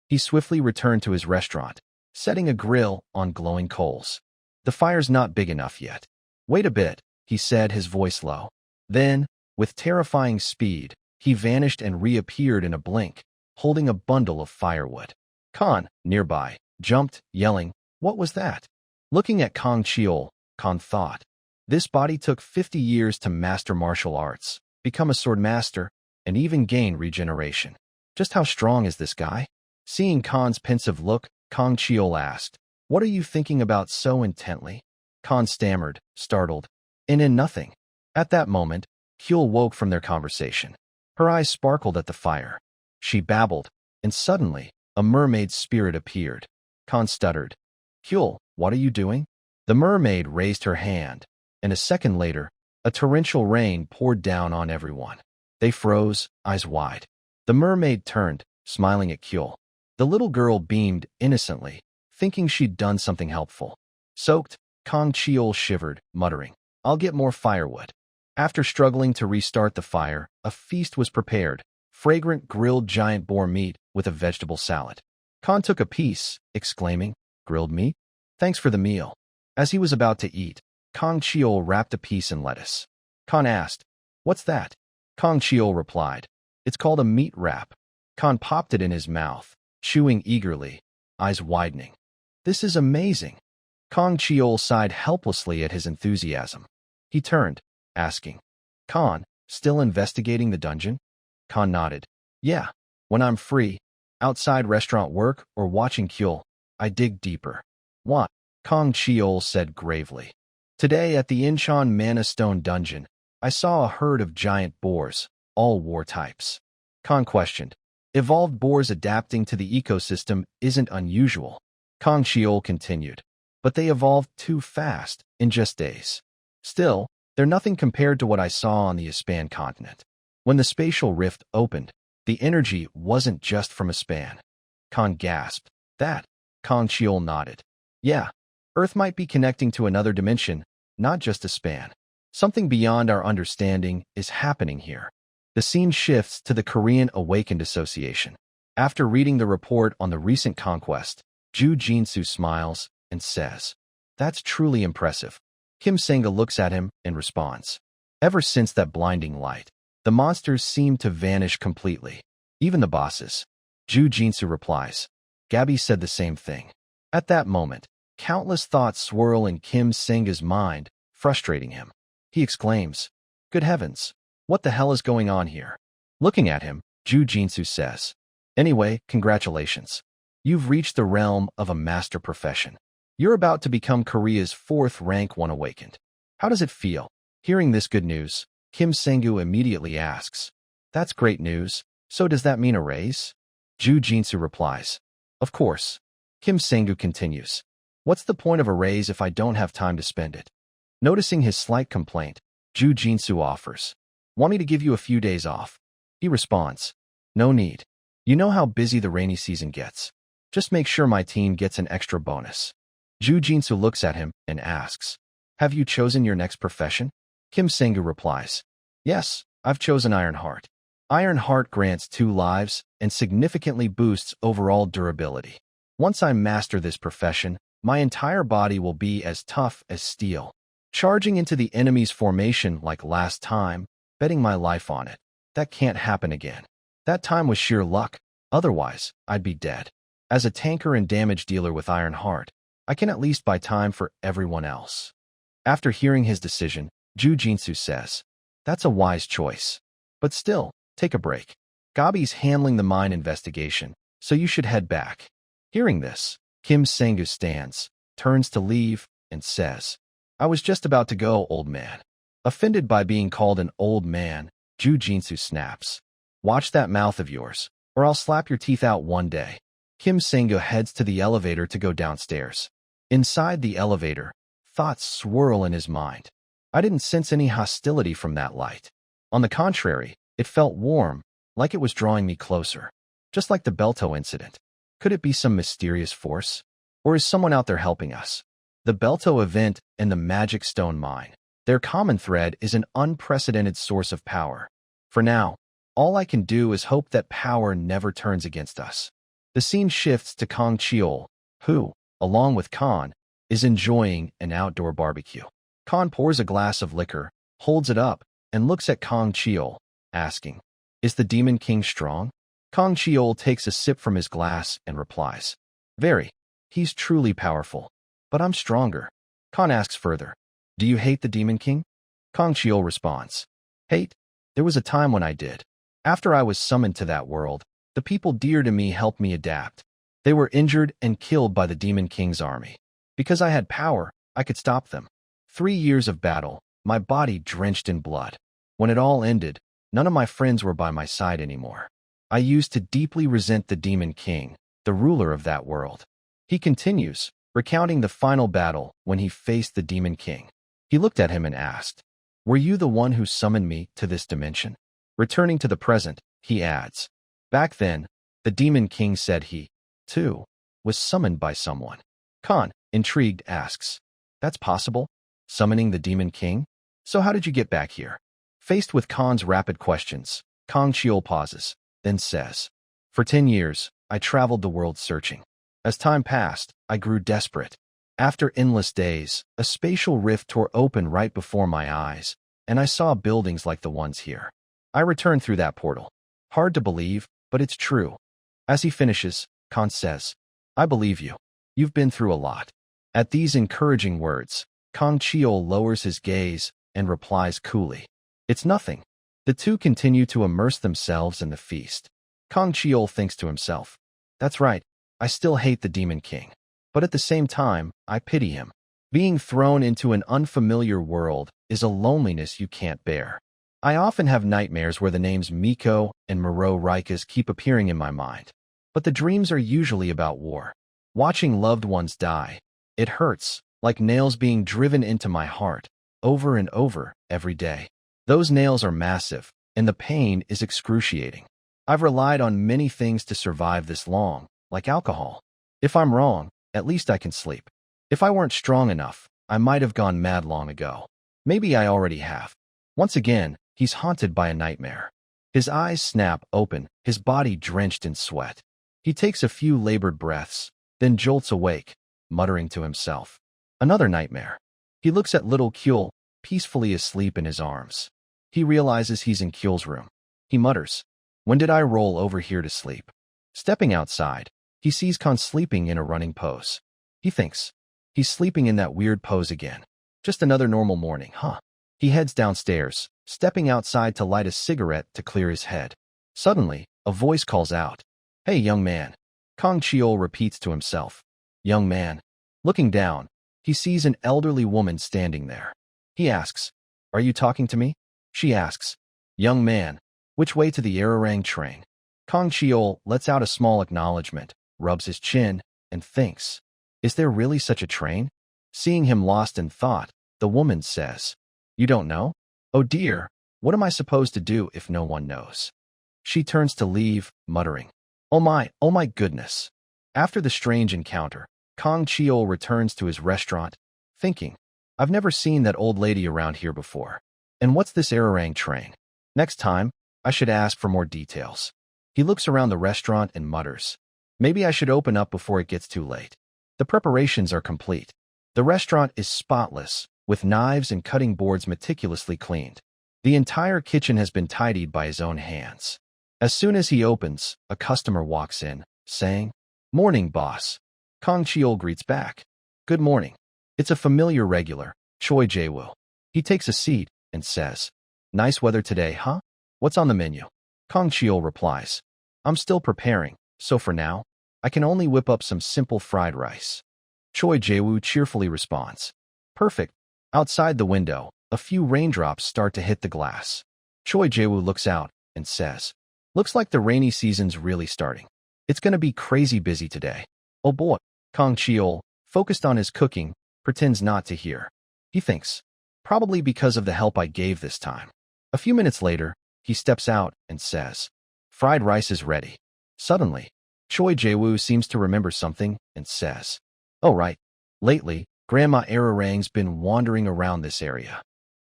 He swiftly returned to his restaurant, setting a grill on glowing coals. "The fire's not big enough yet." "Wait a bit," he said, his voice low. Then, with terrifying speed, he vanished and reappeared in a blink, holding a bundle of firewood. Khan, nearby, jumped, yelling, "What was that?" Looking at Kang Cheol, Khan thought, this body took 50 years to master martial arts, become a sword master, and even gain regeneration. Just how strong is this guy? Seeing Khan's pensive look, Kang Cheol asked, "What are you thinking about so intently?" Khan stammered, startled, in nothing." At that moment, Kyul woke from their conversation. Her eyes sparkled at the fire. She babbled, and suddenly, a mermaid spirit appeared. Khan stuttered, "Kyul, what are you doing?" The mermaid raised her hand, and a second later, a torrential rain poured down on everyone. They froze, eyes wide. The mermaid turned, smiling at Kyul. The little girl beamed innocently, thinking she'd done something helpful. Soaked, Kang Cheol shivered, muttering, "I'll get more firewood." After struggling to restart the fire, a feast was prepared, fragrant grilled giant boar meat with a vegetable salad. Khan took a piece, exclaiming, "Grilled meat? Thanks for the meal." As he was about to eat, Kang Cheol wrapped a piece in lettuce. Khan asked, "What's that?" Kang Cheol replied, "It's called a meat wrap." Khan popped it in his mouth, chewing eagerly, eyes widening. "This is amazing." Kang Cheol sighed helplessly at his enthusiasm. He turned, asking, "Khan, still investigating the dungeon?" Khan nodded. "Yeah, when I'm free, outside restaurant work or watching Kyul, I dig deeper." "What?" Kang Cheol said gravely. "Today at the Incheon Mana Stone dungeon, I saw a herd of giant boars, all war types." Khan questioned. "Evolved boars adapting to the ecosystem isn't unusual." Kang Cheol continued. "But they evolved too fast, in just days. Still, they're nothing compared to what I saw on the Ispan continent. When the spatial rift opened, the energy wasn't just from Ispan." Khan gasped. "That?" Kang Cheol nodded. "Yeah, Earth might be connecting to another dimension, not just Ispan. Something beyond our understanding is happening here." The scene shifts to the Korean Awakened Association. After reading the report on the recent conquest, Ju Jinsu smiles and says, "That's truly impressive." Kim Senga looks at him and responds, "Ever since that blinding light, the monsters seem to vanish completely. Even the bosses." Ju Jinsu replies, "Gabby said the same thing." At that moment, countless thoughts swirl in Kim Senga's mind, frustrating him. He exclaims, "Good heavens, what the hell is going on here?" Looking at him, Ju Jinsu says, "Anyway, congratulations. You've reached the realm of a master profession. You're about to become Korea's 4th rank 1 awakened. How does it feel?" Hearing this good news, Kim Sengu immediately asks, "That's great news. So does that mean a raise?" Ju Jinsu replies, "Of course." Kim Sengu continues, "What's the point of a raise if I don't have time to spend it?" Noticing his slight complaint, Ju Jinsu offers, Want me to give you a few days off? He responds, no need. You know how busy the rainy season gets. Just make sure my team gets an extra bonus. Ju Jinsu looks at him and asks, have you chosen your next profession? Kim Sengu replies, yes, I've chosen Iron Heart. Iron Heart grants 2 lives and significantly boosts overall durability. Once I master this profession, my entire body will be as tough as steel. Charging into the enemy's formation like last time, betting my life on it. That can't happen again. That time was sheer luck, otherwise I'd be dead. As a tanker and damage dealer with Iron Heart, I can at least buy time for everyone else. After hearing his decision, Ju Jinsu says, that's a wise choice. But still, take a break. Gabi's handling the mine investigation, so you should head back. Hearing this, Kim Sengu stands, turns to leave, and says, I was just about to go, old man. Offended by being called an old man, Ju Jinsu snaps. Watch that mouth of yours, or I'll slap your teeth out one day. Kim Sengu heads to the elevator to go downstairs. Inside the elevator, thoughts swirl in his mind. I didn't sense any hostility from that light. On the contrary, it felt warm, like it was drawing me closer. Just like the Belto incident. Could it be some mysterious force? Or is someone out there helping us? The Belto event and the Magic Stone Mine. Their common thread is an unprecedented source of power. For now, all I can do is hope that power never turns against us. The scene shifts to Kang Cheol, who, along with Khan, is enjoying an outdoor barbecue. Khan pours a glass of liquor, holds it up, and looks at Kang Cheol, asking, is the Demon King strong? Kang Cheol takes a sip from his glass and replies, very. He's truly powerful. But I'm stronger. Khan asks further, do you hate the Demon King? Kang Cheol responds, hate? There was a time when I did. After I was summoned to that world, the people dear to me helped me adapt. They were injured and killed by the Demon King's army. Because I had power, I could stop them. 3 years of battle, my body drenched in blood. When it all ended, none of my friends were by my side anymore. I used to deeply resent the Demon King, the ruler of that world. He continues, recounting the final battle when he faced the Demon King. He looked at him and asked, were you the one who summoned me to this dimension? Returning to the present, he adds, back then, the Demon King said he, too, was summoned by someone. Khan, intrigued, asks, that's possible? Summoning the Demon King? So how did you get back here? Faced with Khan's rapid questions, Kang Cheol pauses, then says, for 10 years, I traveled the world searching. As time passed, I grew desperate. After endless days, a spatial rift tore open right before my eyes, and I saw buildings like the ones here. I returned through that portal. Hard to believe, but it's true. As he finishes, Khan says, I believe you. You've been through a lot. At these encouraging words, Kang Cheol lowers his gaze and replies coolly, it's nothing. The two continue to immerse themselves in the feast. Kang Cheol thinks to himself, that's right, I still hate the Demon King. But at the same time, I pity him. Being thrown into an unfamiliar world is a loneliness you can't bear. I often have nightmares where the names Miko and Moro Rikas keep appearing in my mind. But the dreams are usually about war. Watching loved ones die. It hurts, like nails being driven into my heart, over and over, every day. Those nails are massive, and the pain is excruciating. I've relied on many things to survive this long, like alcohol. If I'm wrong, at least I can sleep. If I weren't strong enough, I might have gone mad long ago. Maybe I already have. Once again, he's haunted by a nightmare. His eyes snap open, his body drenched in sweat. He takes a few labored breaths, then jolts awake, muttering to himself. Another nightmare. He looks at little Kyul, peacefully asleep in his arms. He realizes he's in Kyul's room. He mutters, when did I roll over here to sleep? Stepping outside, he sees Khan sleeping in a running pose. He thinks, he's sleeping in that weird pose again. Just another normal morning, huh? He heads downstairs, stepping outside to light a cigarette to clear his head. Suddenly, a voice calls out, hey, young man. Kang Cheol repeats to himself, young man. Looking down, he sees an elderly woman standing there. He asks, are you talking to me? She asks, young man, which way to the Ararang train? Kang Cheol lets out a small acknowledgement, rubs his chin, and thinks, is there really such a train? Seeing him lost in thought, the woman says, you don't know? Oh dear, What am I supposed to do if no one knows? She turns to leave, muttering, oh my goodness. After the strange encounter, Kong Cheol returns to his restaurant, thinking, I've never seen that old lady around here before. And what's this Ararang train? Next time, I should ask for more details. He looks around the restaurant and mutters, maybe I should open up before it gets too late. The preparations are complete. The restaurant is spotless, with knives and cutting boards meticulously cleaned. The entire kitchen has been tidied by his own hands. As soon as he opens, a customer walks in, saying, Morning, boss. Kong Cheol greets back. Good morning. It's a familiar regular, Choi Jae-woo. He takes a seat and says, Nice weather today, huh? What's on the menu? Kong Cheol replies, I'm still preparing, so for now, I can only whip up some simple fried rice. Choi Jae-woo cheerfully responds, Perfect. Outside the window, a few raindrops start to hit the glass. Choi Jae-woo looks out and says, Looks like the rainy season's really starting. It's gonna be crazy busy today. Oh boy. Kong Cheol, focused on his cooking, pretends not to hear. He thinks, probably because of the help I gave this time. A few minutes later, he steps out and says, Fried rice is ready. Suddenly, Choi Jae-woo seems to remember something and says, Oh right. Lately, Grandma Ararang's been wandering around this area.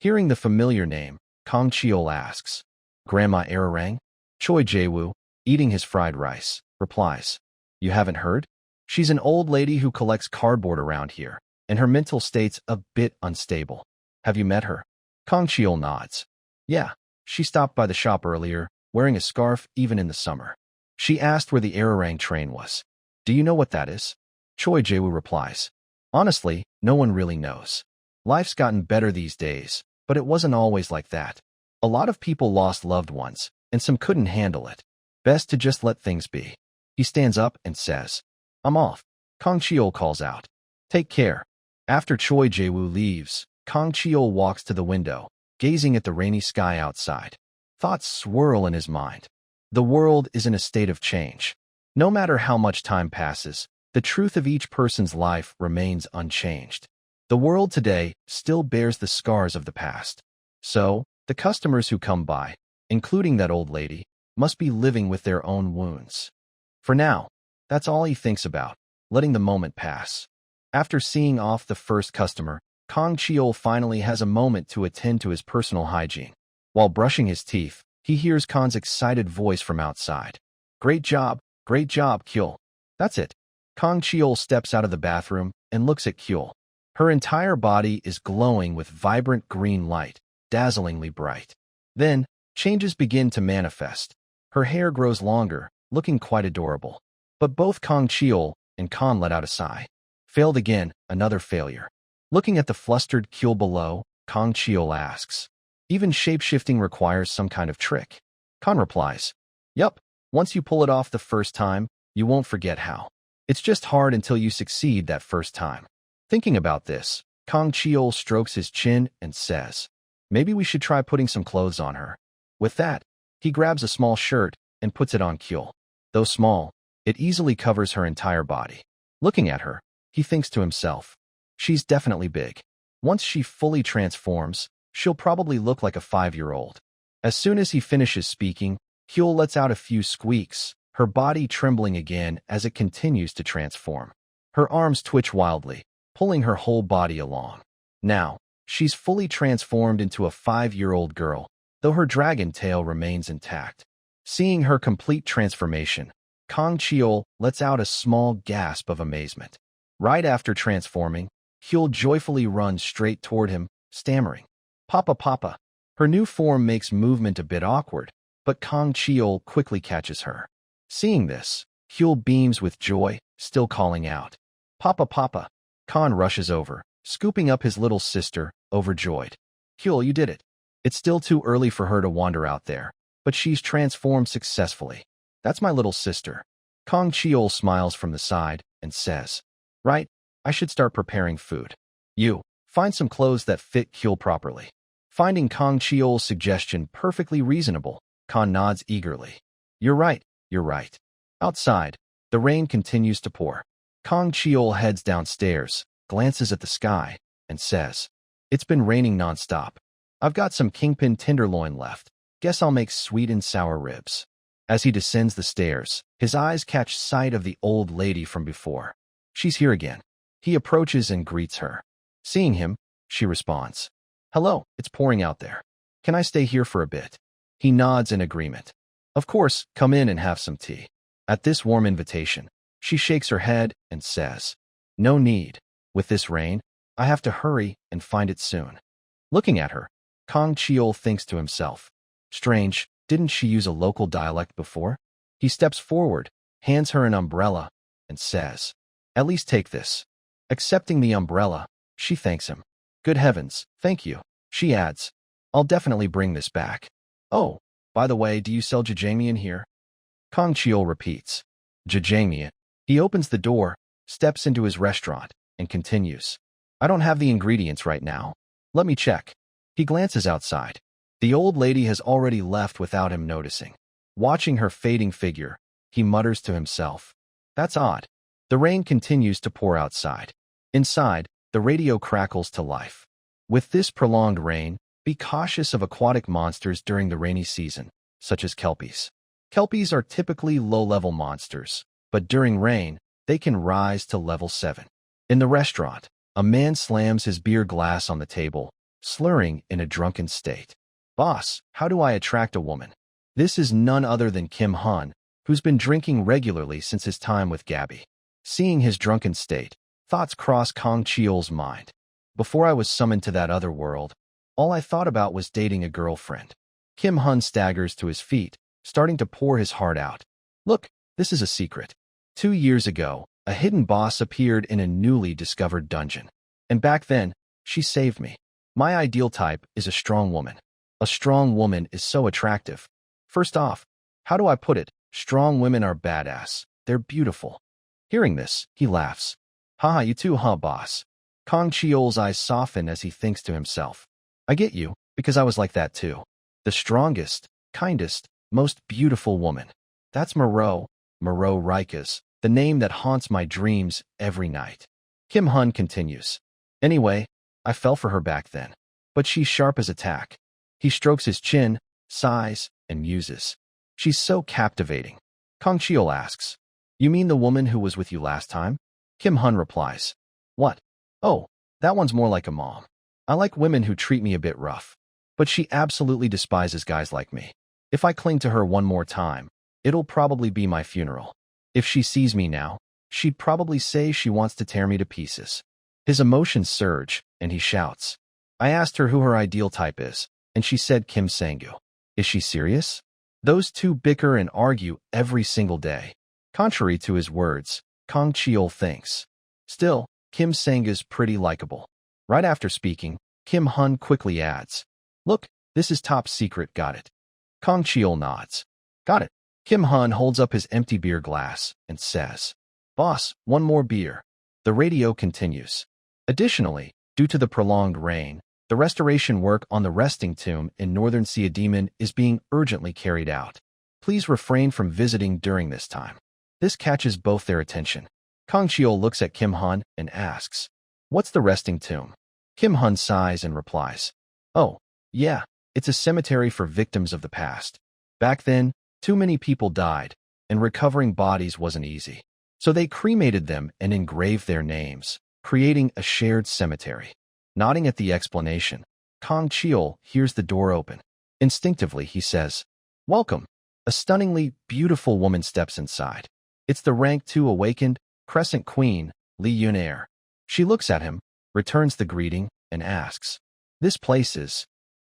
Hearing the familiar name, Kong Cheol asks, Grandma Ararang? Choi Jae-woo, eating his fried rice, replies, You haven't heard? She's an old lady who collects cardboard around here, and her mental state's a bit unstable. Have you met her? Kong Cheol nods. Yeah, she stopped by the shop earlier, wearing a scarf even in the summer. She asked where the Ararang train was. Do you know what that is? Choi Jae-woo replies, Honestly, no one really knows. Life's gotten better these days, but it wasn't always like that. A lot of people lost loved ones, and some couldn't handle it. Best to just let things be. He stands up and says, I'm off. Kong Cheol calls out, Take care. After Choi Jae-woo leaves, Kong Cheol walks to the window, gazing at the rainy sky outside. Thoughts swirl in his mind. The world is in a state of change. No matter how much time passes, the truth of each person's life remains unchanged. The world today still bears the scars of the past. So, the customers who come by, including that old lady, must be living with their own wounds. For now, that's all he thinks about, letting the moment pass. After seeing off the first customer, Kong Cheol finally has a moment to attend to his personal hygiene. While brushing his teeth, he hears Khan's excited voice from outside. Great job, Kyul. That's it. Kong Cheol steps out of the bathroom and looks at Kyul. Her entire body is glowing with vibrant green light, dazzlingly bright. Then, changes begin to manifest. Her hair grows longer, looking quite adorable. But both Kong Cheol and Khan let out a sigh. Failed again, another failure. Looking at the flustered Kyul below, Kong Cheol asks, Even shape-shifting requires some kind of trick. Khan replies, Yup, once you pull it off the first time, you won't forget how. It's just hard until you succeed that first time. Thinking about this, Kong Cheol strokes his chin and says, Maybe we should try putting some clothes on her. With that, he grabs a small shirt and puts it on Kyul. Though small, it easily covers her entire body. Looking at her, he thinks to himself, She's definitely big. Once she fully transforms, she'll probably look like a 5-year-old. As soon as he finishes speaking, Kyul lets out a few squeaks, her body trembling again as it continues to transform. Her arms twitch wildly, pulling her whole body along. Now, she's fully transformed into a 5-year-old girl, though her dragon tail remains intact. Seeing her complete transformation, Kong Cheol lets out a small gasp of amazement. Right after transforming, Kyul joyfully runs straight toward him, stammering, Papa, Papa. Her new form makes movement a bit awkward, but Kong Cheol quickly catches her. Seeing this, Kyul beams with joy, still calling out, Papa, Papa. Khan rushes over, scooping up his little sister, overjoyed. Kyul, you did it. It's still too early for her to wander out there, but she's transformed successfully. That's my little sister. Kong Cheol smiles from the side and says, Right, I should start preparing food. You, find some clothes that fit Kyul properly. Finding Kong Cheol's suggestion perfectly reasonable, Khan nods eagerly. You're right. Outside, the rain continues to pour. Kong Cheol heads downstairs, glances at the sky, and says, It's been raining nonstop. I've got some kingpin tenderloin left. Guess I'll make sweet and sour ribs. As he descends the stairs, his eyes catch sight of the old lady from before. She's here again. He approaches and greets her. Seeing him, she responds, "Hello, it's pouring out there. Can I stay here for a bit?" He nods in agreement. "Of course, come in and have some tea." At this warm invitation, she shakes her head and says, "No need. With this rain, I have to hurry and find it soon." Looking at her, Kang Cheol thinks to himself, "Strange, didn't she use a local dialect before?" He steps forward, hands her an umbrella, and says, "At least take this." Accepting the umbrella, she thanks him. "Good heavens, thank you," she adds. "I'll definitely bring this back. Oh, by the way, do you sell jajangmyeon here?" Kang Cheol repeats, "Jajangmyeon." He opens the door, steps into his restaurant, and continues, "I don't have the ingredients right now. Let me check." He glances outside. The old lady has already left without him noticing. Watching her fading figure, he mutters to himself, "That's odd." The rain continues to pour outside. Inside, the radio crackles to life. With this prolonged rain, be cautious of aquatic monsters during the rainy season, such as kelpies. Kelpies are typically low-level monsters, but during rain, they can rise to level 7. In the restaurant, a man slams his beer glass on the table, slurring in a drunken state. "Boss, how do I attract a woman?" This is none other than Kim Hun, who's been drinking regularly since his time with Gabby. Seeing his drunken state, thoughts cross Kang Cheol's mind. "Before I was summoned to that other world, all I thought about was dating a girlfriend." Kim Hun staggers to his feet, starting to pour his heart out. "Look, this is a secret. 2 years ago, a hidden boss appeared in a newly discovered dungeon. And back then, she saved me. My ideal type is a strong woman. A strong woman is so attractive. First off, how do I put it? Strong women are badass. They're beautiful." Hearing this, he laughs. "Haha, you too, huh, boss?" Kang Cheol's eyes soften as he thinks to himself, "I get you, because I was like that too. The strongest, kindest, most beautiful woman. That's Rika's, the name that haunts my dreams every night." Kim Hun continues, "Anyway, I fell for her back then. But she's sharp as a tack." He strokes his chin, sighs, and muses. "She's so captivating." Kang Cheol asks, "You mean the woman who was with you last time?" Kim Hun replies, "What? Oh, that one's more like a mom. I like women who treat me a bit rough. But she absolutely despises guys like me. If I cling to her one more time, it'll probably be my funeral. If she sees me now, she'd probably say she wants to tear me to pieces." His emotions surge, and he shouts, "I asked her who her ideal type is, and she said Kim Sang-gu. Is she serious?" Those two bicker and argue every single day. Contrary to his words, Kang Cheol thinks. Still, Kim Sang-gu's pretty likable. Right after speaking, Kim Hun quickly adds, "Look, this is top secret, got it?" Kang Cheol nods. "Got it." Kim Hun holds up his empty beer glass and says, "Boss, one more beer." The radio continues. Additionally, due to the prolonged rain, the restoration work on the resting tomb in northern Siademen is being urgently carried out. Please refrain from visiting during this time. This catches both their attention. Kang Cheol looks at Kim Hun and asks, "What's the resting tomb?" Kim Hun sighs and replies, "Oh, yeah, it's a cemetery for victims of the past. Back then, too many people died, and recovering bodies wasn't easy. So they cremated them and engraved their names, creating a shared cemetery." Nodding at the explanation, Kang Cheol hears the door open. Instinctively, he says, "Welcome." A stunningly beautiful woman steps inside. It's the rank 2 awakened Crescent Queen, Lee Yun-air. She looks at him, returns the greeting, and asks, "This place is..."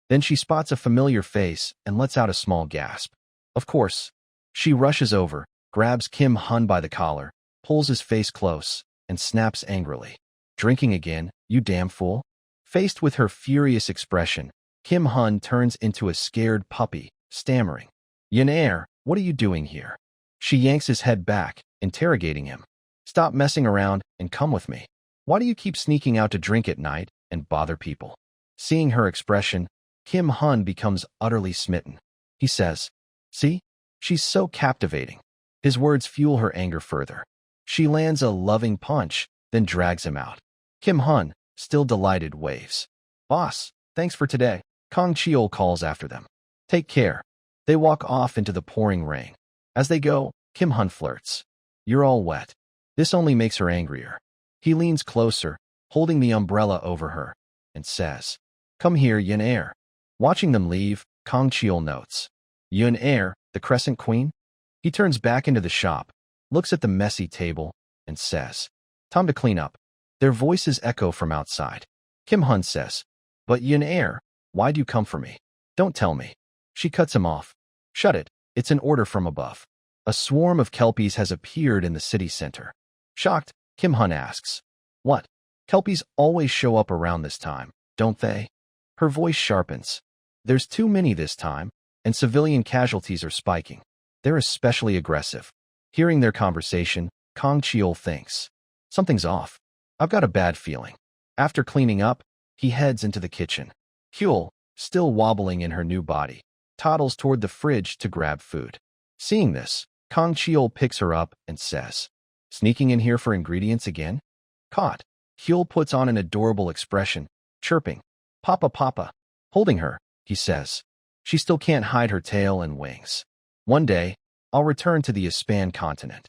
Then she spots a familiar face and lets out a small gasp. Of course. She rushes over, grabs Kim Hun by the collar, pulls his face close, and snaps angrily, "Drinking again, you damn fool?" Faced with her furious expression, Kim Hun turns into a scared puppy, stammering, "Yun-air, what are you doing here?" She yanks his head back, interrogating him. "Stop messing around and come with me. Why do you keep sneaking out to drink at night and bother people?" Seeing her expression, Kim Hun becomes utterly smitten. He says, "See? She's so captivating." His words fuel her anger further. She lands a loving punch, then drags him out. Kim Hun, still delighted, waves. "Boss, thanks for today. Kang Cheol calls after them. Take care. They walk off into the pouring rain. As they go, Kim Hun flirts. You're all wet. This only makes her angrier. He leans closer, holding the umbrella over her, and says, Come here, Yun Air. Watching them leave, Kang Cheol notes. Yun Air, the Crescent Queen? He turns back into the shop, looks at the messy table, and says, Time to clean up. Their voices echo from outside. Kim Hun says, But Yun Air, why'd you come for me? Don't tell me. She cuts him off. Shut it. It's an order from above. A swarm of Kelpies has appeared in the city center. Shocked, Kim Hun asks, What? Kelpies always show up around this time, don't they? Her voice sharpens. There's too many this time, and civilian casualties are spiking. They're especially aggressive. Hearing their conversation, Kang Cheol thinks, Something's off. I've got a bad feeling. After cleaning up, he heads into the kitchen. Kyul, still wobbling in her new body, toddles toward the fridge to grab food. Seeing this, Kang Cheol picks her up and says, Sneaking in here for ingredients again? Caught. Kyul puts on an adorable expression, chirping, Papa, Papa. Holding her, he says. She still can't hide her tail and wings. One day, I'll return to the Ispan continent.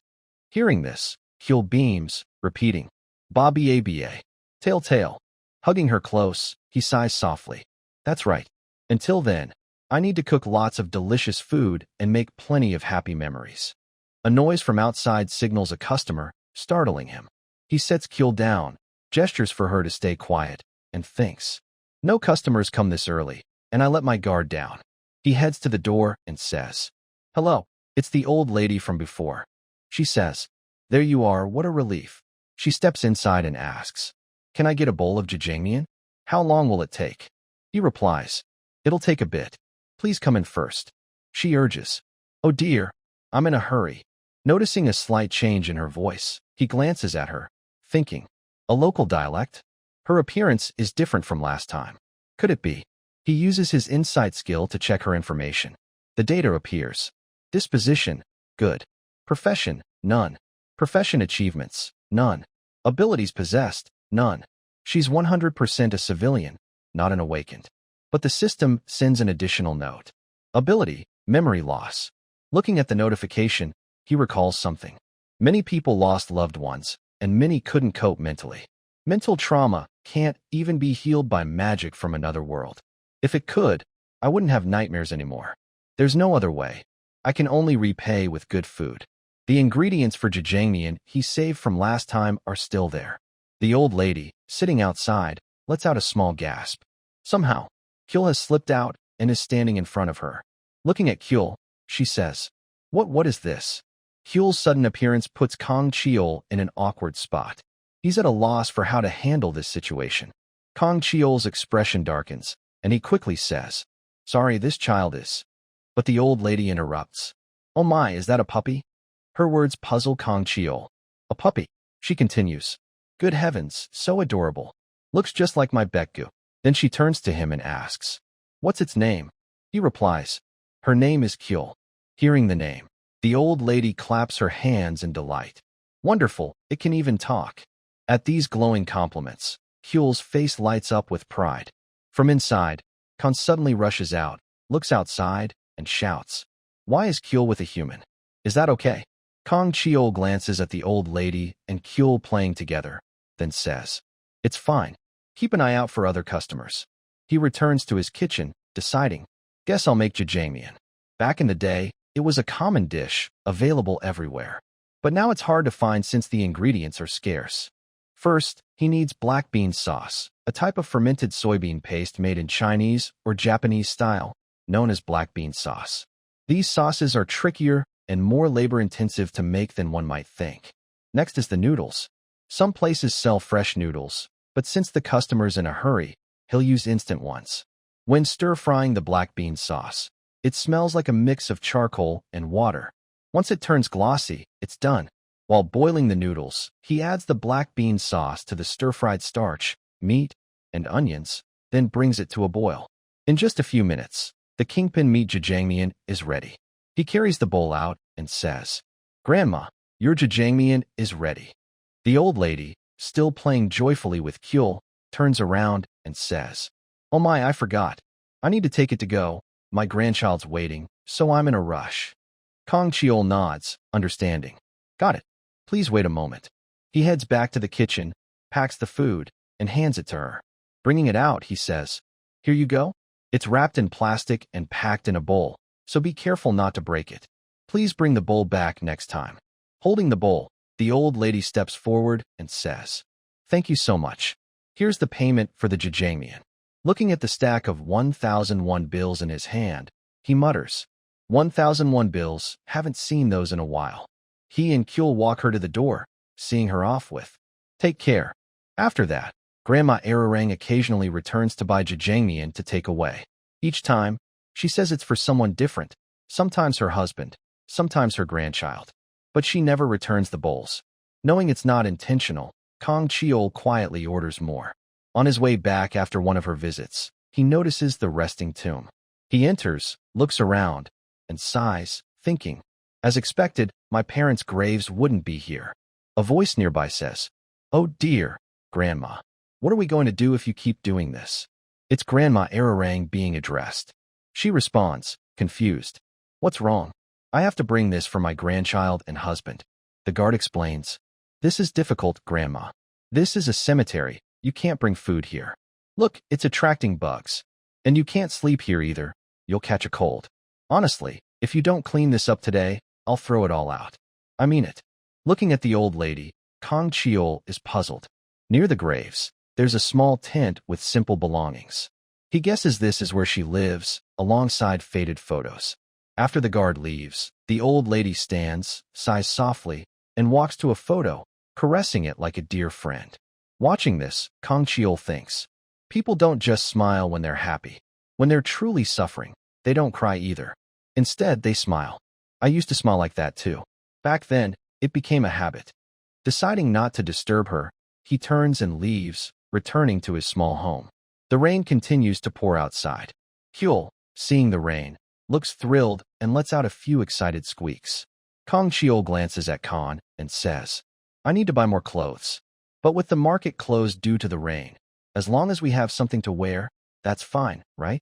Hearing this, Kyul beams, repeating, Bobby ABA. Tail, tail. Hugging her close, he sighs softly. That's right. Until then, I need to cook lots of delicious food and make plenty of happy memories. A noise from outside signals a customer, startling him. He sets Kyul down, gestures for her to stay quiet, and thinks, No customers come this early, and I let my guard down. He heads to the door and says, Hello, it's the old lady from before. She says, There you are, what a relief. She steps inside and asks, Can I get a bowl of jajangmyeon? How long will it take? He replies, It'll take a bit. Please come in first. She urges, Oh dear, I'm in a hurry. Noticing a slight change in her voice, he glances at her, thinking, A local dialect? Her appearance is different from last time. Could it be? He uses his insight skill to check her information. The data appears. Disposition, good. Profession, none. Profession achievements, none. Abilities possessed, none. She's 100% a civilian, not an awakened. But the system sends an additional note. Ability, memory loss. Looking at the notification, he recalls something. Many people lost loved ones, and many couldn't cope mentally. Mental trauma can't even be healed by magic from another world. If it could, I wouldn't have nightmares anymore. There's no other way. I can only repay with good food. The ingredients for jajangmyeon he saved from last time are still there. The old lady, sitting outside, lets out a small gasp. Somehow, Kyul has slipped out and is standing in front of her. Looking at Kyul, she says, What is this? Kyul's sudden appearance puts Kang Cheol in an awkward spot. He's at a loss for how to handle this situation. Kang Cheol's expression darkens, and he quickly says, Sorry, this child is. But the old lady interrupts. Oh my, is that a puppy? Her words puzzle Kang Cheol. A puppy, she continues. Good heavens, so adorable. Looks just like my Bekgu. Then she turns to him and asks, What's its name? He replies, Her name is Kyul. Hearing the name, the old lady claps her hands in delight. Wonderful, it can even talk. At these glowing compliments, Kyul's face lights up with pride. From inside, Khan suddenly rushes out, looks outside, and shouts, Why is Kyul with a human? Is that okay? Kang Cheol glances at the old lady and Kyul playing together, then says, It's fine. Keep an eye out for other customers. He returns to his kitchen, deciding, Guess I'll make jajangmyeon. Back in the day, it was a common dish, available everywhere. But now it's hard to find since the ingredients are scarce. First, he needs black bean sauce, a type of fermented soybean paste made in Chinese or Japanese style, known as black bean sauce. These sauces are trickier and more labor-intensive to make than one might think. Next is the noodles. Some places sell fresh noodles, but since the customer's in a hurry, he'll use instant ones. When stir-frying the black bean sauce, it smells like a mix of charcoal and water. Once it turns glossy, it's done. While boiling the noodles, he adds the black bean sauce to the stir-fried starch, meat, and onions, then brings it to a boil. In just a few minutes, the kingpin meat jajangmyeon is ready. He carries the bowl out and says, Grandma, your jajangmyeon is ready. The old lady, still playing joyfully with Kyul, turns around and says, Oh my, I forgot. I need to take it to go. My grandchild's waiting, so I'm in a rush. Kong Cheol nods, understanding. Got it. Please wait a moment. He heads back to the kitchen, packs the food, and hands it to her. Bringing it out, he says, "Here you go." It's wrapped in plastic and packed in a bowl, so be careful not to break it. Please bring the bowl back next time. Holding the bowl, the old lady steps forward and says, "Thank you so much. Here's the payment for the jajangmyeon." Looking at the stack of 1,001 bills in his hand, he mutters, 1,001 bills, haven't seen those in a while. He and Kyul walk her to the door, seeing her off with, "Take care." After that, Grandma Ararang occasionally returns to buy jajangmyeon to take away. Each time, she says it's for someone different, sometimes her husband, sometimes her grandchild. But she never returns the bowls. Knowing it's not intentional, Kong Cheol quietly orders more. On his way back after one of her visits, he notices the resting tomb. He enters, looks around, and sighs, thinking, as expected, my parents' graves wouldn't be here. A voice nearby says, "Oh dear, Grandma. What are we going to do if you keep doing this?" It's Grandma Ararang being addressed. She responds, confused. "What's wrong?" "I have to bring this for my grandchild and husband." The guard explains, "This is difficult, Grandma. This is a cemetery. You can't bring food here. Look, it's attracting bugs. And you can't sleep here either. You'll catch a cold. Honestly, if you don't clean this up today, I'll throw it all out. I mean it." Looking at the old lady, Kong Cheol is puzzled. Near the graves, there's a small tent with simple belongings. He guesses this is where she lives, alongside faded photos. After the guard leaves, the old lady stands, sighs softly, and walks to a photo, caressing it like a dear friend. Watching this, Kong Cheol thinks, people don't just smile when they're happy. When they're truly suffering, they don't cry either. Instead, they smile. I used to smile like that too. Back then, it became a habit. Deciding not to disturb her, he turns and leaves, returning to his small home. The rain continues to pour outside. Kyul, seeing the rain, looks thrilled and lets out a few excited squeaks. Kong Cheol glances at Khan and says, "I need to buy more clothes. But with the market closed due to the rain, as long as we have something to wear, that's fine, right?"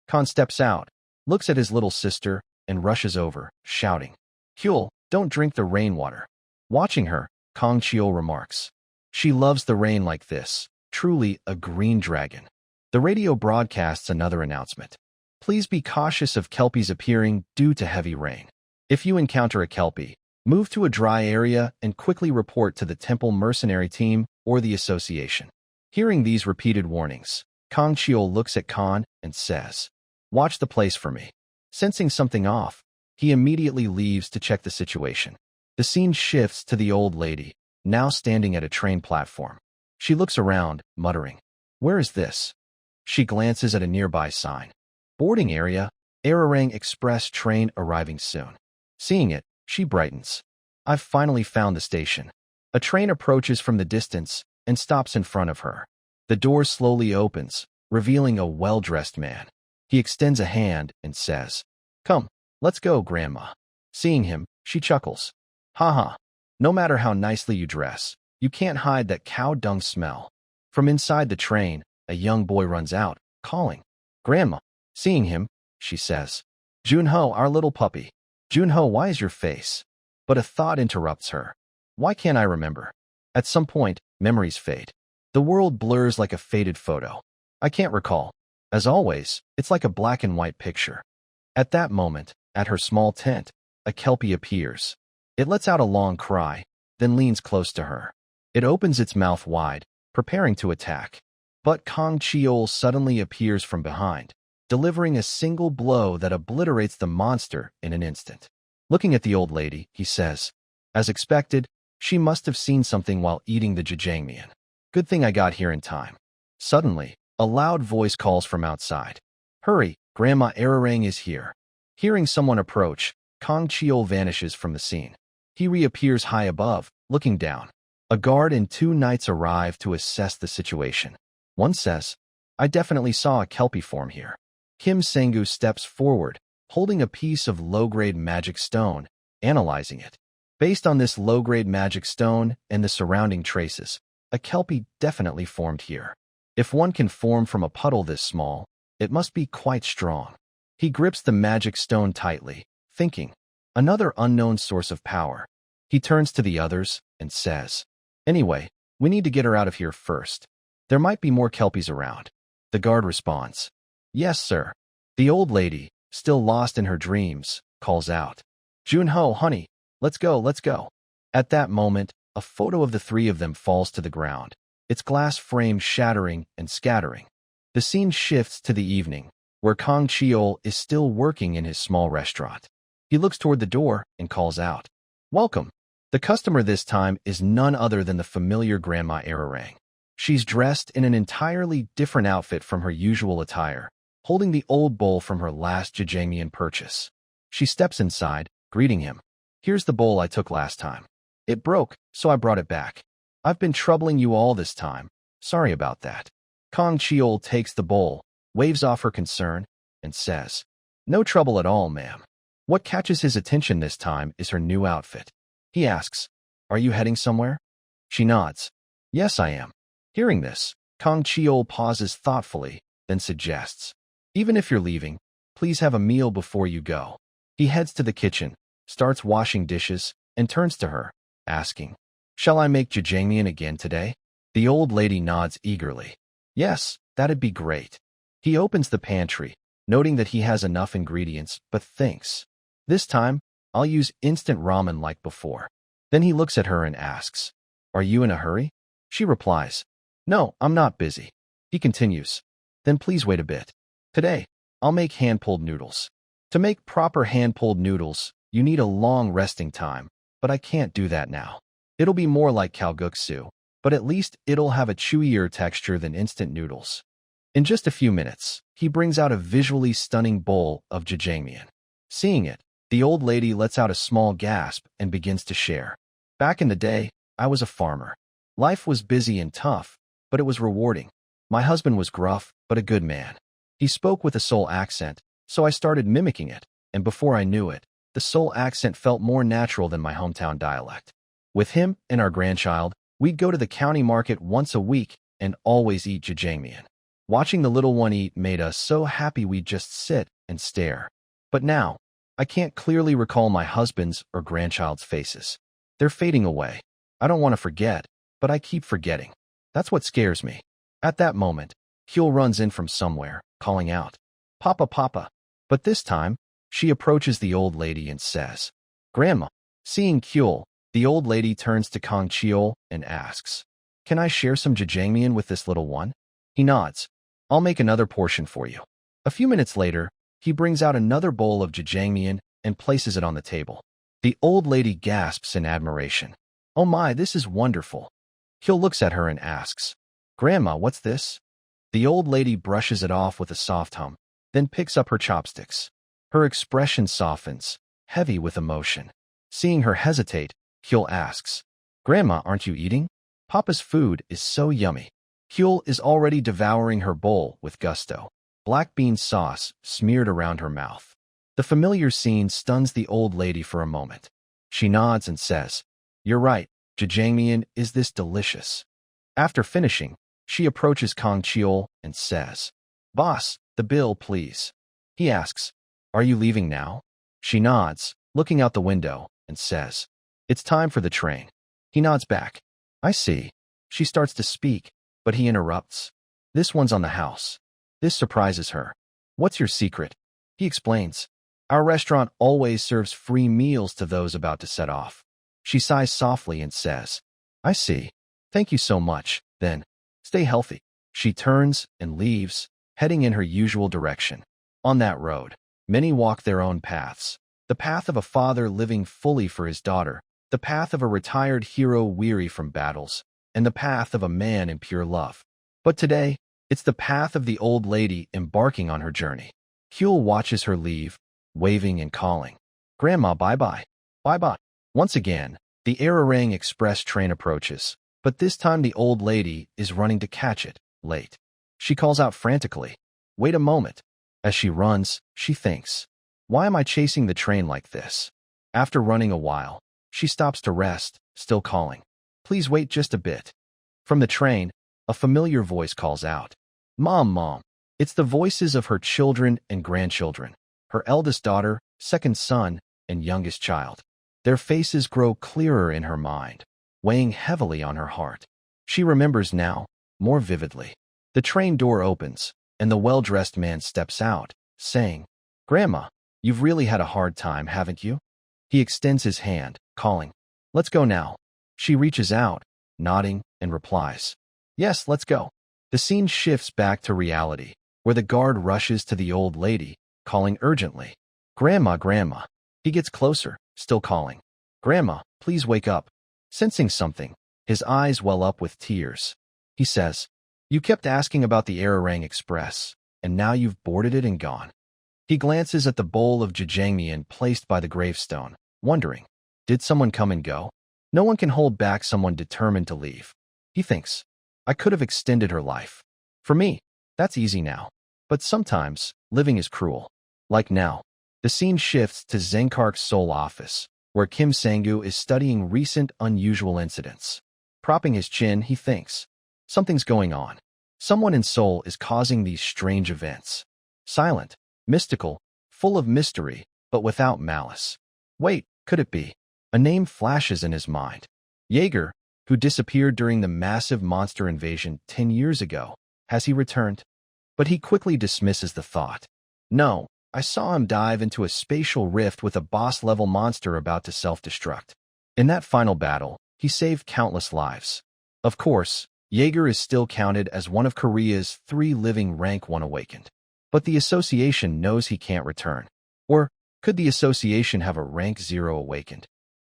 Khan steps out, looks at his little sister, and rushes over, shouting, "Kyul, don't drink the rainwater." Watching her, Kong Cheol remarks, "She loves the rain like this, truly a green dragon." The radio broadcasts another announcement. Please be cautious of kelpies appearing due to heavy rain. If you encounter a kelpie, move to a dry area and quickly report to the temple mercenary team or the association. Hearing these repeated warnings, Kong Cheol looks at Khan and says, "Watch the place for me." Sensing something off, he immediately leaves to check the situation. The scene shifts to the old lady, now standing at a train platform. She looks around, muttering, "Where is this?" She glances at a nearby sign. "Boarding area, Ararang Express train arriving soon." Seeing it, she brightens. "I've finally found the station." A train approaches from the distance and stops in front of her. The door slowly opens, revealing a well-dressed man. He extends a hand and says, "Come, let's go, Grandma." Seeing him, she chuckles. "Haha, no matter how nicely you dress, you can't hide that cow dung smell." From inside the train, a young boy runs out, calling, "Grandma." Seeing him, she says, "Junho, our little puppy." "Junho, why is your face?" But a thought interrupts her. Why can't I remember? At some point, memories fade. The world blurs like a faded photo. I can't recall. As always, it's like a black and white picture. At that moment, at her small tent, a kelpie appears. It lets out a long cry, then leans close to her. It opens its mouth wide, preparing to attack. But Kong Cheol suddenly appears from behind, delivering a single blow that obliterates the monster in an instant. Looking at the old lady, he says, as expected, she must have seen something while eating the jajangmyeon. Good thing I got here in time. Suddenly, a loud voice calls from outside. "Hurry, Grandma Ararang is here." Hearing someone approach, Kong Cheol vanishes from the scene. He reappears high above, looking down. A guard and two knights arrive to assess the situation. One says, "I definitely saw a kelpie form here." Kim Sengu steps forward, holding a piece of low-grade magic stone, analyzing it. Based on this low-grade magic stone and the surrounding traces, a kelpie definitely formed here. If one can form from a puddle this small, It must be quite strong. He grips the magic stone tightly, thinking, another unknown source of power. He turns to the others and says, anyway, we need to get her out of here first. There might be more kelpies around. The guard responds, yes, sir. The old lady, still lost in her dreams, calls out, Junho, honey, let's go, let's go. At that moment, a photo of the three of them falls to the ground, its glass frame shattering and scattering. The scene shifts to the evening, where Kang Cheol is still working in his small restaurant. He looks toward the door and calls out, welcome. The customer this time is none other than the familiar Grandma Ararang. She's dressed in an entirely different outfit from her usual attire, holding the old bowl from her last Jajamian purchase. She steps inside, greeting him. Here's the bowl I took last time. It broke, so I brought it back. I've been troubling you all this time. Sorry about that. Kang Cheol takes the bowl, waves off her concern, and says, no trouble at all, ma'am. What catches his attention this time is her new outfit. He asks, are you heading somewhere? She nods. Yes, I am. Hearing this, Kang Cheol pauses thoughtfully, then suggests, even if you're leaving, please have a meal before you go. He heads to the kitchen, starts washing dishes, and turns to her, asking, shall I make jajangmyeon again today? The old lady nods eagerly. Yes, that'd be great. He opens the pantry, noting that he has enough ingredients, but thinks, this time, I'll use instant ramen like before. Then he looks at her and asks, are you in a hurry? She replies, no, I'm not busy. He continues, then please wait a bit. Today, I'll make hand-pulled noodles. To make proper hand-pulled noodles, you need a long resting time, but I can't do that now. It'll be more like kalguksu, but at least it'll have a chewier texture than instant noodles. In just a few minutes, he brings out a visually stunning bowl of jajangmyeon. Seeing it, the old lady lets out a small gasp and begins to share. Back in the day, I was a farmer. Life was busy and tough, but it was rewarding. My husband was gruff, but a good man. He spoke with a Seoul accent, so I started mimicking it, and before I knew it, the Seoul accent felt more natural than my hometown dialect. With him and our grandchild, we'd go to the county market once a week and always eat jajangmyeon. Watching the little one eat made us so happy we'd just sit and stare. But now, I can't clearly recall my husband's or grandchild's faces. They're fading away. I don't want to forget, but I keep forgetting. That's what scares me. At that moment, Kyul runs in from somewhere, calling out, Papa, Papa. But this time, she approaches the old lady and says, Grandma. Seeing Kyul, the old lady turns to Kang Cheol and asks, can I share some jajangmyeon with this little one? He nods. I'll make another portion for you. A few minutes later, he brings out another bowl of jajangmyeon and places it on the table. The old lady gasps in admiration. Oh my, this is wonderful. Kyul looks at her and asks, Grandma, what's this? The old lady brushes it off with a soft hum, then picks up her chopsticks. Her expression softens, heavy with emotion. Seeing her hesitate, Kyul asks, Grandma, aren't you eating? Papa's food is so yummy. Kyul is already devouring her bowl with gusto, black bean sauce smeared around her mouth. The familiar scene stuns the old lady for a moment. She nods and says, you're right, jajangmyeon is this delicious. After finishing, she approaches Kang Cheol and says, Boss, the bill, please. He asks, are you leaving now? She nods, looking out the window, and says, it's time for the train. He nods back. I see. She starts to speak, but he interrupts. This one's on the house. This surprises her. What's your secret? He explains. Our restaurant always serves free meals to those about to set off. She sighs softly and says, I see. Thank you so much, then. Stay healthy. She turns and leaves, heading in her usual direction. On that road, many walk their own paths. The path of a father living fully for his daughter, the path of a retired hero weary from battles, and the path of a man in pure love. But today, it's the path of the old lady embarking on her journey. Kyul watches her leave, waving and calling, Grandma, bye-bye, bye-bye. Once again, the Ararang Express train approaches, but this time the old lady is running to catch it, late. She calls out frantically, wait a moment. As she runs, she thinks, why am I chasing the train like this? After running a while, she stops to rest, still calling, please wait just a bit. From the train, a familiar voice calls out, Mom, Mom, It's the voices of her children and grandchildren, her eldest daughter, second son, and youngest child. Their faces grow clearer in her mind, weighing heavily on her heart. She remembers now, more vividly. The train door opens, and the well-dressed man steps out, saying, "Grandma, you've really had a hard time, haven't you?" He extends his hand, calling, "Let's go now." She reaches out, nodding, and replies, "Yes, let's go." The scene shifts back to reality, where the guard rushes to the old lady, calling urgently, "Grandma, Grandma." He gets closer, still calling, "Grandma, please wake up." Sensing something, his eyes well up with tears. He says, "You kept asking about the Arirang Express, and now you've boarded it and gone." He glances at the bowl of jajangmyeon placed by the gravestone, wondering, did someone come and go? No one can hold back someone determined to leave. He thinks, I could have extended her life. For me, that's easy now. But sometimes, living is cruel. Like now, the scene shifts to Zenkark's Seoul office, where Kim Sang-gu is studying recent unusual incidents. Propping his chin, he thinks, something's going on. Someone in Seoul is causing these strange events. Silent, mystical, full of mystery, but without malice. Wait, could it be? A name flashes in his mind. Jaeger, who disappeared during the massive monster invasion 10 years ago. Has he returned? But he quickly dismisses the thought. No, I saw him dive into a spatial rift with a boss-level monster about to self-destruct. In that final battle, he saved countless lives. Of course, Jaeger is still counted as one of Korea's 3 living Rank 1 awakened. But the association knows he can't return. Or could the association have a Rank 0 awakened?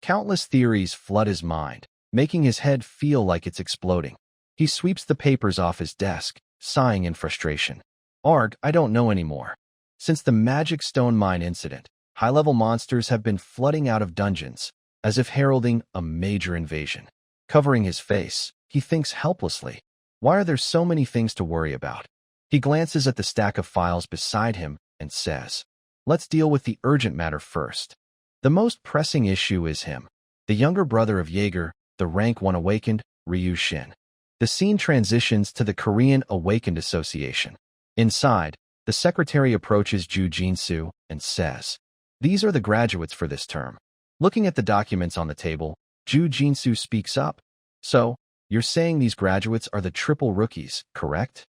Countless theories flood his mind, making his head feel like it's exploding. He sweeps the papers off his desk, sighing in frustration. Arg, I don't know anymore. Since the Magic Stone Mine incident, high-level monsters have been flooding out of dungeons, as if heralding a major invasion. Covering his face, he thinks helplessly. Why are there so many things to worry about? He glances at the stack of files beside him and says, let's deal with the urgent matter first. The most pressing issue is him, the younger brother of Jaeger, the Rank 1 awakened, Ryu Shin. The scene transitions to the Korean Awakened Association. Inside, the secretary approaches Ju Jinsu and says, these are the graduates for this term. Looking at the documents on the table, Ju Jinsu speaks up. So, you're saying these graduates are the triple rookies, correct?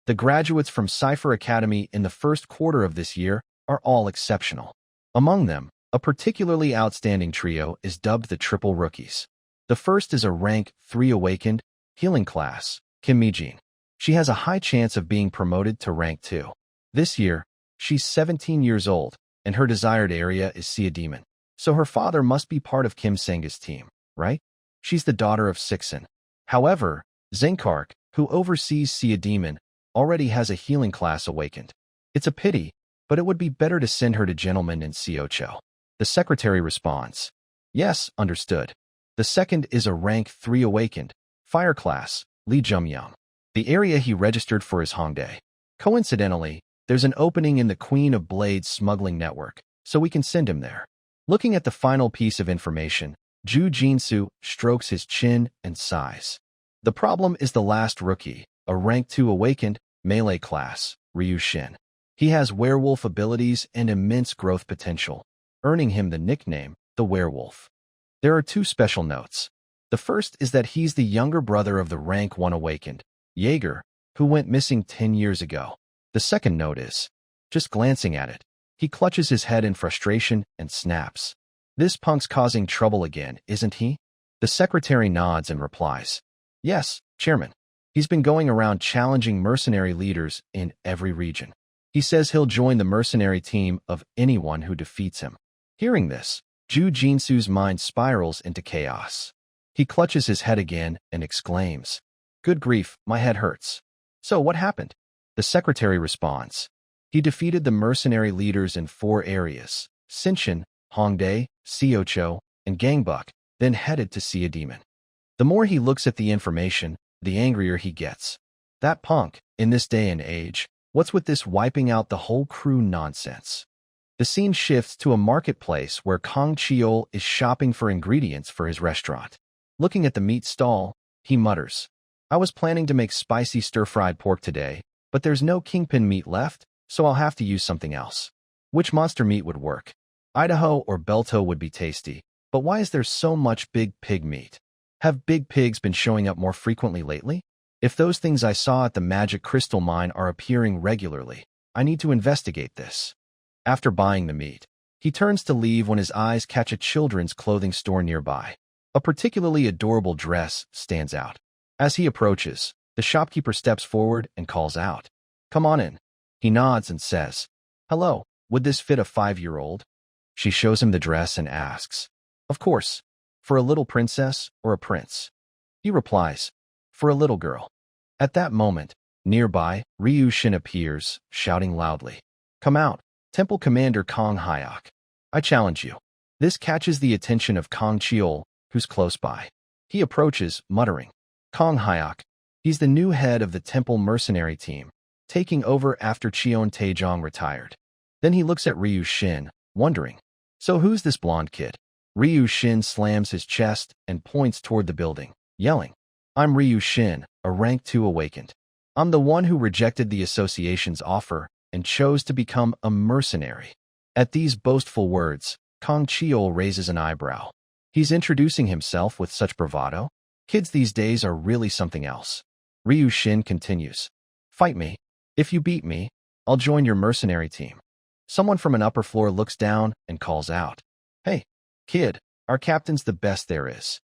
The graduates from Cypher Academy in the first quarter of this year are all exceptional. Among them, a particularly outstanding trio is dubbed the triple rookies. The first is a Rank 3 awakened, healing class, Kim Mi-jin. She has a high chance of being promoted to Rank 2. This year, she's 17 years old, and her desired area is Sea Demon. So her father must be part of Kim Sang-gu's team, right? She's the daughter of Sixon. However, Zenkark, who oversees Sea Demon, already has a healing class awakened. It's a pity, but it would be better to send her to Gentleman in Seocho. The secretary responds, yes, understood. The second is a Rank 3 awakened, fire class, Lee Jumyoung. The area he registered for is Hongdae. Coincidentally, there's an opening in the Queen of Blades smuggling network, so we can send him there. Looking at the final piece of information, Ju Jinsu strokes his chin and sighs. The problem is the last rookie, a Rank 2 awakened, melee class, Ryu Shin. He has werewolf abilities and immense growth potential, earning him the nickname, the Werewolf. There are 2 special notes. The first is that he's the younger brother of the Rank 1 awakened, Jaeger, who went missing 10 years ago. The second note is, just glancing at it, he clutches his head in frustration and snaps. This punk's causing trouble again, isn't he? The secretary nods and replies, yes, Chairman. He's been going around challenging mercenary leaders in every region. He says he'll join the mercenary team of anyone who defeats him. Hearing this, Ju Jinsu's mind spirals into chaos. He clutches his head again and exclaims, good grief, my head hurts. So what happened? The secretary responds, he defeated the mercenary leaders in 4 areas, Sinshin, Hongdae, Seocho, and Gangbuk, then headed to Sea Demon. The more he looks at the information, the angrier he gets. That punk, in this day and age, what's with this wiping out the whole crew nonsense? The scene shifts to a marketplace where Kong Cheol is shopping for ingredients for his restaurant. Looking at the meat stall, he mutters, I was planning to make spicy stir-fried pork today, But there's no kingpin meat left, so I'll have to use something else. Which monster meat would work? Idaho or Belto would be tasty, but why is there so much big pig meat? Have big pigs been showing up more frequently lately? If those things I saw at the magic crystal mine are appearing regularly, I need to investigate this. After buying the meat, he turns to leave when his eyes catch a children's clothing store nearby. A particularly adorable dress stands out. As he approaches, the shopkeeper steps forward and calls out, "Come on in." He nods and says, "Hello, would this fit a 5-year-old?" She shows him the dress and asks, "Of course, for a little princess or a prince?" He replies, "For a little girl." At that moment, nearby, Ryu Shin appears, shouting loudly, "Come out, Temple Commander Kong Hyok. I challenge you." This catches the attention of Kong Cheol, who's close by. He approaches, muttering, "Kong Hyok. He's the new head of the Temple mercenary team, taking over after Cheon Taejong retired." Then he looks at Ryu Shin, wondering, "So who's this blonde kid?" Ryu Shin slams his chest and points toward the building, yelling, "I'm Ryu Shin, a rank 2 awakened. I'm the one who rejected the association's offer and chose to become a mercenary." At these boastful words, Kong Cheol raises an eyebrow. He's introducing himself with such bravado? Kids these days are really something else. Ryu Shin continues, "Fight me. If you beat me, I'll join your mercenary team." Someone from an upper floor looks down and calls out, "Hey, kid, our captain's the best there is."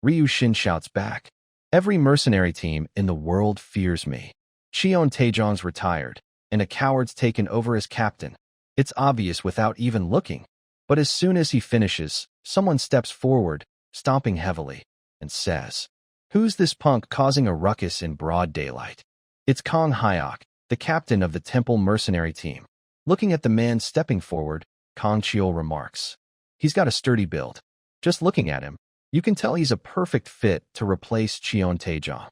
Ryu Shin shouts back, "Every mercenary team in the world fears me. Cheon Taejong's retired, and a coward's taken over as captain. It's obvious without even looking." But as soon as he finishes, someone steps forward, stomping heavily, and says, "Who's this punk causing a ruckus in broad daylight?" It's Kong Hyok, the captain of the Temple mercenary team. Looking at the man stepping forward, Kong Cheol remarks, "He's got a sturdy build. Just looking at him, you can tell he's a perfect fit to replace Cheon Taejong."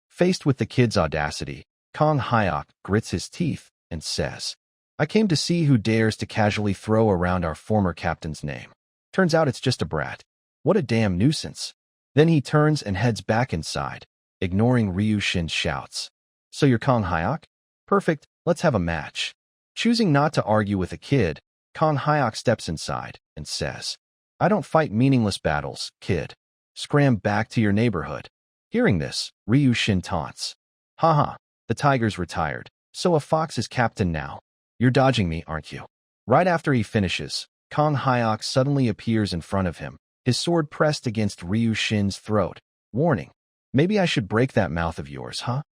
Faced with the kid's audacity, Kong Hyok grits his teeth and says, "I came to see who dares to casually throw around our former captain's name. Turns out it's just a brat. What a damn nuisance." Then he turns and heads back inside, ignoring Ryu Shin's shouts. "So you're Kong Hyok? Perfect, let's have a match." Choosing not to argue with a kid, Kong Hyok steps inside and says, "I don't fight meaningless battles, kid. Scram back to your neighborhood." Hearing this, Ryu Shin taunts, "Haha, the tiger's retired, so a fox is captain now. You're dodging me, aren't you?" Right after he finishes, Kong Hyok suddenly appears in front of him, his sword pressed against Ryu Shin's throat, warning, "Maybe I should break that mouth of yours, huh?"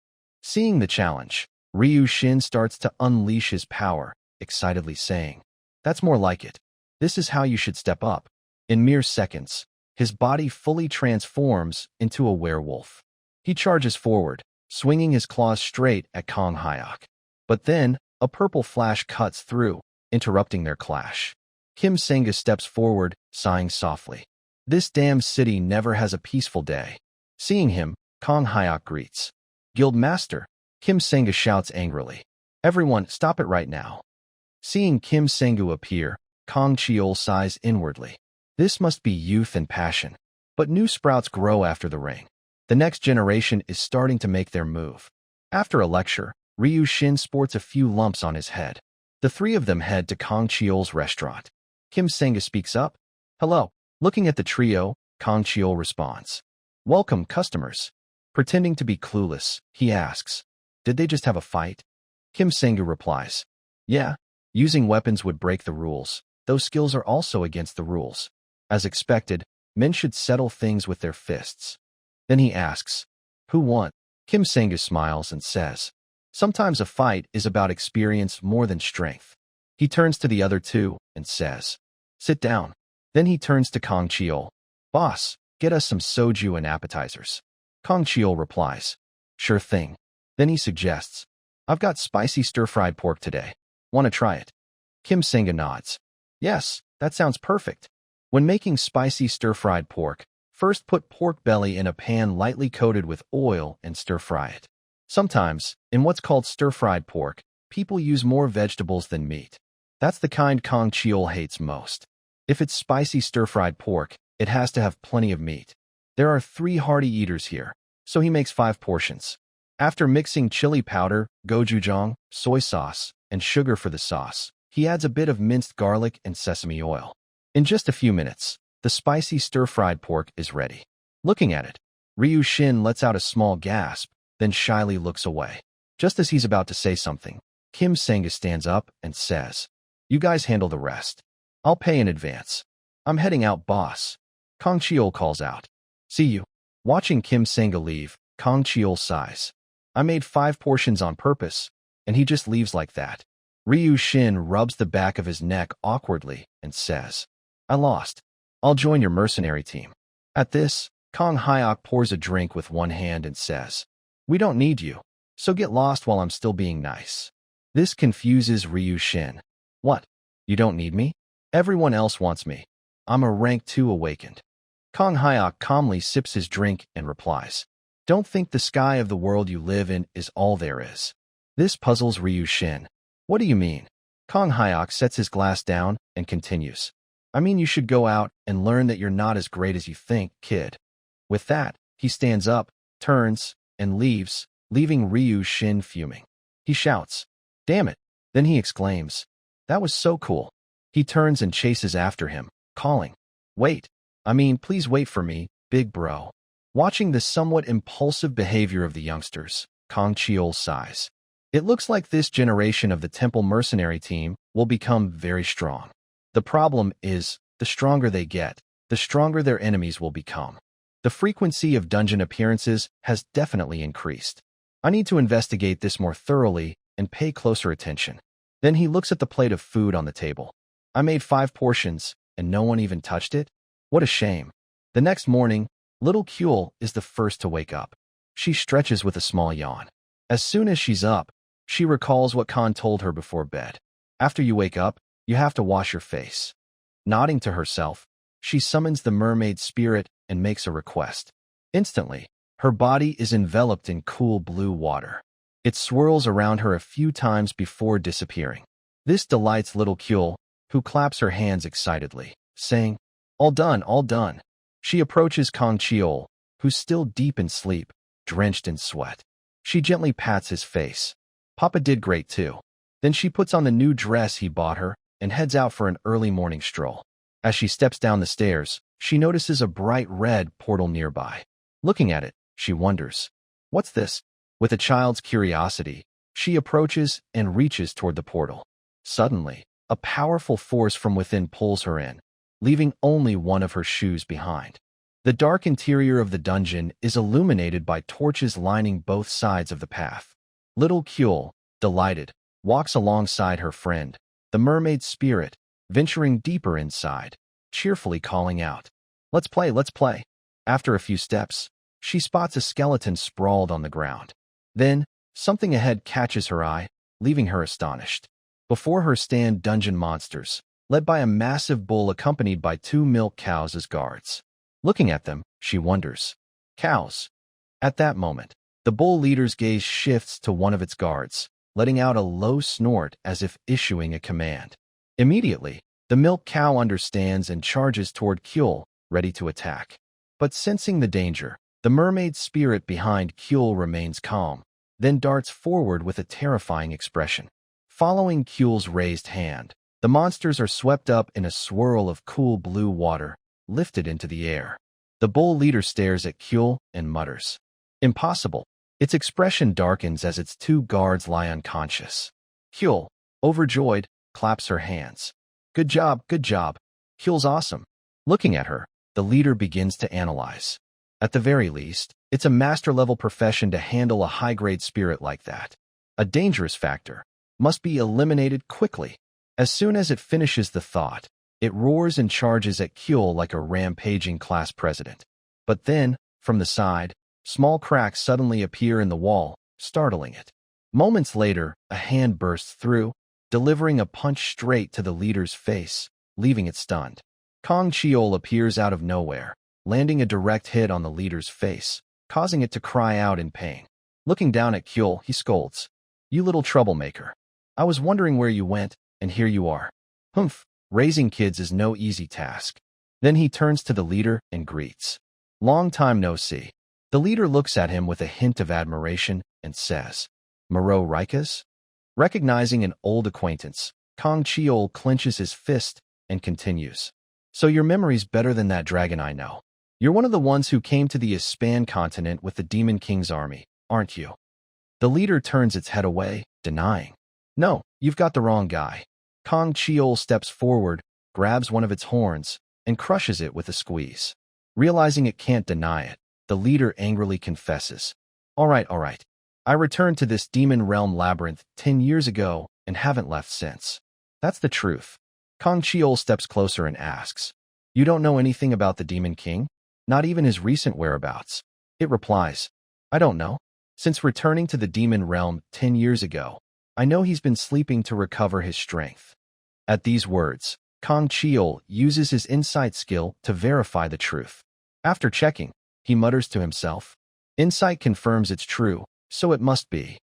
Seeing the challenge, Ryu Shin starts to unleash his power, excitedly saying, "That's more like it. This is how you should step up." In mere seconds, his body fully transforms into a werewolf. He charges forward, swinging his claws straight at Kong Hyok. But then, a purple flash cuts through, interrupting their clash. Kim Senga steps forward, sighing softly. "This damn city never has a peaceful day." Seeing him, Kong Hyok greets, "Guild Master." Kim Senga shouts angrily, "Everyone, stop it right now." Seeing Kim Sengu appear, Kong Cheol sighs inwardly. This must be youth and passion. But new sprouts grow after the ring. The next generation is starting to make their move. After a lecture, Ryu Shin sports a few lumps on his head. The three of them head to Kong Cheol's restaurant. Kim Senga speaks up, "Hello." Looking at the trio, Kong Cheol responds, "Welcome, customers." Pretending to be clueless, he asks, "Did they just have a fight?" Kim Sengu replies, "Yeah, using weapons would break the rules. Those skills are also against the rules. As expected, men should settle things with their fists." Then he asks, "Who won?" Kim Sengu smiles and says, "Sometimes a fight is about experience more than strength." He turns to the other two and says, "Sit down." Then he turns to Kong Cheol, "Boss, get us some soju and appetizers." Kong Cheol replies, "Sure thing." Then he suggests, "I've got spicy stir-fried pork today. Want to try it?" Kim Senga nods. "Yes, that sounds perfect." When making spicy stir-fried pork, first put pork belly in a pan lightly coated with oil and stir-fry it. Sometimes, in what's called stir-fried pork, people use more vegetables than meat. That's the kind Kong Cheol hates most. If it's spicy stir-fried pork, it has to have plenty of meat. There are 3 hearty eaters here, so he makes 5 portions. After mixing chili powder, gochujang, soy sauce, and sugar for the sauce, he adds a bit of minced garlic and sesame oil. In just a few minutes, the spicy stir-fried pork is ready. Looking at it, Ryu Shin lets out a small gasp, then shyly looks away. Just as he's about to say something, Kim Sanga stands up and says, "You guys handle the rest. I'll pay in advance. I'm heading out, boss." Kang Cheol calls out, "See you." Watching Kim Sanga leave, Kang Cheol sighs. "I made 5 portions on purpose, and he just leaves like that." Ryu Shin rubs the back of his neck awkwardly and says, "I lost. I'll join your mercenary team." At this, Kang Hyok pours a drink with one hand and says, "We don't need you, so get lost while I'm still being nice." This confuses Ryu Shin. "What? You don't need me? Everyone else wants me. I'm a rank 2 awakened." Kang Hyok calmly sips his drink and replies, "Don't think the sky of the world you live in is all there is." This puzzles Ryu Shin. "What do you mean?" Kang Hyok sets his glass down and continues, "I mean you should go out and learn that you're not as great as you think, kid." With that, he stands up, turns, and leaves, leaving Ryu Shin fuming. He shouts, "Damn it." Then he exclaims, "That was so cool." He turns and chases after him, calling, please wait for me, big bro." Watching the somewhat impulsive behavior of the youngsters, Kang Cheol sighs. It looks like this generation of the Temple mercenary team will become very strong. The problem is, the stronger they get, the stronger their enemies will become. The frequency of dungeon appearances has definitely increased. I need to investigate this more thoroughly and pay closer attention. Then he looks at the plate of food on the table. I made 5 portions, and no one even touched it? What a shame. The next morning, little Kyul is the first to wake up. She stretches with a small yawn. As soon as she's up, she recalls what Khan told her before bed. After you wake up, you have to wash your face. Nodding to herself, she summons the mermaid spirit and makes a request. Instantly, her body is enveloped in cool blue water. It swirls around her a few times before disappearing. This delights little Kyul, who claps her hands excitedly, saying, "All done, all done." She approaches Kang Cheol, who's still deep in sleep, drenched in sweat. She gently pats his face. "Papa did great too." Then she puts on the new dress he bought her and heads out for an early morning stroll. As she steps down the stairs, she notices a bright red portal nearby. Looking at it, she wonders, "What's this?" With a child's curiosity, she approaches and reaches toward the portal. Suddenly, a powerful force from within pulls her in, leaving only one of her shoes behind. The dark interior of the dungeon is illuminated by torches lining both sides of the path. Little Kyul, delighted, walks alongside her friend, the mermaid spirit, venturing deeper inside, cheerfully calling out, let's play." After a few steps, she spots a skeleton sprawled on the ground. Then, something ahead catches her eye, leaving her astonished. Before her stand dungeon monsters, led by a massive bull accompanied by 2 milk cows as guards. Looking at them, she wonders, "Cows?" At that moment, the bull leader's gaze shifts to one of its guards, letting out a low snort as if issuing a command. Immediately, the milk cow understands and charges toward Kyul, ready to attack. But sensing the danger, the mermaid spirit behind Kyul remains calm, then darts forward with a terrifying expression. Following Kyul's raised hand, the monsters are swept up in a swirl of cool blue water, lifted into the air. The bull leader stares at Kyul and mutters, "Impossible." Its expression darkens as its 2 guards lie unconscious. Kyul, overjoyed, claps her hands. Good job. Kyul's awesome." Looking at her, the leader begins to analyze. At the very least, it's a master-level profession to handle a high-grade spirit like that. A dangerous factor must be eliminated quickly. As soon as it finishes the thought, it roars and charges at Kyul like a rampaging class president. But then, from the side, small cracks suddenly appear in the wall, startling it. Moments later, a hand bursts through, delivering a punch straight to the leader's face, leaving it stunned. Kang Cheol appears out of nowhere, landing a direct hit on the leader's face, causing it to cry out in pain. Looking down at Kyul, he scolds, "You little troublemaker. I was wondering where you went, and here you are. Humph, raising kids is no easy task." Then he turns to the leader and greets, "Long time no see." The leader looks at him with a hint of admiration and and says, "Manhwarecap?" Recognizing an old acquaintance, Kang Cheol clenches his fist and continues. "So your memory's better than that dragon I know. You're one of the ones who came to the Ispan continent with the Demon King's army, aren't you?" The leader turns its head away, denying. "No, you've got the wrong guy." Kang Cheol steps forward, grabs one of its horns, and crushes it with a squeeze. Realizing it can't deny it, the leader angrily confesses. All right. I returned to this demon realm labyrinth 10 years ago and haven't left since." "That's the truth." Kang Cheol steps closer and asks, "You don't know anything about the Demon King? Not even his recent whereabouts?" It replies, "I don't know. Since returning to the demon realm 10 years ago, I know he's been sleeping to recover his strength." At these words, Kang Cheol uses his insight skill to verify the truth. After checking, he mutters to himself, "Insight confirms it's true, so it must be."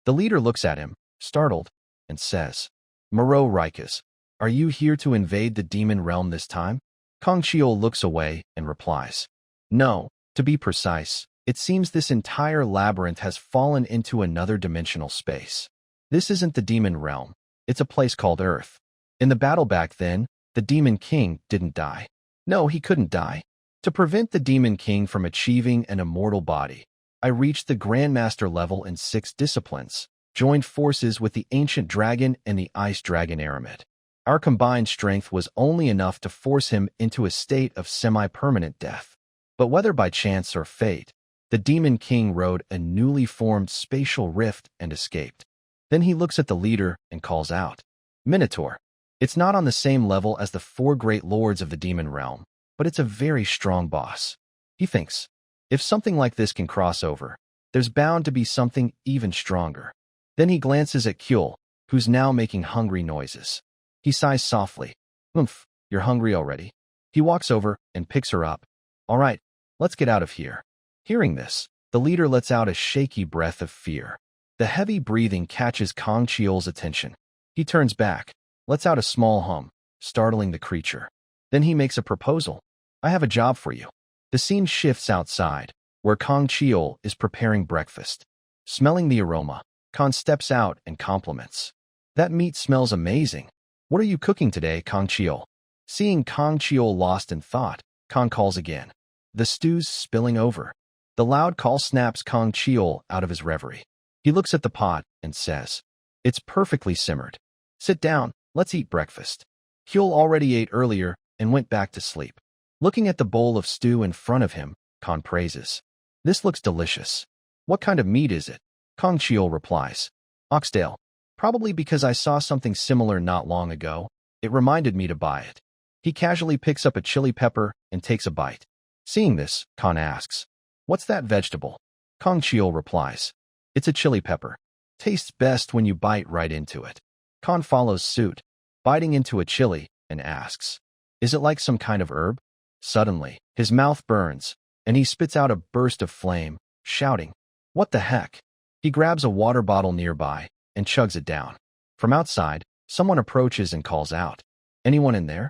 The leader looks at him, startled, and says, "Manhwarecap, are you here to invade the demon realm this time?" Kang Cheol looks away and replies, "No, to be precise, it seems this entire labyrinth has fallen into another dimensional space. This isn't the demon realm, it's a place called Earth. In the battle back then, the Demon King didn't die. No, he couldn't die. To prevent the Demon King from achieving an immortal body, I reached the Grandmaster level in 6 disciplines, joined forces with the Ancient Dragon and the Ice Dragon Aramid. Our combined strength was only enough to force him into a state of semi-permanent death. But whether by chance or fate, the Demon King rode a newly formed spatial rift and escaped." Then he looks at the leader and calls out, "Minotaur. It's not on the same level as the 4 great lords of the demon realm, but it's a very strong boss." He thinks, if something like this can cross over, there's bound to be something even stronger. Then he glances at Kyul, who's now making hungry noises. He sighs softly. "Oomph, you're hungry already?" He walks over and picks her up. "All right, let's get out of here." Hearing this, the leader lets out a shaky breath of fear. The heavy breathing catches Kang Cheol's attention. He turns back, lets out a small hum, startling the creature. Then he makes a proposal. "I have a job for you." The scene shifts outside, where Kang Cheol is preparing breakfast. Smelling the aroma, Kang steps out and compliments. "That meat smells amazing. What are you cooking today, Kang Cheol?" Seeing Kang Cheol lost in thought, Kang calls again. The stew's spilling over. The loud call snaps Kang Cheol out of his reverie. He looks at the pot and says, "It's perfectly simmered. Sit down, let's eat breakfast." Kyul already ate earlier and went back to sleep. Looking at the bowl of stew in front of him, Kang praises, "This looks delicious." "What kind of meat is it?" Kang Cheol replies, "Oxtail. Probably because I saw something similar not long ago. It reminded me to buy it." He casually picks up a chili pepper and takes a bite. Seeing this, Kang asks, "What's that vegetable?" Kang Cheol replies, "It's a chili pepper. Tastes best when you bite right into it." Kang follows suit, biting into a chili, and asks, "Is it like some kind of herb?" Suddenly, his mouth burns, and he spits out a burst of flame, shouting, "What the heck?" He grabs a water bottle nearby and chugs it down. From outside, someone approaches and calls out, "Anyone in there?"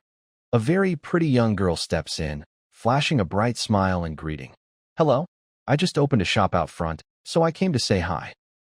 A very pretty young girl steps in, flashing a bright smile and greeting. "Hello, I just opened a shop out front, so I came to say hi."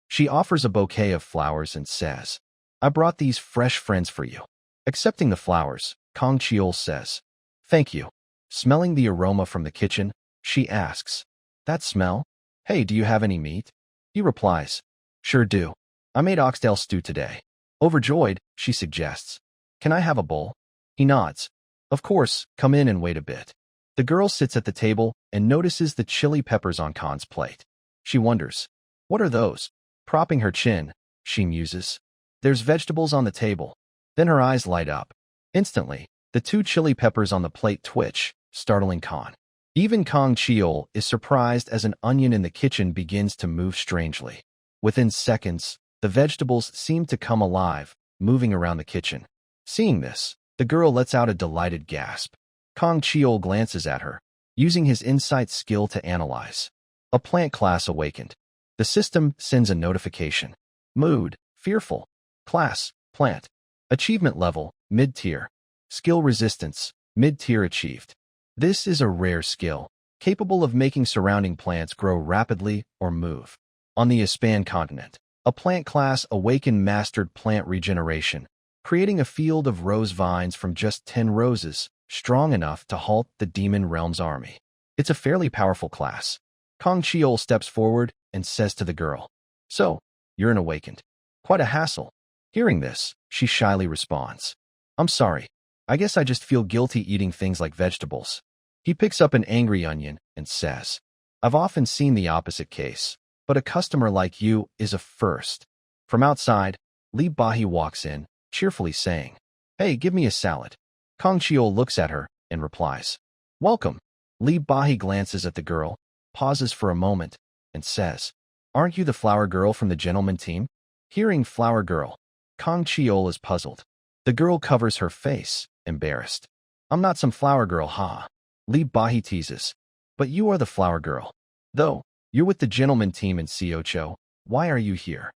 She offers a bouquet of flowers and says, "I brought these fresh friends for you." Accepting the flowers, Kang Cheol says, "Thank you." Smelling the aroma from the kitchen, she asks, "That smell? Hey, do you have any meat?" He replies, "Sure do. I made oxtail stew today." Overjoyed, she suggests, "Can I have a bowl?" He nods. "Of course, come in and wait a bit." The girl sits at the table and notices the chili peppers on Khan's plate. She wonders, "What are those?" Propping her chin, she muses, "There's vegetables on the table." Then her eyes light up. Instantly, the 2 chili peppers on the plate twitch, startling Khan. Even Kang Cheol is surprised as an onion in the kitchen begins to move strangely. Within seconds, the vegetables seem to come alive, moving around the kitchen. Seeing this, the girl lets out a delighted gasp. Kang Cheol glances at her, using his insight skill to analyze. A plant class awakened. The system sends a notification. Mood, fearful. Class, plant. Achievement level, mid-tier. Skill resistance, mid-tier achieved. This is a rare skill, capable of making surrounding plants grow rapidly or move. On the Ispan continent, a plant class awakened mastered plant regeneration, creating a field of rose vines from just 10 roses, strong enough to halt the demon realm's army. It's a fairly powerful class. Kong Cheol steps forward and says to the girl, "So, you're an awakened. Quite a hassle." Hearing this, she shyly responds, "I'm sorry. I guess I just feel guilty eating things like vegetables." He picks up an angry onion and says, "I've often seen the opposite case, but a customer like you is a first." From outside, Li Bahi walks in, cheerfully saying, "Hey, give me a salad." Kong Cheol looks at her and replies, "Welcome." Li Bahi glances at the girl, pauses for a moment, and says, "Aren't you the flower girl from the gentleman team?" Hearing flower girl, Kong Cheol is puzzled. The girl covers her face, embarrassed. "I'm not some flower girl, haha." Li Bahi teases, "But you are the flower girl. Though, you're with the gentleman team in Siocho, why are you here?"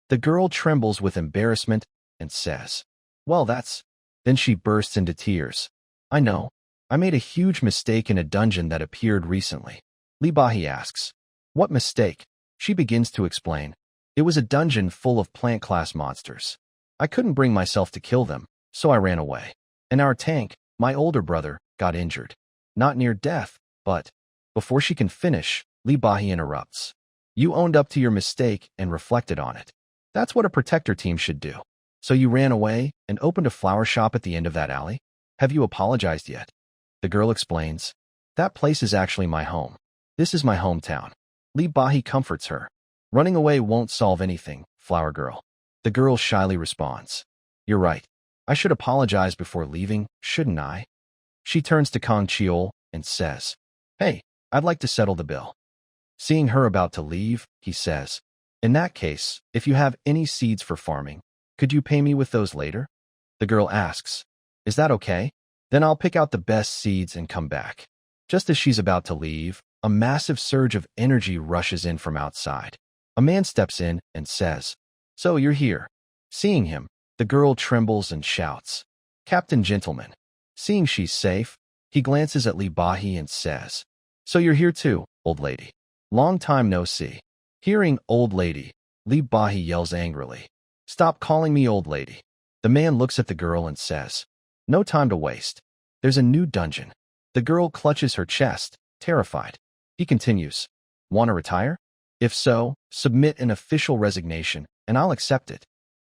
The girl trembles with embarrassment and says, "Well, that's..." Then she bursts into tears. "I know. I made a huge mistake in a dungeon that appeared recently." Li Bahi asks, "What mistake?" She begins to explain. "It was a dungeon full of plant class monsters. I couldn't bring myself to kill them, so I ran away. And our tank, my older brother, got injured. Not near death, but..." Before she can finish, Li Bahi interrupts. "You owned up to your mistake and reflected on it. That's what a protector team should do. So you ran away and opened a flower shop at the end of that alley? Have you apologized yet?" The girl explains, "That place is actually my home. This is my hometown." Li Bahi comforts her. "Running away won't solve anything, flower girl." The girl shyly responds, "You're right. I should apologize before leaving, shouldn't I?" She turns to Kong Cheol and says, "Hey, I'd like to settle the bill." Seeing her about to leave, he says, "In that case, if you have any seeds for farming, could you pay me with those later?" The girl asks, "Is that okay? Then I'll pick out the best seeds and come back." Just as she's about to leave, a massive surge of energy rushes in from outside. A man steps in and says, "So you're here." Seeing him, the girl trembles and shouts, "Captain Gentleman." Seeing she's safe, he glances at Li Bahi and says, "So you're here too, old lady. Long time no see." Hearing old lady, Li Bahi yells angrily, "Stop calling me old lady." The man looks at the girl and says, "No time to waste. There's a new dungeon." The girl clutches her chest, terrified. He continues, "Want to retire? If so, submit an official resignation, and I'll accept it."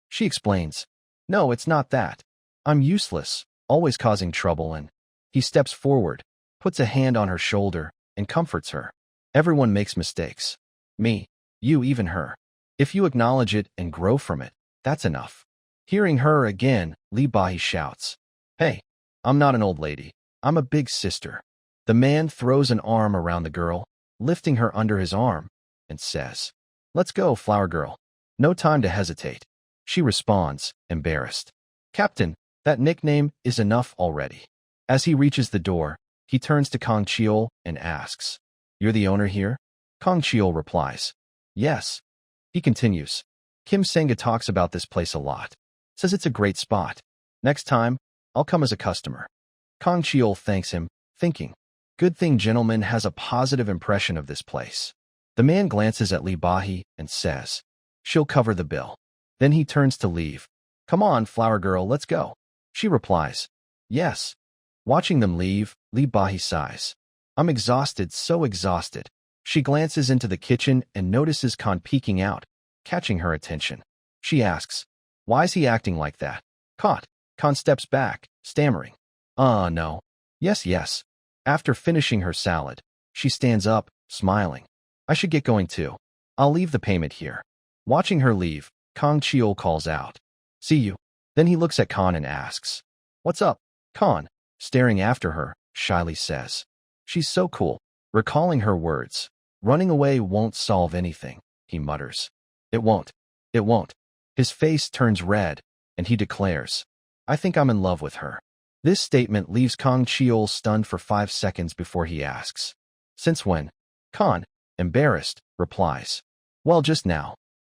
She explains, "No, it's not that. I'm useless, always causing trouble," and he steps forward, puts a hand on her shoulder, and comforts her. "Everyone makes mistakes. Me, you, even her. If you acknowledge it and grow from it, that's enough." Hearing her again, Li Bahi shouts, "Hey, I'm not an old lady. I'm a big sister." The man throws an arm around the girl, lifting her under his arm, and says, "Let's go, flower girl. No time to hesitate." She responds, embarrassed, "Captain, that nickname is enough already." As he reaches the door, he turns to Kong Cheol and asks, "You're the owner here?" Kong Cheol replies, "Yes." He continues, "Kim Senga talks about this place a lot. Says it's a great spot. Next time, I'll come as a customer." Kong Cheol thanks him, thinking, "Good thing gentleman has a positive impression of this place." The man glances at Li Bahi and says, "She'll cover the bill." Then he turns to leave. "Come on, flower girl, let's go." She replies, "Yes." Watching them leave, Li Bahi sighs. "I'm exhausted, so exhausted." She glances into the kitchen and notices Khan peeking out, catching her attention. She asks, "Why is he acting like that?" Caught, Khan steps back, stammering, No. Yes, yes." After finishing her salad, she stands up, smiling. "I should get going too. I'll leave the payment here." Watching her leave, Kong Cheol calls out, "See you." Then he looks at Khan and asks, "What's up?" Khan, staring after her, shyly says, "She's so cool." Recalling her words, "Running away won't solve anything," he mutters. "It won't. It won't." His face turns red, and he declares, "I think I'm in love with her." This statement leaves Kong Cheol stunned for 5 seconds before he asks, "Since when?" Khan, embarrassed, replies, "Well, just now."